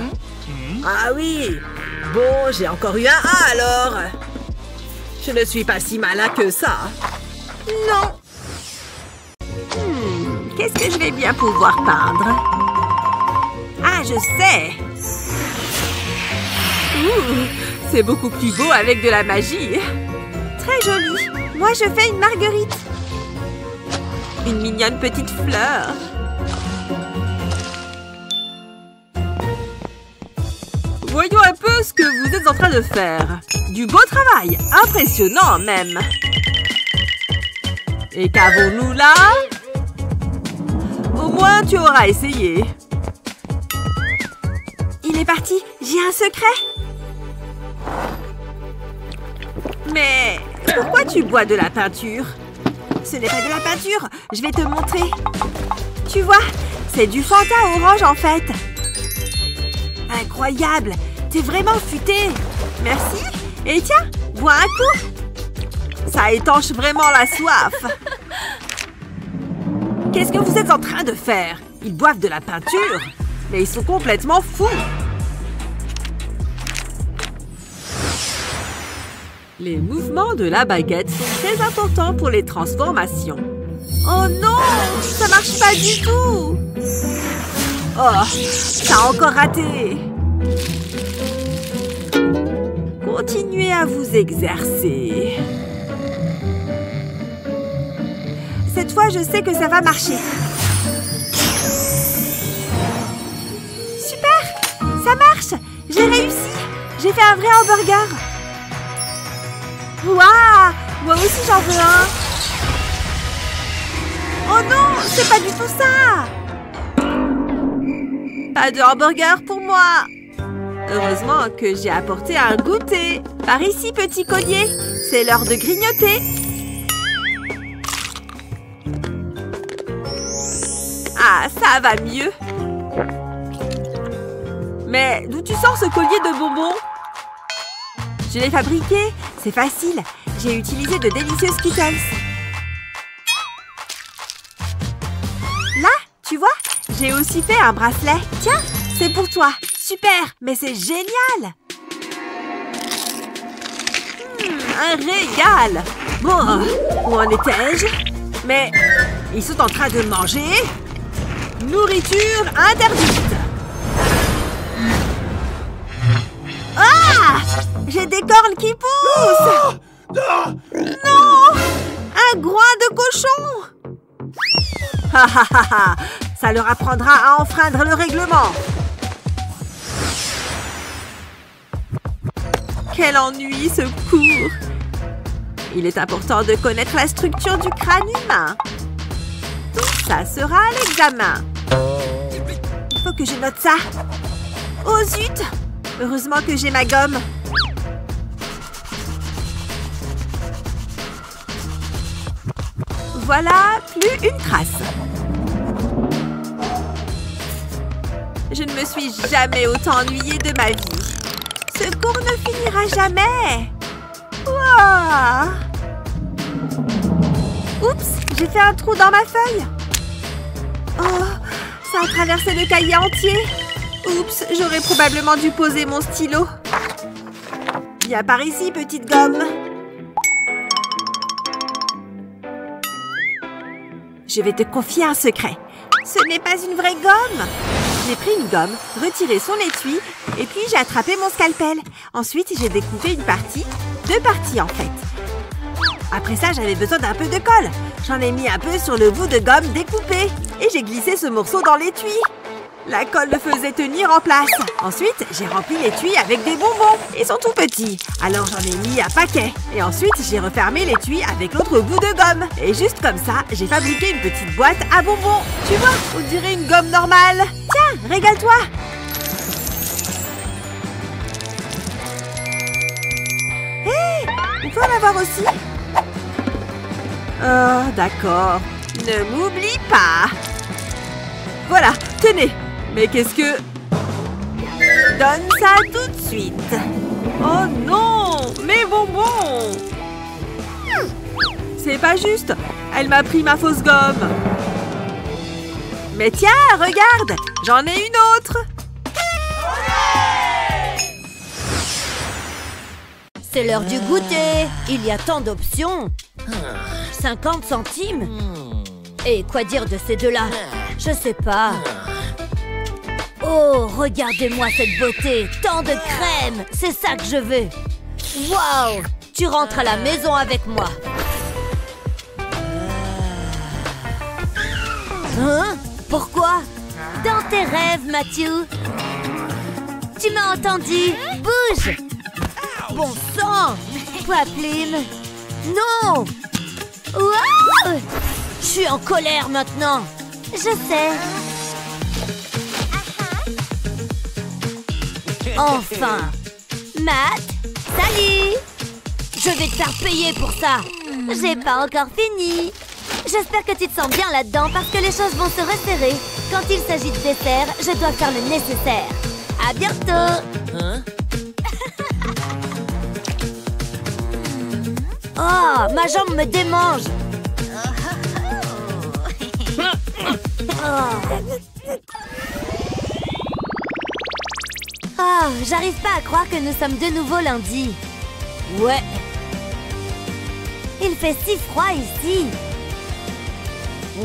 Ah oui. Bon, j'ai encore eu un A alors. Je ne suis pas si malin que ça. Non. Qu'est-ce que je vais bien pouvoir peindre? Ah, je sais. C'est beaucoup plus beau avec de la magie. Très joli. Moi, je fais une marguerite. Une mignonne petite fleur. Voyons un peu ce que vous êtes en train de faire. Du beau travail. Impressionnant même. Et qu'avons-nous là? Au moins, tu auras essayé. Il est parti. J'ai un secret. Mais pourquoi tu bois de la peinture? Ce n'est pas de la peinture. Je vais te montrer. Tu vois, c'est du Fanta orange en fait. Incroyable. T'es vraiment futé. Merci. Et tiens, bois un coup. Ça étanche vraiment la soif. Qu'est-ce que vous êtes en train de faire? Ils boivent de la peinture. Mais ils sont complètement fous. Les mouvements de la baguette sont très importants pour les transformations. Oh non! Ça marche pas du tout! Oh! T'as encore raté! Continuez à vous exercer. Cette fois, je sais que ça va marcher. Super! Ça marche! J'ai réussi! J'ai fait un vrai hamburger! Waouh! Moi aussi j'en veux un! Oh non! C'est pas du tout ça! Pas de hamburger pour moi! Heureusement que j'ai apporté un goûter! Par ici, petit collier! C'est l'heure de grignoter! Ah, ça va mieux! Mais d'où tu sors ce collier de bonbons? Je l'ai fabriqué, c'est facile. J'ai utilisé de délicieux Skittles. Là, tu vois, j'ai aussi fait un bracelet. Tiens, c'est pour toi. Super, mais c'est génial. Un régal. Bon, où en étais-je? Mais ils sont en train de manger. Nourriture interdite. Ah! J'ai des cornes qui poussent! Non! Un groin de cochon! Ha ha ha ha! Ça leur apprendra à enfreindre le règlement! Quel ennui ce cours! Il est important de connaître la structure du crâne humain. Tout ça sera à l'examen. Il faut que je note ça. Oh zut! Heureusement que j'ai ma gomme. Voilà, plus une trace. Je ne me suis jamais autant ennuyée de ma vie. Ce cours ne finira jamais. Wow. Oups, j'ai fait un trou dans ma feuille. Oh, ça a traversé le cahier entier. Oups, j'aurais probablement dû poser mon stylo. Viens par ici, petite gomme. Je vais te confier un secret. Ce n'est pas une vraie gomme. J'ai pris une gomme, retiré son étui, et puis j'ai attrapé mon scalpel. Ensuite, j'ai découpé une partie, 2 parties en fait. Après ça, j'avais besoin d'un peu de colle. J'en ai mis un peu sur le bout de gomme découpé. Et j'ai glissé ce morceau dans l'étui. La colle le faisait tenir en place. Ensuite, j'ai rempli l'étui avec des bonbons. Ils sont tout petits, alors j'en ai mis un paquet. Et ensuite, j'ai refermé l'étui avec l'autre bout de gomme. Et juste comme ça, j'ai fabriqué une petite boîte à bonbons. Tu vois, on dirait une gomme normale. Tiens, régale-toi. Hé, on peut en avoir aussi? Oh, d'accord. Ne m'oublie pas. Voilà, tenez. Mais qu'est-ce que... Donne ça tout de suite. Oh non, mes bonbons. C'est pas juste. Elle m'a pris ma fausse gomme. Mais tiens, regarde, j'en ai une autre. C'est l'heure du goûter. Il y a tant d'options. 50 centimes. Et quoi dire de ces deux-là? Je sais pas. Oh, regardez-moi cette beauté. Tant de crème. C'est ça que je veux. Waouh! Tu rentres à la maison avec moi. Hein? Pourquoi? Dans tes rêves, Matthew. Tu m'as entendu? Bouge! Bon sang! Paplim! Non! Wow! Je suis en colère maintenant. Je sais. Enfin! Matt, salut! Je vais te faire payer pour ça. J'ai pas encore fini. J'espère que tu te sens bien là-dedans parce que les choses vont se resserrer. Quand il s'agit de dessert, je dois faire le nécessaire. À bientôt! Oh, ma jambe me démange. Oh, j'arrive pas à croire que nous sommes de nouveau lundi. Ouais. Il fait si froid ici.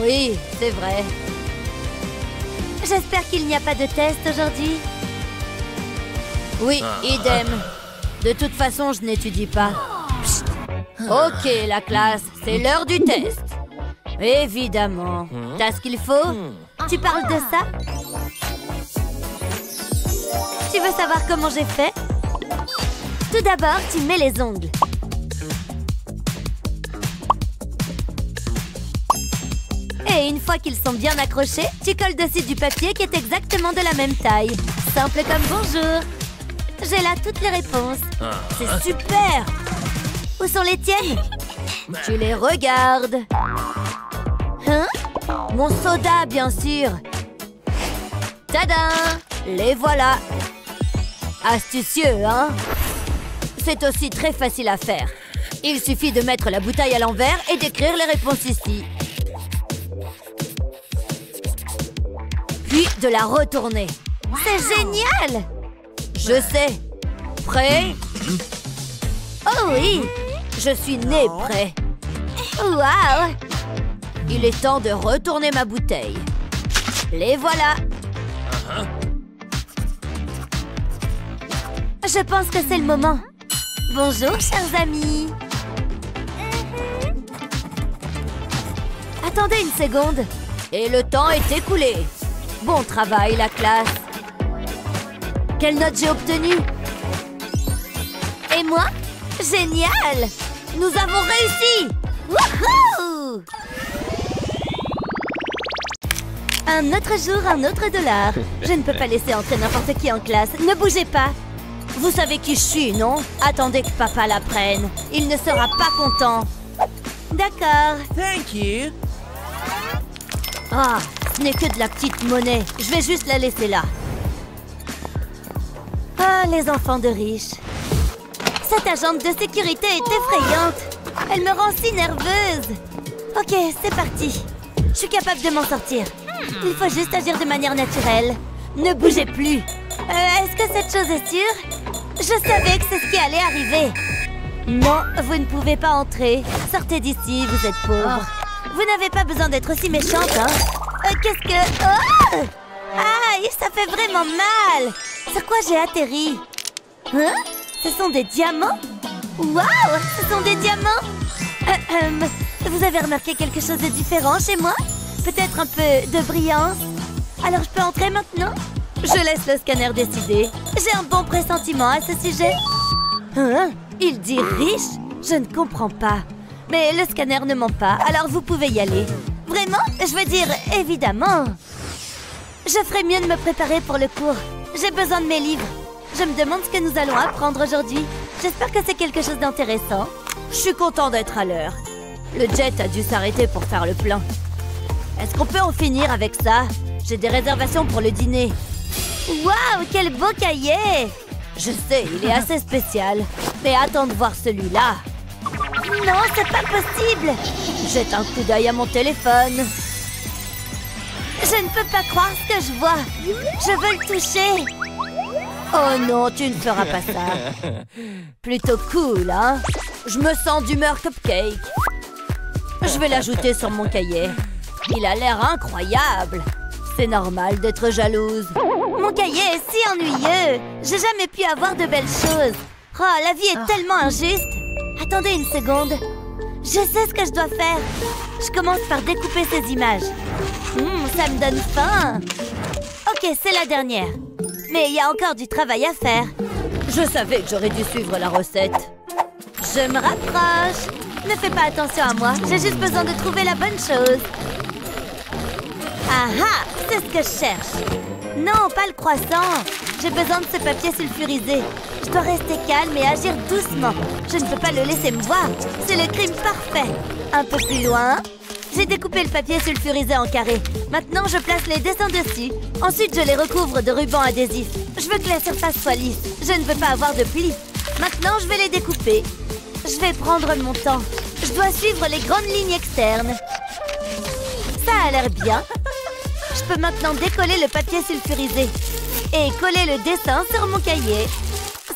Oui, c'est vrai. J'espère qu'il n'y a pas de test aujourd'hui. Oui, idem. De toute façon, je n'étudie pas. Psst. Ok, la classe, c'est l'heure du test. Évidemment. T'as ce qu'il faut? Tu parles de ça? Tu veux savoir comment j'ai fait? Tout d'abord, tu mets les ongles. Et une fois qu'ils sont bien accrochés, tu colles dessus du papier qui est exactement de la même taille. Simple comme bonjour. J'ai là toutes les réponses. C'est super! Où sont les tiennes? Tu les regardes. Hein? Mon soda, bien sûr. Tada! Les voilà. Astucieux, hein? C'est aussi très facile à faire. Il suffit de mettre la bouteille à l'envers et d'écrire les réponses ici. Puis de la retourner. C'est génial! Je sais. Prêt? Oh oui! Je suis né prêt. Waouh! Il est temps de retourner ma bouteille. Les voilà. Je pense que c'est le moment. Bonjour, chers amis. Attendez une seconde. Et le temps est écoulé. Bon travail, la classe. Quelle note j'ai obtenue? Et moi? Génial! Nous avons réussi! Wouhou! Un autre jour, un autre dollar. Je ne peux pas laisser entrer n'importe qui en classe. Ne bougez pas. Vous savez qui je suis, non? Attendez que papa l'apprenne. Il ne sera pas content. D'accord. Thank you. Ah, ce n'est que de la petite monnaie. Je vais juste la laisser là. Ah, les enfants de riches. Cette agente de sécurité est effrayante. Elle me rend si nerveuse. Ok, c'est parti. Je suis capable de m'en sortir. Il faut juste agir de manière naturelle. Ne bougez plus. Est-ce que cette chose est sûre? Je savais que c'est ce qui allait arriver. Non, vous ne pouvez pas entrer. Sortez d'ici, vous êtes pauvre. Vous n'avez pas besoin d'être aussi méchante, hein? Qu'est-ce que... Oh! Aïe, ça fait vraiment mal. Sur quoi j'ai atterri? Hein? Ce sont des diamants? Waouh! Ce sont des diamants? Vous avez remarqué quelque chose de différent chez moi? Peut-être un peu de brillance? Alors je peux entrer maintenant? Je laisse le scanner décider. J'ai un bon pressentiment à ce sujet. Hein? Il dit riche? Je ne comprends pas. Mais le scanner ne ment pas, alors vous pouvez y aller. Vraiment? Je veux dire, évidemment. Je ferais mieux de me préparer pour le cours. J'ai besoin de mes livres. Je me demande ce que nous allons apprendre aujourd'hui. J'espère que c'est quelque chose d'intéressant. Je suis content d'être à l'heure. Le jet a dû s'arrêter pour faire le plein. Est-ce qu'on peut en finir avec ça? J'ai des réservations pour le dîner. Waouh, quel beau cahier! Je sais, il est assez spécial. Mais attends de voir celui-là. Non, c'est pas possible. Jette un coup d'œil à mon téléphone. Je ne peux pas croire ce que je vois. Je veux le toucher. Oh non, tu ne feras pas ça. Plutôt cool, hein? Je me sens d'humeur cupcake. Je vais l'ajouter sur mon cahier. Il a l'air incroyable. C'est normal d'être jalouse. Mon cahier est si ennuyeux. J'ai jamais pu avoir de belles choses. Oh, la vie est tellement injuste. Attendez une seconde. Je sais ce que je dois faire. Je commence par découper ces images. Ça me donne faim. Ok, c'est la dernière. Mais il y a encore du travail à faire. Je savais que j'aurais dû suivre la recette. Je me rapproche. Ne fais pas attention à moi. J'ai juste besoin de trouver la bonne chose. Ah ah, c'est ce que je cherche. Non, pas le croissant. J'ai besoin de ce papier sulfurisé. Je dois rester calme et agir doucement. Je ne peux pas le laisser me voir. C'est le crime parfait. Un peu plus loin. J'ai découpé le papier sulfurisé en carrés. Maintenant, je place les dessins dessus. Ensuite, je les recouvre de ruban adhésif. Je veux que la surface soit lisse. Je ne veux pas avoir de plis. Maintenant, je vais les découper. Je vais prendre mon temps. Je dois suivre les grandes lignes externes. Ça a l'air bien. Je peux maintenant décoller le papier sulfurisé et coller le dessin sur mon cahier.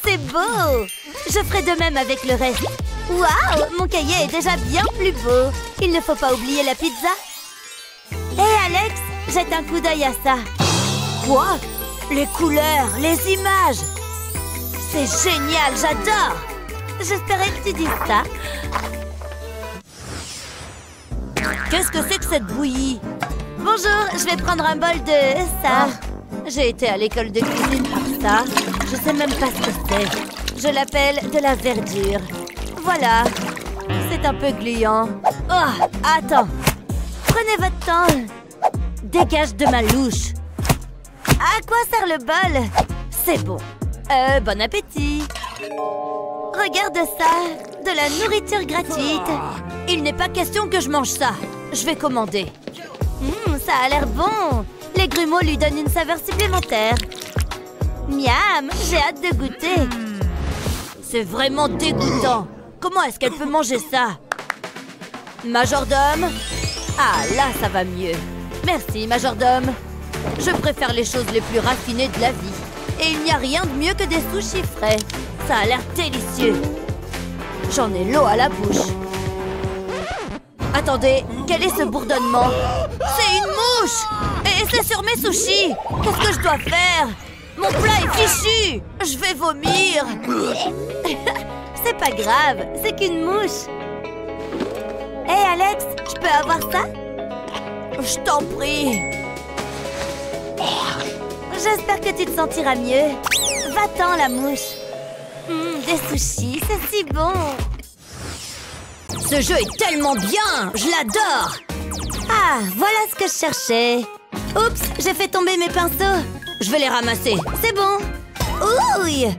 C'est beau! Je ferai de même avec le reste. Waouh! Mon cahier est déjà bien plus beau. Il ne faut pas oublier la pizza. Hé Alex, jette un coup d'œil à ça. Quoi? Les couleurs, les images. C'est génial, j'adore. J'espérais que tu dises ça. Qu'est-ce que c'est que cette bouillie? Bonjour, je vais prendre un bol de ça. J'ai été à l'école de cuisine pour ça. Je sais même pas ce que c'est. Je l'appelle de la verdure. Voilà. C'est un peu gluant. Oh, attends. Prenez votre temps. Dégage de ma louche. À quoi sert le bol? C'est bon. Bon appétit. Regarde ça. De la nourriture gratuite. Il n'est pas question que je mange ça. Je vais commander. Ça a l'air bon. Les grumeaux lui donnent une saveur supplémentaire. Miam, j'ai hâte de goûter. C'est vraiment dégoûtant. Comment est-ce qu'elle peut manger ça? Majordome? Ah, là, ça va mieux. Merci, majordome. Je préfère les choses les plus raffinées de la vie. Et il n'y a rien de mieux que des sushis frais. Ça a l'air délicieux. J'en ai l'eau à la bouche. Attendez, quel est ce bourdonnement? C'est une mouche! Et c'est sur mes sushis! Qu'est-ce que je dois faire? Mon plat est fichu! Je vais vomir! C'est pas grave, c'est qu'une mouche. Hé Alex, je peux avoir ça? Je t'en prie. J'espère que tu te sentiras mieux. Va-t'en la mouche. Des sushis, c'est si bon. Ce jeu est tellement bien! Je l'adore! Ah, voilà ce que je cherchais. Oups, j'ai fait tomber mes pinceaux. Je vais les ramasser. C'est bon. Ouille!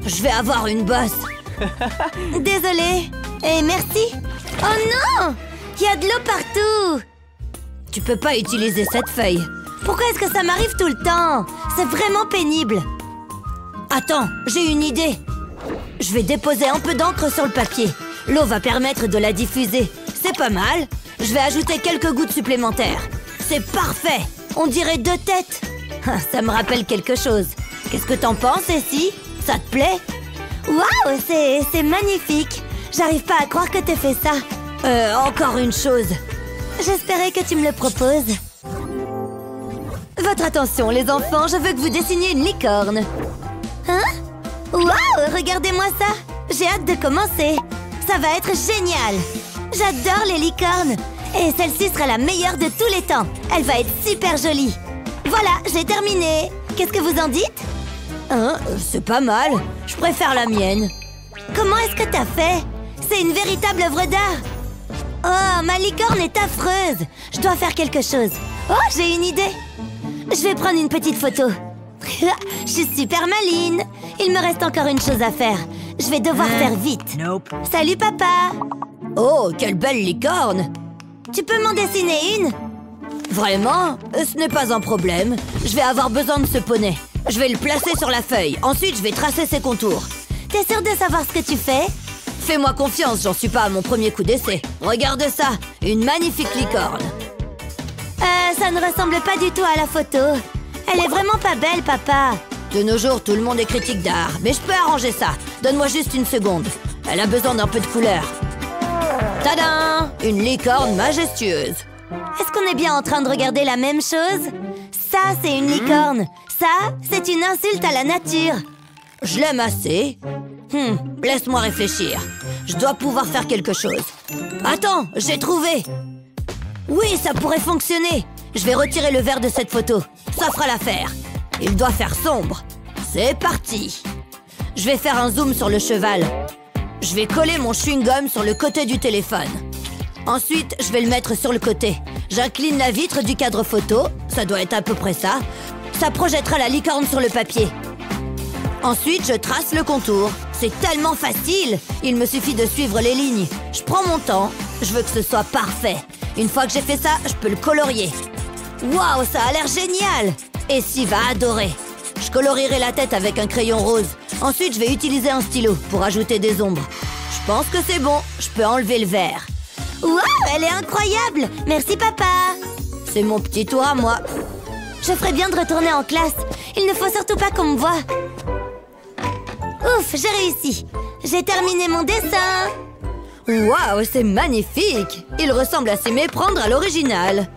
Je vais avoir une bosse. Désolée. Et merci. Oh non! Il y a de l'eau partout. Tu peux pas utiliser cette feuille. Pourquoi est-ce que ça m'arrive tout le temps? C'est vraiment pénible. Attends, j'ai une idée. Je vais déposer un peu d'encre sur le papier. L'eau va permettre de la diffuser. C'est pas mal. Je vais ajouter quelques gouttes supplémentaires. C'est parfait. On dirait 2 têtes. Ça me rappelle quelque chose. Qu'est-ce que t'en penses, Essie? Ça te plaît? Waouh, c'est magnifique. J'arrive pas à croire que t'aies fait ça. Encore une chose. J'espérais que tu me le proposes. Votre attention, les enfants. Je veux que vous dessiniez une licorne. Hein? Waouh, regardez-moi ça. J'ai hâte de commencer. Ça va être génial. J'adore les licornes. Et celle-ci sera la meilleure de tous les temps. Elle va être super jolie. Voilà, j'ai terminé. Qu'est-ce que vous en dites? C'est pas mal. Je préfère la mienne. Comment est-ce que t'as fait? C'est une véritable œuvre d'art. Oh, ma licorne est affreuse. Je dois faire quelque chose. Oh, j'ai une idée. Je vais prendre une petite photo. Je suis super maline. Il me reste encore une chose à faire. Je vais devoir faire vite. Nope. Salut, papa. Oh, quelle belle licorne. Tu peux m'en dessiner une? Vraiment? Ce n'est pas un problème. Je vais avoir besoin de ce poney. Je vais le placer sur la feuille. Ensuite, je vais tracer ses contours. T'es sûre de savoir ce que tu fais? Fais-moi confiance, j'en suis pas à mon premier coup d'essai. Regarde ça, une magnifique licorne. Ça ne ressemble pas du tout à la photo. Elle est vraiment pas belle, papa. De nos jours, tout le monde est critique d'art, mais je peux arranger ça. Donne-moi juste une seconde. Elle a besoin d'un peu de couleur. Tadam! Une licorne majestueuse. Est-ce qu'on est bien en train de regarder la même chose? Ça, c'est une licorne. Ça, c'est une insulte à la nature. Je l'aime assez. Laisse-moi réfléchir. Je dois pouvoir faire quelque chose. Attends, j'ai trouvé! Oui, ça pourrait fonctionner. Je vais retirer le verre de cette photo. Ça fera l'affaire. Il doit faire sombre. C'est parti. Je vais faire un zoom sur le cheval. Je vais coller mon chewing-gum sur le côté du téléphone. Ensuite, je vais le mettre sur le côté. J'incline la vitre du cadre photo. Ça doit être à peu près ça. Ça projettera la licorne sur le papier. Ensuite, je trace le contour. C'est tellement facile. Il me suffit de suivre les lignes. Je prends mon temps. Je veux que ce soit parfait. Une fois que j'ai fait ça, je peux le colorier. Waouh, ça a l'air génial! Et Steve va adorer. Je colorierai la tête avec un crayon rose. Ensuite, je vais utiliser un stylo pour ajouter des ombres. Je pense que c'est bon. Je peux enlever le verre. Waouh, elle est incroyable! Merci, papa! C'est mon petit tour à moi. Je ferais bien de retourner en classe. Il ne faut surtout pas qu'on me voie. Ouf, j'ai réussi. J'ai terminé mon dessin. Waouh, c'est magnifique! Il ressemble à s'y méprendre à l'original.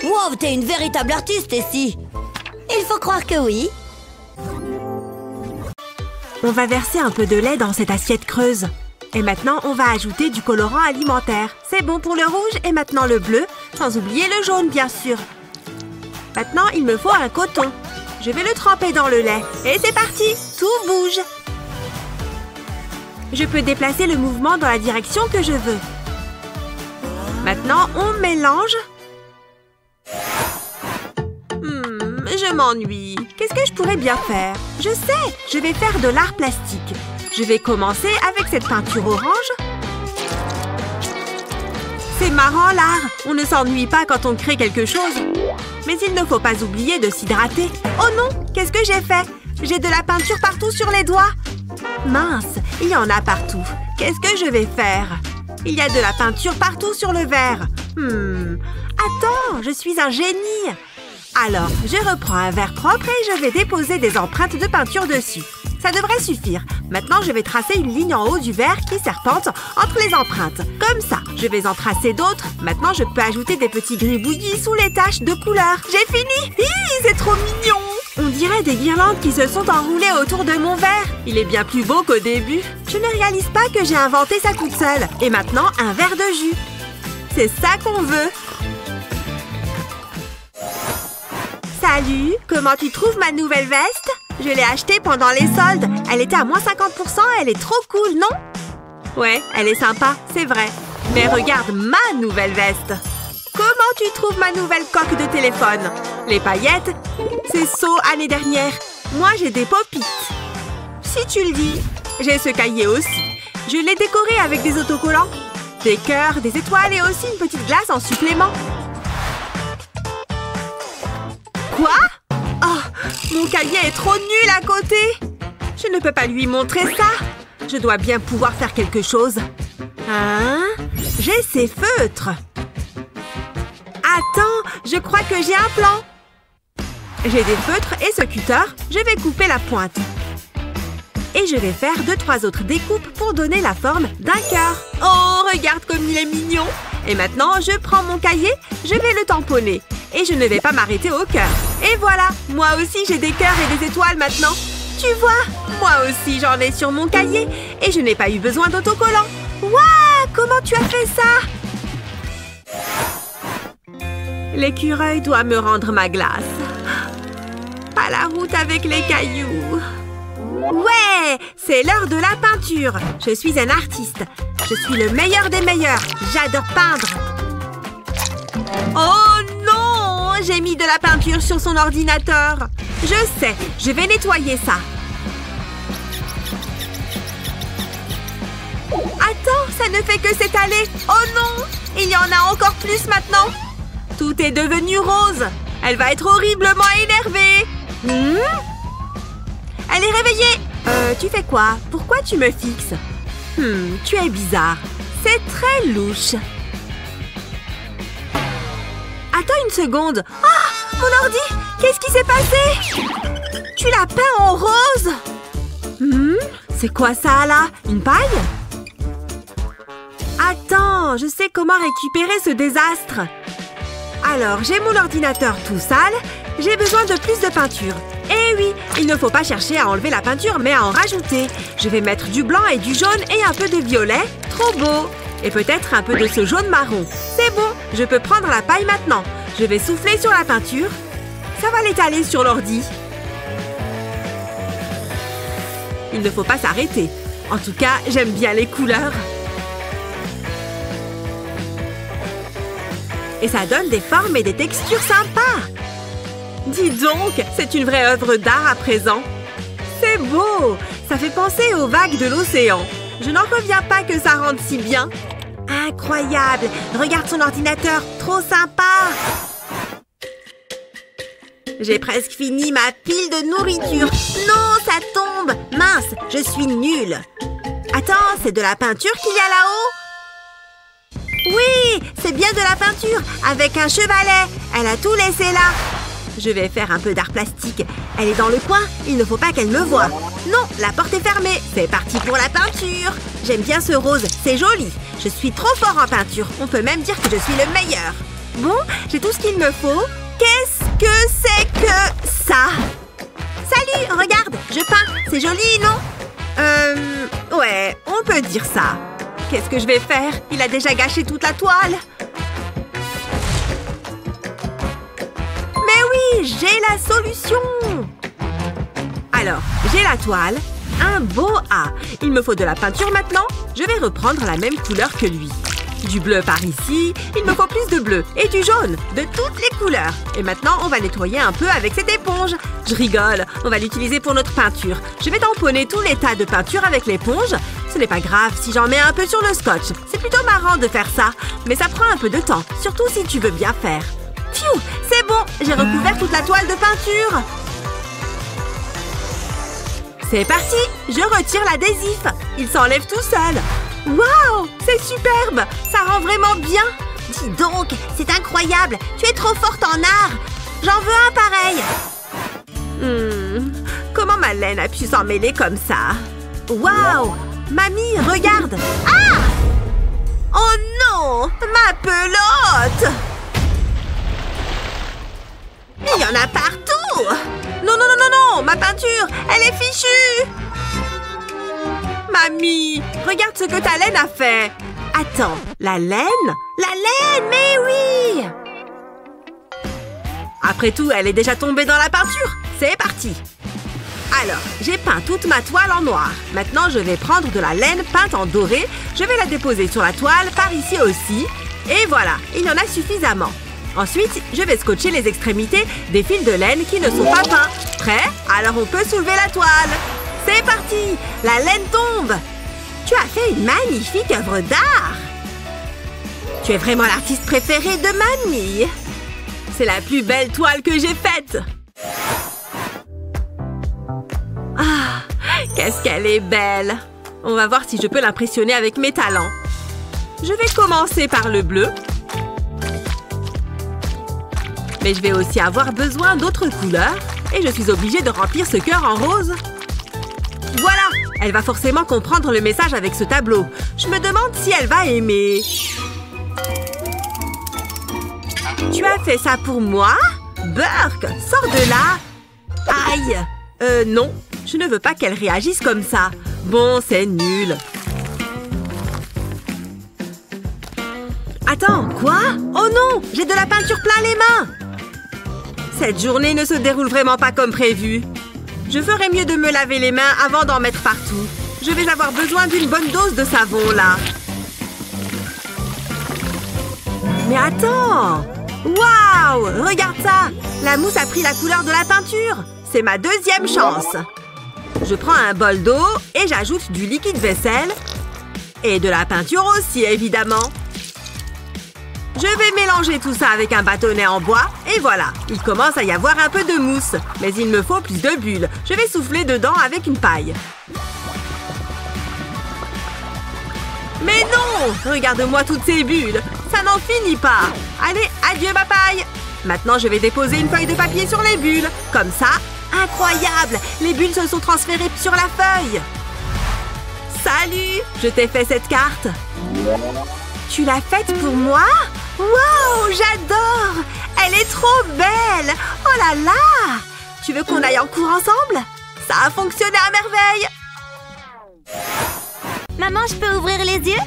Waouh, t'es une véritable artiste, Essie! Il faut croire que oui. On va verser un peu de lait dans cette assiette creuse. Et maintenant, on va ajouter du colorant alimentaire. C'est bon pour le rouge et maintenant le bleu, sans oublier le jaune, bien sûr. Maintenant, il me faut un coton. Je vais le tremper dans le lait. Et c'est parti! Tout bouge! Je peux déplacer le mouvement dans la direction que je veux. Maintenant, on mélange. Je m'ennuie. Qu'est-ce que je pourrais bien faire? Je sais, je vais faire de l'art plastique. Je vais commencer avec cette peinture orange. C'est marrant, l'art. On ne s'ennuie pas quand on crée quelque chose. Mais il ne faut pas oublier de s'hydrater. Oh non, qu'est-ce que j'ai fait? J'ai de la peinture partout sur les doigts. Mince, il y en a partout. Qu'est-ce que je vais faire? Il y a de la peinture partout sur le verre. Attends, je suis un génie. Alors, je reprends un verre propre et je vais déposer des empreintes de peinture dessus. Ça devrait suffire. Maintenant, je vais tracer une ligne en haut du verre qui serpente entre les empreintes. Comme ça, je vais en tracer d'autres. Maintenant, je peux ajouter des petits gribouillis sous les taches de couleur. J'ai fini! Hi, c'est trop mignon! On dirait des guirlandes qui se sont enroulées autour de mon verre. Il est bien plus beau qu'au début. Je ne réalise pas que j'ai inventé ça toute seule. Et maintenant, un verre de jus. C'est ça qu'on veut. Salut! Comment tu trouves ma nouvelle veste? Je l'ai achetée pendant les soldes. Elle était à moins 50%, elle est trop cool, non? Ouais, elle est sympa, c'est vrai. Mais regarde ma nouvelle veste. Comment tu trouves ma nouvelle coque de téléphone? Les paillettes? C'est saut année dernière. Moi, j'ai des pop-it. Si tu le dis. J'ai ce cahier aussi. Je l'ai décoré avec des autocollants, des cœurs, des étoiles et aussi une petite glace en supplément. Quoi? Oh, mon cahier est trop nul à côté. Je ne peux pas lui montrer ça. Je dois bien pouvoir faire quelque chose. Hein? J'ai ces feutres. Attends, je crois que j'ai un plan. J'ai des feutres et ce cutter, je vais couper la pointe. Et je vais faire 2-3 autres découpes pour donner la forme d'un cœur. Oh, regarde comme il est mignon. Et maintenant, je prends mon cahier, je vais le tamponner. Et je ne vais pas m'arrêter au cœur. Et voilà, moi aussi j'ai des cœurs et des étoiles maintenant. Tu vois, moi aussi j'en ai sur mon cahier. Et je n'ai pas eu besoin d'autocollant. Waouh, comment tu as fait ça? L'écureuil doit me rendre ma glace. À la route avec les cailloux. Ouais, c'est l'heure de la peinture. Je suis un artiste. Je suis le meilleur des meilleurs. J'adore peindre. Oh non! J'ai mis de la peinture sur son ordinateur. Je sais, je vais nettoyer ça. Attends, ça ne fait que s'étaler. Oh non! Il y en a encore plus maintenant. Tout est devenu rose. Elle va être horriblement énervée. Elle est réveillée. Tu fais quoi? Pourquoi tu me fixes? Tu es bizarre. C'est très louche. Attends une seconde. Ah, mon ordi! Qu'est-ce qui s'est passé? Tu l'as peint en rose? C'est quoi ça, là? Une paille? Attends, je sais comment récupérer ce désastre. Alors, j'ai mon ordinateur tout sale. J'ai besoin de plus de peinture. Eh oui, il ne faut pas chercher à enlever la peinture, mais à en rajouter. Je vais mettre du blanc et du jaune et un peu de violet. Trop beau! Et peut-être un peu de ce jaune marron. C'est bon, je peux prendre la paille maintenant. Je vais souffler sur la peinture. Ça va l'étaler sur l'ordi. Il ne faut pas s'arrêter. En tout cas, j'aime bien les couleurs. Et ça donne des formes et des textures sympas. Dis donc, c'est une vraie œuvre d'art à présent. C'est beau! Ça fait penser aux vagues de l'océan. Je n'en reviens pas que ça rende si bien. Incroyable! Regarde son ordinateur, trop sympa! J'ai presque fini ma pile de nourriture. Non, ça tombe! Mince, je suis nulle. Attends, c'est de la peinture qu'il y a là-haut? Oui, c'est bien de la peinture, avec un chevalet. Elle a tout laissé là. Je vais faire un peu d'art plastique. Elle est dans le coin, il ne faut pas qu'elle me voie. Non, la porte est fermée. C'est parti pour la peinture. J'aime bien ce rose, c'est joli. Je suis trop fort en peinture. On peut même dire que je suis le meilleur. Bon, j'ai tout ce qu'il me faut. Qu'est-ce que c'est que ça? Salut, regarde, je peins. C'est joli, non? Ouais, on peut dire ça. Qu'est-ce que je vais faire? Il a déjà gâché toute la toile. Mais oui, j'ai la solution. Alors, j'ai la toile, un beau A. Il me faut de la peinture maintenant. Je vais reprendre la même couleur que lui. Du bleu par ici, il me faut plus de bleu. Et du jaune, de toutes les couleurs. Et maintenant, on va nettoyer un peu avec cette éponge. Je rigole, on va l'utiliser pour notre peinture. Je vais tamponner tous les tas de peinture avec l'éponge. Ce n'est pas grave si j'en mets un peu sur le scotch. C'est plutôt marrant de faire ça. Mais ça prend un peu de temps, surtout si tu veux bien faire. Pfiou, c'est bon, j'ai recouvert toute la toile de peinture. C'est parti, je retire l'adhésif. Il s'enlève tout seul. Waouh, c'est superbe. Ça rend vraiment bien. Dis donc, c'est incroyable. Tu es trop forte en art. J'en veux un pareil. Comment ma laine a pu s'en mêler comme ça? Waouh, mamie, regarde. Ah! Oh non, ma pelote. Il y en a partout. Non, non, non, non, non, ma peinture, elle est fichue. Mamie, regarde ce que ta laine a fait. Attends, la laine? La laine, mais oui! Après tout, elle est déjà tombée dans la peinture. C'est parti. Alors, j'ai peint toute ma toile en noir. Maintenant, je vais prendre de la laine peinte en doré. Je vais la déposer sur la toile, par ici aussi. Et voilà, il y en a suffisamment. Ensuite, je vais scotcher les extrémités des fils de laine qui ne sont pas peints. Prêt? Alors on peut soulever la toile. C'est parti! La laine tombe! Tu as fait une magnifique œuvre d'art! Tu es vraiment l'artiste préféré de mamie! C'est la plus belle toile que j'ai faite! Ah! Qu'est-ce qu'elle est belle! On va voir si je peux l'impressionner avec mes talents. Je vais commencer par le bleu. Mais je vais aussi avoir besoin d'autres couleurs. Et je suis obligée de remplir ce cœur en rose. Voilà! Elle va forcément comprendre le message avec ce tableau. Je me demande si elle va aimer. Tu as fait ça pour moi? Burke, sors de là! Aïe! Non. Je ne veux pas qu'elle réagisse comme ça. Bon, c'est nul. Attends, quoi? Oh non! J'ai de la peinture plein les mains! Cette journée ne se déroule vraiment pas comme prévu. Je ferais mieux de me laver les mains avant d'en mettre partout. Je vais avoir besoin d'une bonne dose de savon, là. Mais attends! Waouh! Regarde ça! La mousse a pris la couleur de la peinture. C'est ma deuxième chance. Je prends un bol d'eau et j'ajoute du liquide vaisselle. Et de la peinture aussi, évidemment. Je vais mélanger tout ça avec un bâtonnet en bois. Et voilà, il commence à y avoir un peu de mousse. Mais il me faut plus de bulles. Je vais souffler dedans avec une paille. Mais non! Regarde-moi toutes ces bulles. Ça n'en finit pas. Allez, adieu ma paille. Maintenant, je vais déposer une feuille de papier sur les bulles. Comme ça. Incroyable! Les bulles se sont transférées sur la feuille. Salut! Je t'ai fait cette carte. Tu l'as faite pour moi? Wow! J'adore! Elle est trop belle! Oh là là! Tu veux qu'on aille en cours ensemble? Ça a fonctionné à merveille! Maman, je peux ouvrir les yeux?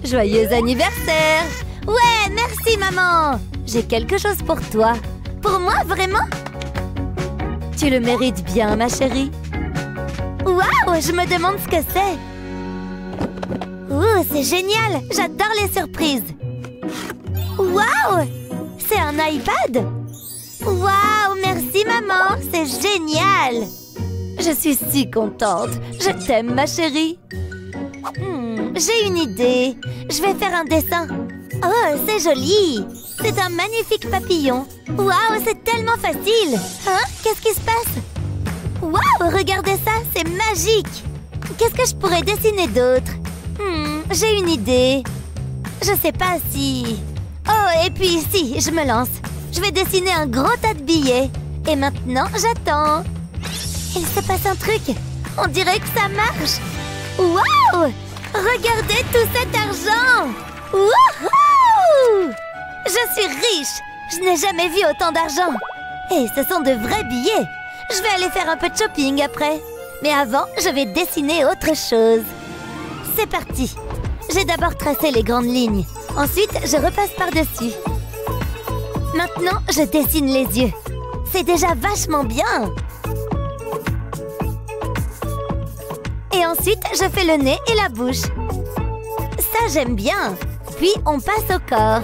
Joyeux anniversaire! Ouais, merci maman! J'ai quelque chose pour toi. Pour moi, vraiment? Tu le mérites bien, ma chérie. Waouh, je me demande ce que c'est. Ouh, c'est génial! J'adore les surprises. Waouh! C'est un iPad? Waouh, merci maman! C'est génial! Je suis si contente. Je t'aime, ma chérie. J'ai une idée. Je vais faire un dessin. Oh, c'est joli. C'est un magnifique papillon. Waouh, c'est tellement facile. Hein? Qu'est-ce qui se passe? Waouh, regardez ça, c'est magique. Qu'est-ce que je pourrais dessiner d'autre? J'ai une idée. Je sais pas si... Oh, et puis ici, je me lance. Je vais dessiner un grand tas de billets. Et maintenant, j'attends. Il se passe un truc. On dirait que ça marche. Waouh! Regardez tout cet argent! Wouhou! Je suis riche. Je n'ai jamais vu autant d'argent. Et ce sont de vrais billets. Je vais aller faire un peu de shopping après. Mais avant, je vais dessiner autre chose. C'est parti. J'ai d'abord tracé les grandes lignes. Ensuite, je repasse par-dessus. Maintenant, je dessine les yeux. C'est déjà vachement bien. Et ensuite, je fais le nez et la bouche. Ça, j'aime bien. Puis, on passe au corps.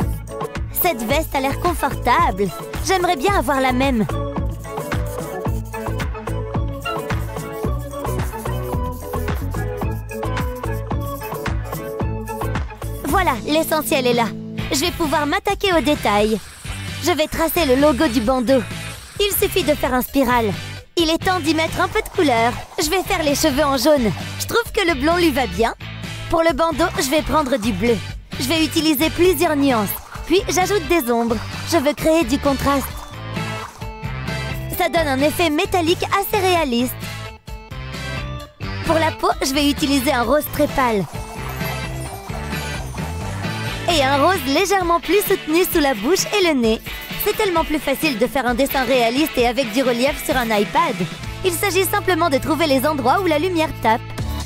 Cette veste a l'air confortable. J'aimerais bien avoir la même. Voilà, l'essentiel est là. Je vais pouvoir m'attaquer aux détails. Je vais tracer le logo du bandeau. Il suffit de faire un spiral. Il est temps d'y mettre un peu de couleur. Je vais faire les cheveux en jaune. Je trouve que le blond lui va bien. Pour le bandeau, je vais prendre du bleu. Je vais utiliser plusieurs nuances. Puis, j'ajoute des ombres. Je veux créer du contraste. Ça donne un effet métallique assez réaliste. Pour la peau, je vais utiliser un rose très pâle. Et un rose légèrement plus soutenu sous la bouche et le nez. C'est tellement plus facile de faire un dessin réaliste et avec du relief sur un iPad. Il s'agit simplement de trouver les endroits où la lumière tape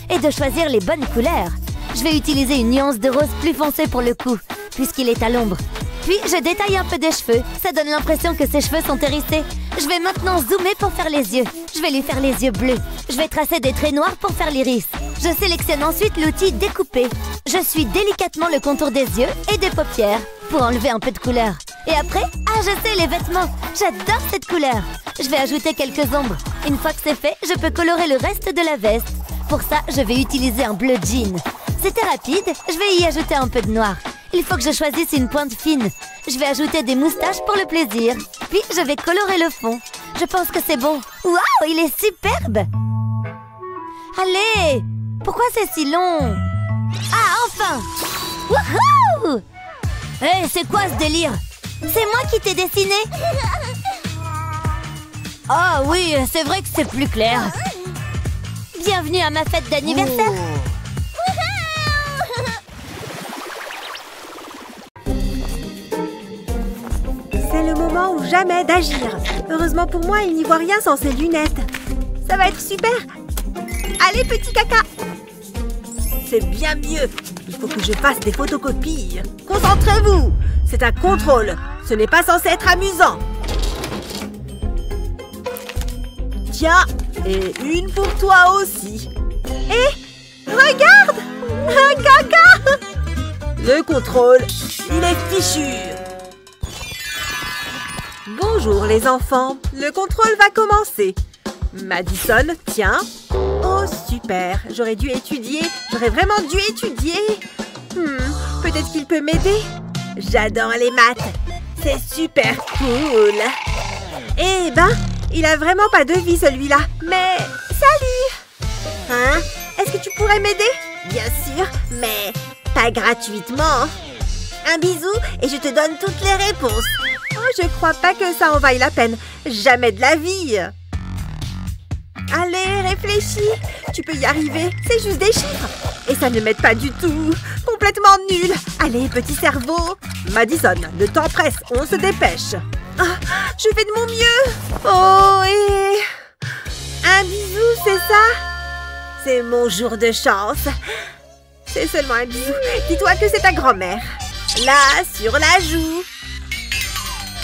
et de choisir les bonnes couleurs. Je vais utiliser une nuance de rose plus foncé pour le coup, puisqu'il est à l'ombre. Puis, je détaille un peu des cheveux. Ça donne l'impression que ses cheveux sont hérissés. Je vais maintenant zoomer pour faire les yeux. Je vais lui faire les yeux bleus. Je vais tracer des traits noirs pour faire l'iris. Je sélectionne ensuite l'outil découper. Je suis délicatement le contour des yeux et des paupières pour enlever un peu de couleur. Et après, je sais, les vêtements. J'adore cette couleur. Je vais ajouter quelques ombres. Une fois que c'est fait, je peux colorer le reste de la veste. Pour ça, je vais utiliser un bleu jean. C'était rapide, je vais y ajouter un peu de noir. Il faut que je choisisse une pointe fine. Je vais ajouter des moustaches pour le plaisir. Puis, je vais colorer le fond. Je pense que c'est bon. Waouh, il est superbe! Allez! Pourquoi c'est si long? Ah, enfin! Wouhou! Hé, c'est quoi ce délire? C'est moi qui t'ai dessiné? Ah oui, c'est vrai que c'est plus clair. Bienvenue à ma fête d'anniversaire. C'est le moment ou jamais d'agir. Heureusement pour moi, il n'y voit rien sans ses lunettes. Ça va être super. Allez, petit caca. C'est bien mieux. Il faut que je fasse des photocopies. Concentrez-vous. C'est un contrôle. Ce n'est pas censé être amusant. Tiens, et une pour toi aussi. Et regarde, un caca. Le contrôle, il est fichu. Bonjour les enfants, le contrôle va commencer. Madison, tiens. Oh super, j'aurais dû étudier, j'aurais vraiment dû étudier. Peut-être qu'il peut m'aider. J'adore les maths, c'est super cool. Eh ben, il a vraiment pas de vie celui-là. Mais, salut. Hein? Est-ce que tu pourrais m'aider? Bien sûr, mais Pas gratuitement. Un bisou et je te donne toutes les réponses. Oh, je crois pas que ça en vaille la peine. Jamais de la vie. Allez, réfléchis. Tu peux y arriver. C'est juste des chiffres. Et ça ne m'aide pas du tout. Complètement nul. Allez, petit cerveau. Madison, le temps presse. On se dépêche. Ah, je fais de mon mieux. Oh, et... un bisou, c'est ça? C'est mon jour de chance. C'est seulement un bisou. Dis-toi que c'est ta grand-mère. Là, sur la joue.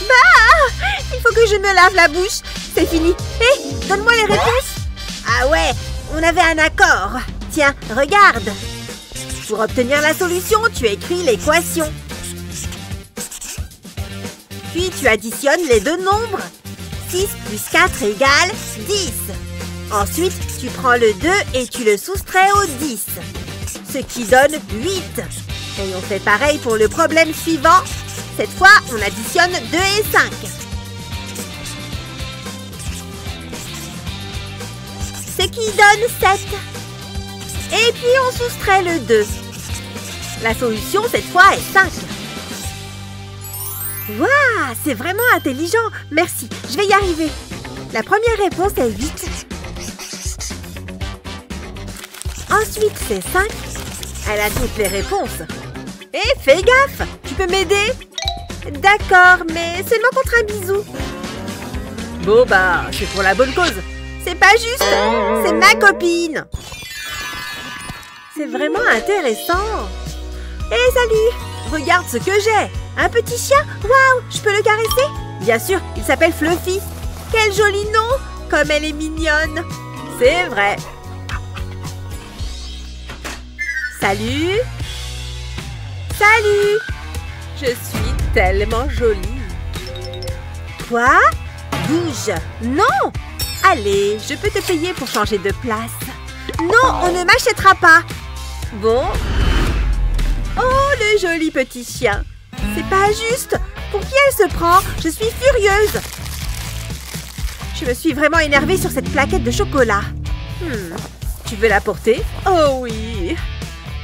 Bah! Il faut que je me lave la bouche. C'est fini. Hé, donne-moi les réponses. Ah ouais, on avait un accord. Tiens, regarde. Pour obtenir la solution, tu écris l'équation. Puis tu additionnes les deux nombres. 6 plus 4 égale 10. Ensuite, tu prends le 2 et tu le soustrais au 10. Ce qui donne 8. Et on fait pareil pour le problème suivant. Cette fois, on additionne 2 et 5. Ce qui donne 7. Et puis on soustrait le 2. La solution, cette fois, est 5. Waouh, c'est vraiment intelligent. Merci, je vais y arriver. La première réponse est 8. Ensuite, c'est 5. Elle a toutes les réponses. Hé, fais gaffe. Tu peux m'aider? D'accord, mais seulement contre un bisou. Bon, bah, c'est pour la bonne cause. C'est pas juste. C'est ma copine. C'est vraiment intéressant. Hé, salut. Regarde ce que j'ai. Un petit chien. Waouh, je peux le caresser? Bien sûr, il s'appelle Fluffy. Quel joli nom. Comme elle est mignonne. C'est vrai. Salut. Salut. Je suis tellement jolie. Quoi? Bouge. Non. Allez, je peux te payer pour changer de place. Non, on ne m'achètera pas. Bon. Oh, le joli petit chien. C'est pas juste. Pour qui elle se prend? Je suis furieuse. Je me suis vraiment énervée sur cette plaquette de chocolat. Tu veux la porter? Oh oui.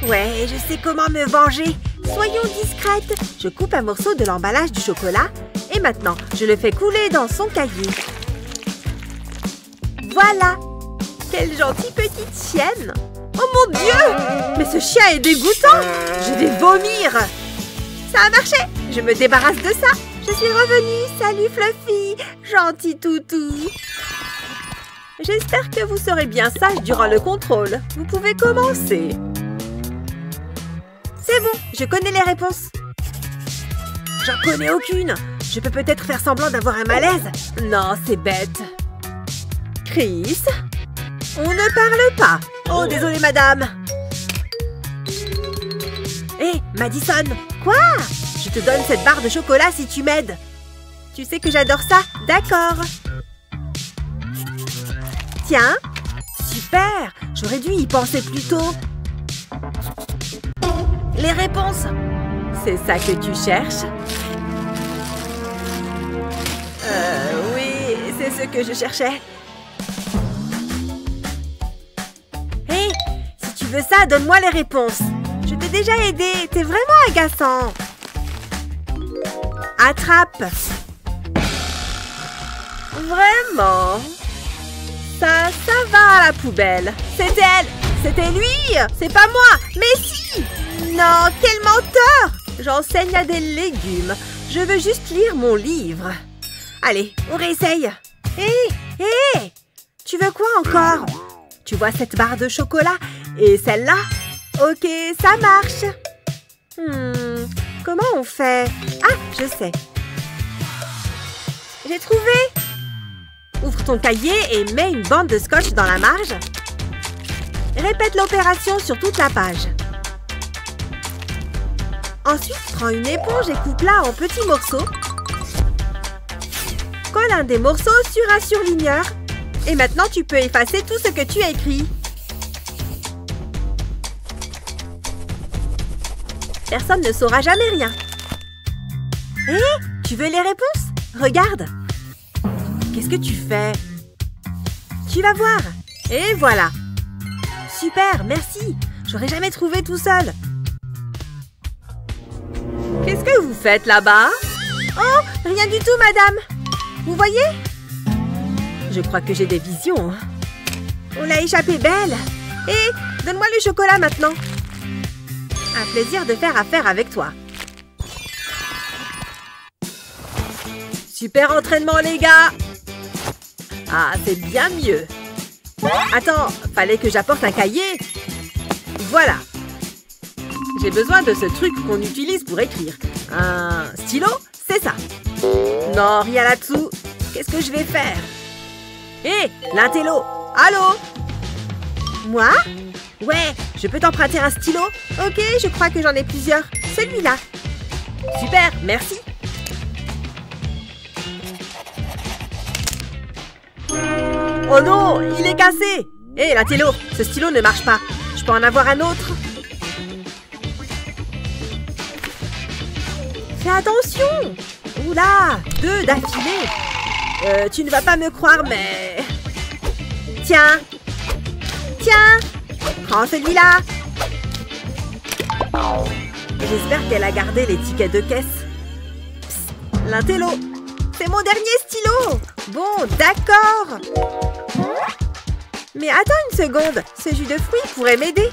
Ouais, je sais comment me venger. Soyons discrètes. Je coupe un morceau de l'emballage du chocolat et maintenant, je le fais couler dans son cahier. Voilà. Quelle gentille petite chienne. Oh mon Dieu! Mais ce chien est dégoûtant. Je vais vomir. Ça a marché. Je me débarrasse de ça. Je suis revenue. Salut Fluffy. Gentil toutou. J'espère que vous serez bien sage durant le contrôle. Vous pouvez commencer. C'est bon, je connais les réponses. J'en connais aucune. Je peux peut-être faire semblant d'avoir un malaise. Non, c'est bête. Chris? On ne parle pas. Oh, désolé, madame. Hé, Madison. Quoi? Je te donne cette barre de chocolat si tu m'aides. Tu sais que j'adore ça? D'accord. Tiens. Super. J'aurais dû y penser plus tôt. Les réponses. C'est ça que tu cherches? Oui, c'est ce que je cherchais. Hé, si tu veux ça, donne-moi les réponses. Je t'ai déjà aidé, t'es vraiment agaçant. Attrape. Vraiment? Ça va à la poubelle. C'était elle. C'était lui. C'est pas moi. Mais si. Non, quel menteur! J'enseigne à des légumes. Je veux juste lire mon livre. Allez, on réessaye. Hé! Tu veux quoi encore? Tu vois cette barre de chocolat? Et celle-là? Ok, ça marche. Comment on fait? Ah, je sais. J'ai trouvé. Ouvre ton cahier et mets une bande de scotch dans la marge. Répète l'opération sur toute la page. Ensuite, prends une éponge et coupe-la en petits morceaux. Colle un des morceaux sur un surligneur. Et maintenant, tu peux effacer tout ce que tu as écrit. Personne ne saura jamais rien. Hé, tu veux les réponses? Regarde. Qu'est-ce que tu fais? Tu vas voir. Et voilà. Super, merci. J'aurais jamais trouvé tout seul. Qu'est-ce que vous faites là-bas? Oh, rien du tout, madame. Vous voyez? Je crois que j'ai des visions. On l'a échappé belle. Et donne-moi le chocolat maintenant. Un plaisir de faire affaire avec toi. Super entraînement, les gars! Ah, c'est bien mieux. Attends, fallait que j'apporte un cahier. Voilà. J'ai besoin de ce truc qu'on utilise pour écrire. Un stylo, c'est ça. Non, rien là-dessous. Qu'est-ce que je vais faire? Hé, l'intello! Allô? Moi? Ouais, je peux t'emprunter un stylo? Ok, je crois que j'en ai plusieurs. Celui-là. Super, merci. Oh non, il est cassé! Hé, l'intello, ce stylo ne marche pas. Je peux en avoir un autre? Fais attention! Oula, 2 d'affilée. Tu ne vas pas me croire, mais... Tiens! Tiens! Prends celui-là! J'espère qu'elle a gardé les tickets de caisse. Psst, l'intello! C'est mon dernier stylo! Bon, d'accord! Mais attends une seconde, ce jus de fruits pourrait m'aider.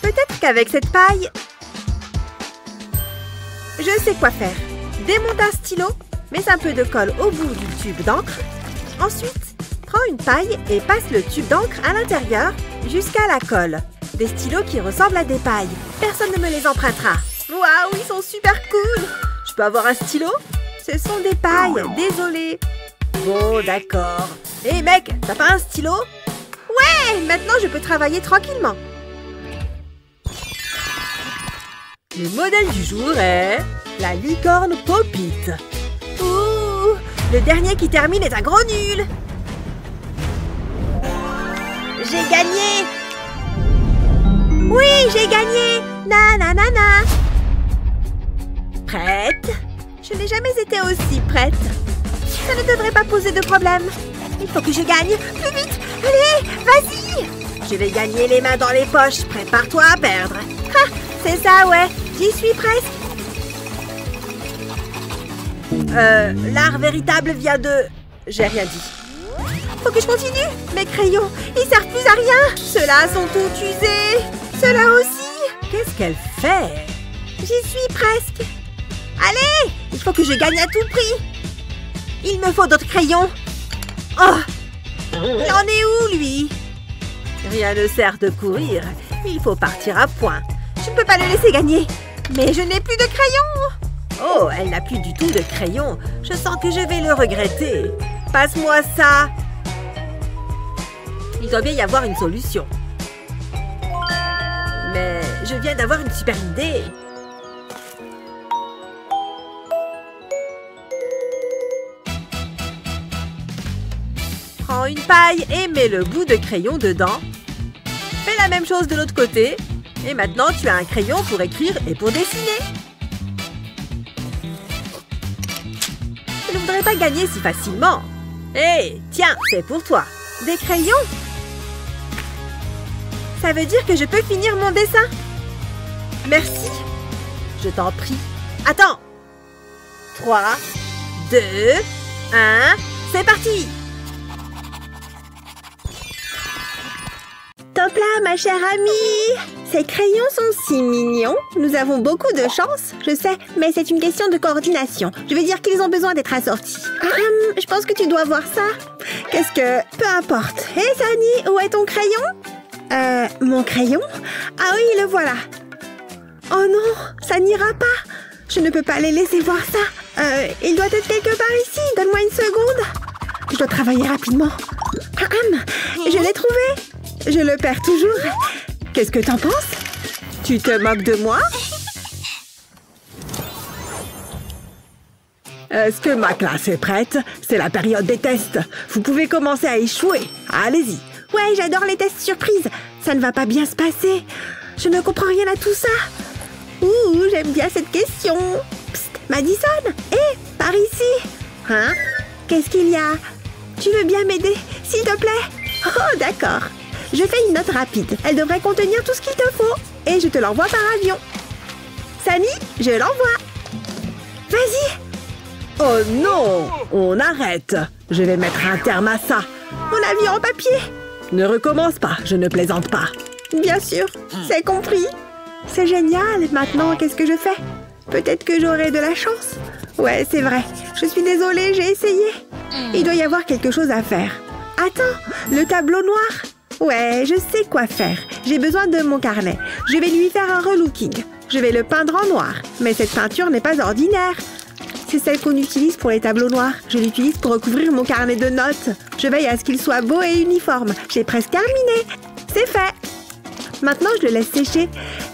Peut-être qu'avec cette paille... Je sais quoi faire. Démonte un stylo, mets un peu de colle au bout du tube d'encre. Ensuite, prends une paille et passe le tube d'encre à l'intérieur jusqu'à la colle. Des stylos qui ressemblent à des pailles. Personne ne me les empruntera. Waouh, ils sont super cool! Je peux avoir un stylo? Ce sont des pailles, désolée. Bon, d'accord. Hé mec, t'as pas un stylo? Ouais, maintenant je peux travailler tranquillement. Le modèle du jour est la licorne Pop-It. Ouh, le dernier qui termine est un gros nul. J'ai gagné. Oui, j'ai gagné. Na na na na. Prête? Je n'ai jamais été aussi prête. Ça ne devrait pas poser de problème. Il faut que je gagne. Plus vite. Allez, vas-y. Je vais gagner les mains dans les poches. Prépare-toi à perdre. Ah, c'est ça, ouais. J'y suis presque. L'art véritable vient de... J'ai rien dit. Faut que je continue. Mes crayons, ils servent plus à rien. Ceux-là sont tous usés. Ceux-là aussi. Qu'est-ce qu'elle fait? J'y suis presque. Allez, il faut que je gagne à tout prix. Il me faut d'autres crayons. Oh, il en est où, lui? Rien ne sert de courir. Il faut partir à point. Je ne peux pas le laisser gagner. Mais je n'ai plus de crayons. Oh, elle n'a plus du tout de crayon. Je sens que je vais le regretter. Passe-moi ça. Il doit bien y avoir une solution. Mais je viens d'avoir une super idée. Prends une paille et mets le bout de crayon dedans. Fais la même chose de l'autre côté. Et maintenant, tu as un crayon pour écrire et pour dessiner. Je ne voudrais pas gagner si facilement. Hé, tiens, c'est pour toi. Des crayons? Ça veut dire que je peux finir mon dessin? Merci. Je t'en prie. Attends. 3, 2, 1, c'est parti. Top là, ma chère amie! Ces crayons sont si mignons. Nous avons beaucoup de chance, je sais, mais c'est une question de coordination. Je veux dire qu'ils ont besoin d'être assortis. Je pense que tu dois voir ça. Qu'est-ce que... Peu importe. Hé, Sunny, où est ton crayon? Mon crayon? Ah oui, le voilà. Oh non, ça n'ira pas. Je ne peux pas les laisser voir ça. Il doit être quelque part ici. Donne-moi une seconde. Je dois travailler rapidement. Je l'ai trouvé. Je le perds toujours. Qu'est-ce que t'en penses? Tu te moques de moi? Est-ce que ma classe est prête? C'est la période des tests. Vous pouvez commencer à échouer. Allez-y. Ouais, j'adore les tests surprises. Ça ne va pas bien se passer. Je ne comprends rien à tout ça. Ouh, j'aime bien cette question. Psst, Madison. Hé, par ici. Hein? Qu'est-ce qu'il y a? Tu veux bien m'aider, s'il te plaît? Oh, d'accord. Je fais une note rapide. Elle devrait contenir tout ce qu'il te faut. Et je te l'envoie par avion. Sunny, je l'envoie. Vas-y. Oh non, on arrête. Je vais mettre un terme à ça. Mon avion en papier. Ne recommence pas, je ne plaisante pas. Bien sûr, c'est compris. C'est génial. Maintenant, qu'est-ce que je fais? Peut-être que j'aurai de la chance. Ouais, c'est vrai. Je suis désolée, j'ai essayé. Il doit y avoir quelque chose à faire. Attends, le tableau noir. Ouais, je sais quoi faire. J'ai besoin de mon carnet. Je vais lui faire un relooking. Je vais le peindre en noir. Mais cette peinture n'est pas ordinaire. C'est celle qu'on utilise pour les tableaux noirs. Je l'utilise pour recouvrir mon carnet de notes. Je veille à ce qu'il soit beau et uniforme. J'ai presque terminé. C'est fait. Maintenant, je le laisse sécher.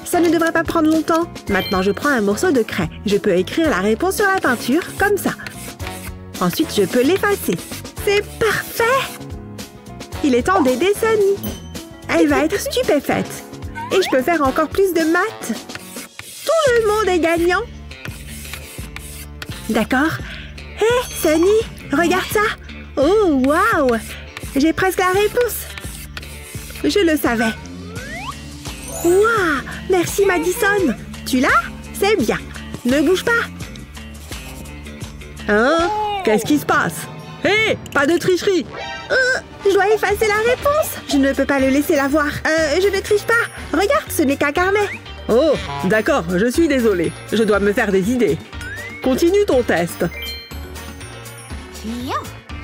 Ça ne devrait pas prendre longtemps. Maintenant, je prends un morceau de craie. Je peux écrire la réponse sur la peinture, comme ça. Ensuite, je peux l'effacer. C'est parfait! Il est temps d'aider Sunny. Elle va être stupéfaite. Et je peux faire encore plus de maths. Tout le monde est gagnant. D'accord. Hé, Sunny, regarde ça. Oh, waouh! J'ai presque la réponse. Je le savais. Waouh! Merci, Madison. Tu l'as? C'est bien. Ne bouge pas. Hein? Qu'est-ce qui se passe? Hé! Pas de tricherie! Je dois effacer la réponse. Je ne peux pas le laisser la voir. Je ne triche pas. Regarde, ce n'est qu'un carnet. Oh, d'accord, je suis désolée. Je dois me faire des idées. Continue ton test.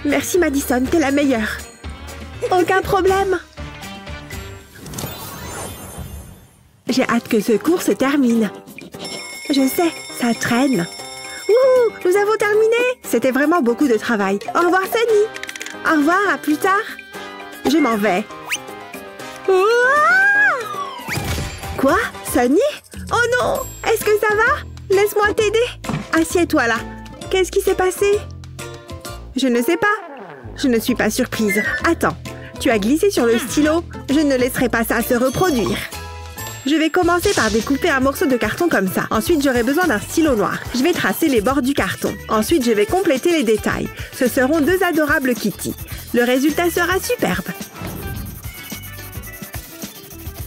Merci, Madison, t'es la meilleure. Aucun problème. J'ai hâte que ce cours se termine. Je sais, ça traîne. Wouhou, nous avons terminé. C'était vraiment beaucoup de travail. Au revoir, Sunny. Au revoir, à plus tard. Je m'en vais. Ouah! Quoi, Sunny? Oh non! Est-ce que ça va? Laisse-moi t'aider. Assieds-toi là. Qu'est-ce qui s'est passé? Je ne sais pas. Je ne suis pas surprise. Attends, tu as glissé sur le stylo. Je ne laisserai pas ça se reproduire. Je vais commencer par découper un morceau de carton comme ça. Ensuite, j'aurai besoin d'un stylo noir. Je vais tracer les bords du carton. Ensuite, je vais compléter les détails. Ce seront deux adorables Kitty. Le résultat sera superbe.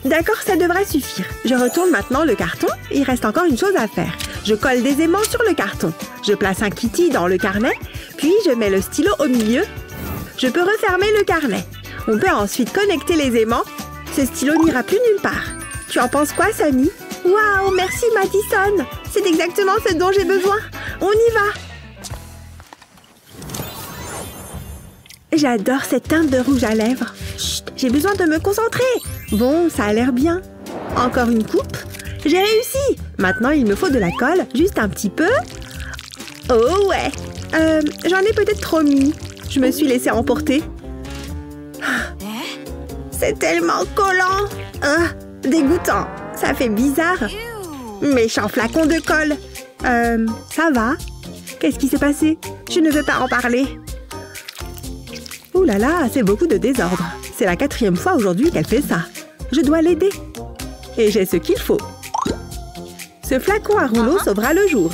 D'accord, ça devrait suffire. Je retourne maintenant le carton. Il reste encore une chose à faire. Je colle des aimants sur le carton. Je place un Kitty dans le carnet. Puis, je mets le stylo au milieu. Je peux refermer le carnet. On peut ensuite connecter les aimants. Ce stylo n'ira plus nulle part. Tu en penses quoi, Sunny? Waouh, merci, Madison. C'est exactement ce dont j'ai besoin. On y va. J'adore cette teinte de rouge à lèvres. Chut, j'ai besoin de me concentrer. Bon, ça a l'air bien. Encore une coupe. J'ai réussi. Maintenant, il me faut de la colle, juste un petit peu. Oh ouais. J'en ai peut-être trop mis. Je me suis laissée emporter. C'est tellement collant. Dégoûtant. Ça fait bizarre. Méchant flacon de colle. Ça va? Qu'est-ce qui s'est passé? Je ne veux pas en parler. Ouh là là, c'est beaucoup de désordre. C'est la 4e fois aujourd'hui qu'elle fait ça. Je dois l'aider. Et j'ai ce qu'il faut. Ce flacon à rouleau sauvera le jour.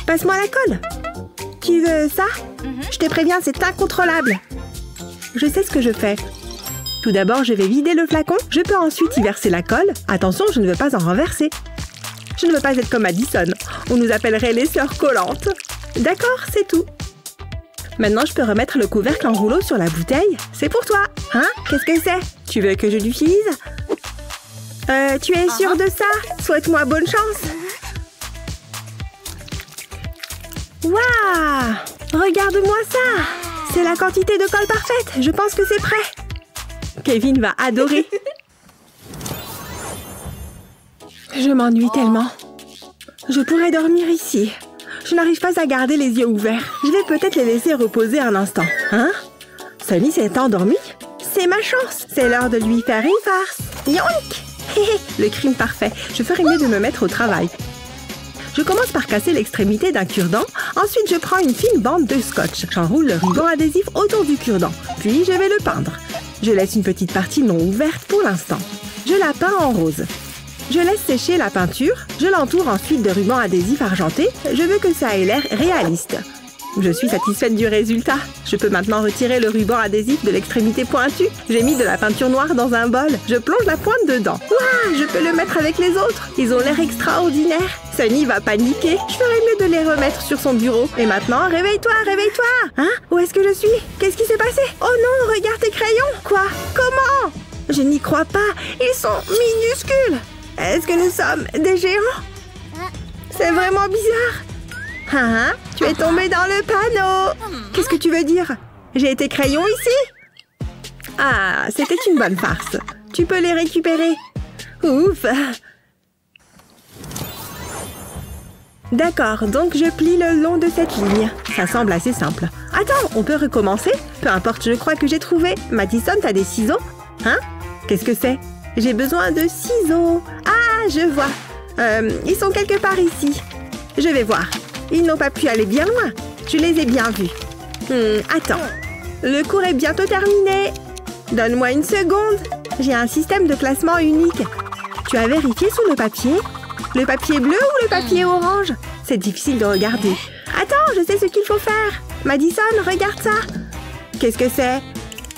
Passe-moi la colle. Tu veux ça? Je te préviens, c'est incontrôlable. Je sais ce que je fais. Tout d'abord, je vais vider le flacon. Je peux ensuite y verser la colle. Attention, je ne veux pas en renverser. Je ne veux pas être comme Madison. On nous appellerait les sœurs collantes. D'accord, c'est tout. Maintenant, je peux remettre le couvercle en rouleau sur la bouteille. C'est pour toi. Hein? Qu'est-ce que c'est? Tu veux que je l'utilise? Tu es sûre de ça? Souhaite-moi bonne chance. Waouh! Regarde-moi ça! C'est la quantité de colle parfaite. Je pense que c'est prêt. Kevin va adorer. Je m'ennuie tellement. Je pourrais dormir ici. Je n'arrive pas à garder les yeux ouverts. Je vais peut-être les laisser reposer un instant. Hein? Sunny s'est endormie? C'est ma chance. C'est l'heure de lui faire une farce. Yoink! Le crime parfait. Je ferais mieux de me mettre au travail. Je commence par casser l'extrémité d'un cure-dent. Ensuite, je prends une fine bande de scotch. J'enroule le ruban adhésif autour du cure-dent. Puis, je vais le peindre. Je laisse une petite partie non ouverte pour l'instant. Je la peins en rose. Je laisse sécher la peinture. Je l'entoure ensuite de ruban adhésif argenté. Je veux que ça ait l'air réaliste. Je suis satisfaite du résultat. Je peux maintenant retirer le ruban adhésif de l'extrémité pointue. J'ai mis de la peinture noire dans un bol. Je plonge la pointe dedans. Waouh, je peux le mettre avec les autres. Ils ont l'air extraordinaires. Sunny va paniquer. Je ferais mieux de les remettre sur son bureau. Et maintenant, réveille-toi, réveille-toi. Hein? Où est-ce que je suis? Qu'est-ce qui s'est passé? Oh non, regarde tes crayons. Quoi? Comment? Je n'y crois pas. Ils sont minuscules. Est-ce que nous sommes des géants? C'est vraiment bizarre. Hein? Tu es tombé dans le panneau. Qu'est-ce que tu veux dire? J'ai été crayon ici? Ah, c'était une bonne farce. Tu peux les récupérer. Ouf. D'accord, donc je plie le long de cette ligne. Ça semble assez simple. Attends, on peut recommencer? Peu importe, je crois que j'ai trouvé. Madison, t'as des ciseaux? Hein? Qu'est-ce que c'est? J'ai besoin de ciseaux. Ah, je vois. Ils sont quelque part ici. Je vais voir. Ils n'ont pas pu aller bien loin. Je les ai bien vus. Attends. Le cours est bientôt terminé. Donne-moi une seconde. J'ai un système de classement unique. Tu as vérifié sur le papier? Le papier bleu ou le papier orange? C'est difficile de regarder. Attends, je sais ce qu'il faut faire. Madison, regarde ça. Qu'est-ce que c'est?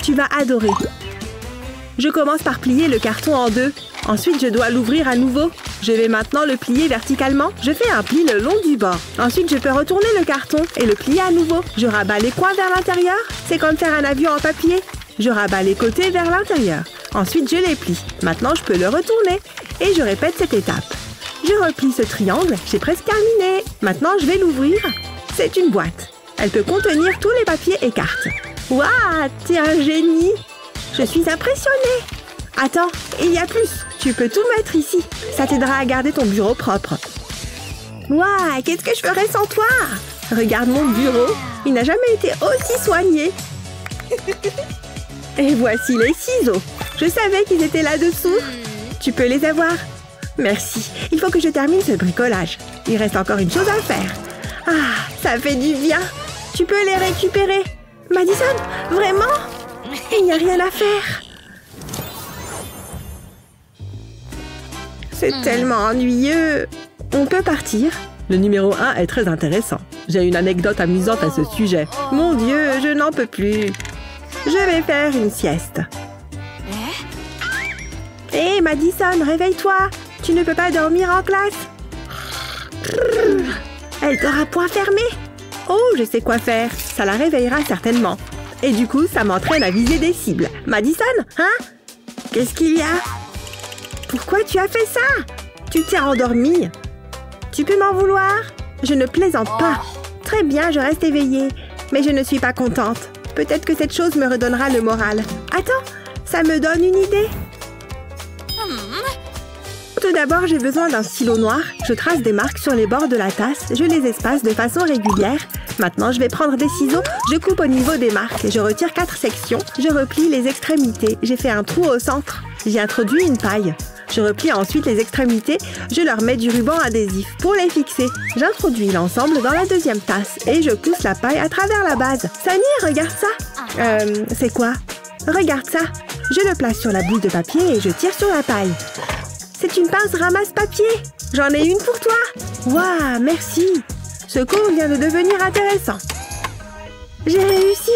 Tu vas adorer. Je commence par plier le carton en deux. Ensuite, je dois l'ouvrir à nouveau. Je vais maintenant le plier verticalement. Je fais un pli le long du bord. Ensuite, je peux retourner le carton et le plier à nouveau. Je rabats les coins vers l'intérieur. C'est comme faire un avion en papier. Je rabats les côtés vers l'intérieur. Ensuite, je les plie. Maintenant, je peux le retourner. Et je répète cette étape. Je replie ce triangle. J'ai presque terminé. Maintenant, je vais l'ouvrir. C'est une boîte. Elle peut contenir tous les papiers et cartes. Waouh, t'es un génie! Je suis impressionnée. Attends, il y a plus. Tu peux tout mettre ici. Ça t'aidera à garder ton bureau propre. Waouh, qu'est-ce que je ferais sans toi? Regarde mon bureau. Il n'a jamais été aussi soigné. Et voici les ciseaux. Je savais qu'ils étaient là-dessous. Tu peux les avoir. Merci. Il faut que je termine ce bricolage. Il reste encore une chose à faire. Ah, ça fait du bien. Tu peux les récupérer. Madison, vraiment? Il n'y a rien à faire. C'est tellement ennuyeux. On peut partir. Le numéro 1 est très intéressant. J'ai une anecdote amusante à ce sujet. Mon Dieu, je n'en peux plus. Je vais faire une sieste. Hé, Madison, réveille-toi. Tu ne peux pas dormir en classe. Elle dort à point fermé. Oh, je sais quoi faire. Ça la réveillera certainement. Et du coup, ça m'entraîne à viser des cibles. Madison, hein? Qu'est-ce qu'il y a? Pourquoi tu as fait ça? Tu t'es endormie. Tu peux m'en vouloir? Je ne plaisante pas. Très bien, je reste éveillée. Mais je ne suis pas contente. Peut-être que cette chose me redonnera le moral. Attends, ça me donne une idée. Tout d'abord, j'ai besoin d'un stylo noir. Je trace des marques sur les bords de la tasse. Je les espace de façon régulière. Maintenant, je vais prendre des ciseaux. Je coupe au niveau des marques. Je retire 4 sections. Je replie les extrémités. J'ai fait un trou au centre. J'y introduis une paille. Je replie ensuite les extrémités. Je leur mets du ruban adhésif pour les fixer. J'introduis l'ensemble dans la deuxième tasse et je pousse la paille à travers la base. Sunny, regarde ça. C'est quoi? Regarde ça. Je le place sur la boule de papier et je tire sur la paille. C'est une pince ramasse-papier. J'en ai une pour toi. Waouh, merci. Ce cours vient de devenir intéressant. J'ai réussi.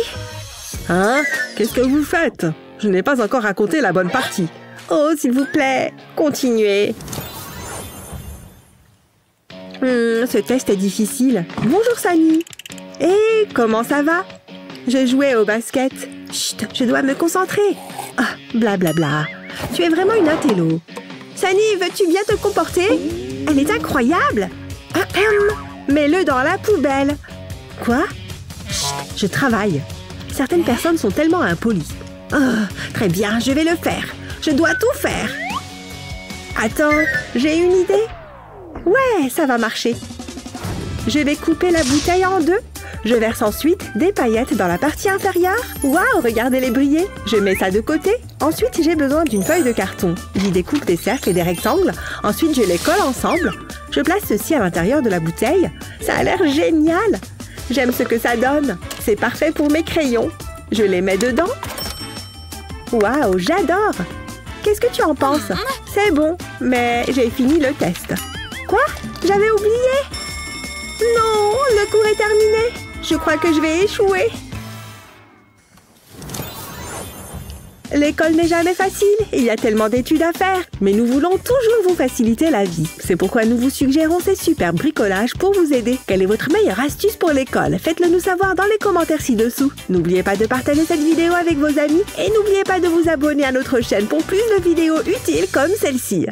Hein? Qu'est-ce que vous faites? Je n'ai pas encore raconté la bonne partie. Oh, s'il vous plaît, continuez. Ce test est difficile. Bonjour, Sunny. Et comment ça va? Je jouais au basket. Chut, je dois me concentrer. Ah, blablabla. Tu es vraiment une intello. Sunny, veux-tu bien te comporter? Elle est incroyable. Mets-le dans la poubelle. Quoi? Chut, je travaille. Certaines personnes sont tellement impolies. Oh, très bien, je vais le faire. Je dois tout faire. Attends, j'ai une idée. Ouais, ça va marcher. Je vais couper la bouteille en deux. Je verse ensuite des paillettes dans la partie inférieure. Waouh, regardez-les briller. Je mets ça de côté. Ensuite, j'ai besoin d'une feuille de carton. J'y découpe des cercles et des rectangles. Ensuite, je les colle ensemble. Je place ceci à l'intérieur de la bouteille. Ça a l'air génial. J'aime ce que ça donne. C'est parfait pour mes crayons. Je les mets dedans. Waouh, j'adore. Qu'est-ce que tu en penses? C'est bon, mais j'ai fini le test. Quoi? J'avais oublié. Non, le cours est terminé. Je crois que je vais échouer. L'école n'est jamais facile, il y a tellement d'études à faire. Mais nous voulons toujours vous faciliter la vie. C'est pourquoi nous vous suggérons ces super bricolages pour vous aider. Quelle est votre meilleure astuce pour l'école? Faites-le nous savoir dans les commentaires ci-dessous. N'oubliez pas de partager cette vidéo avec vos amis et n'oubliez pas de vous abonner à notre chaîne pour plus de vidéos utiles comme celle-ci.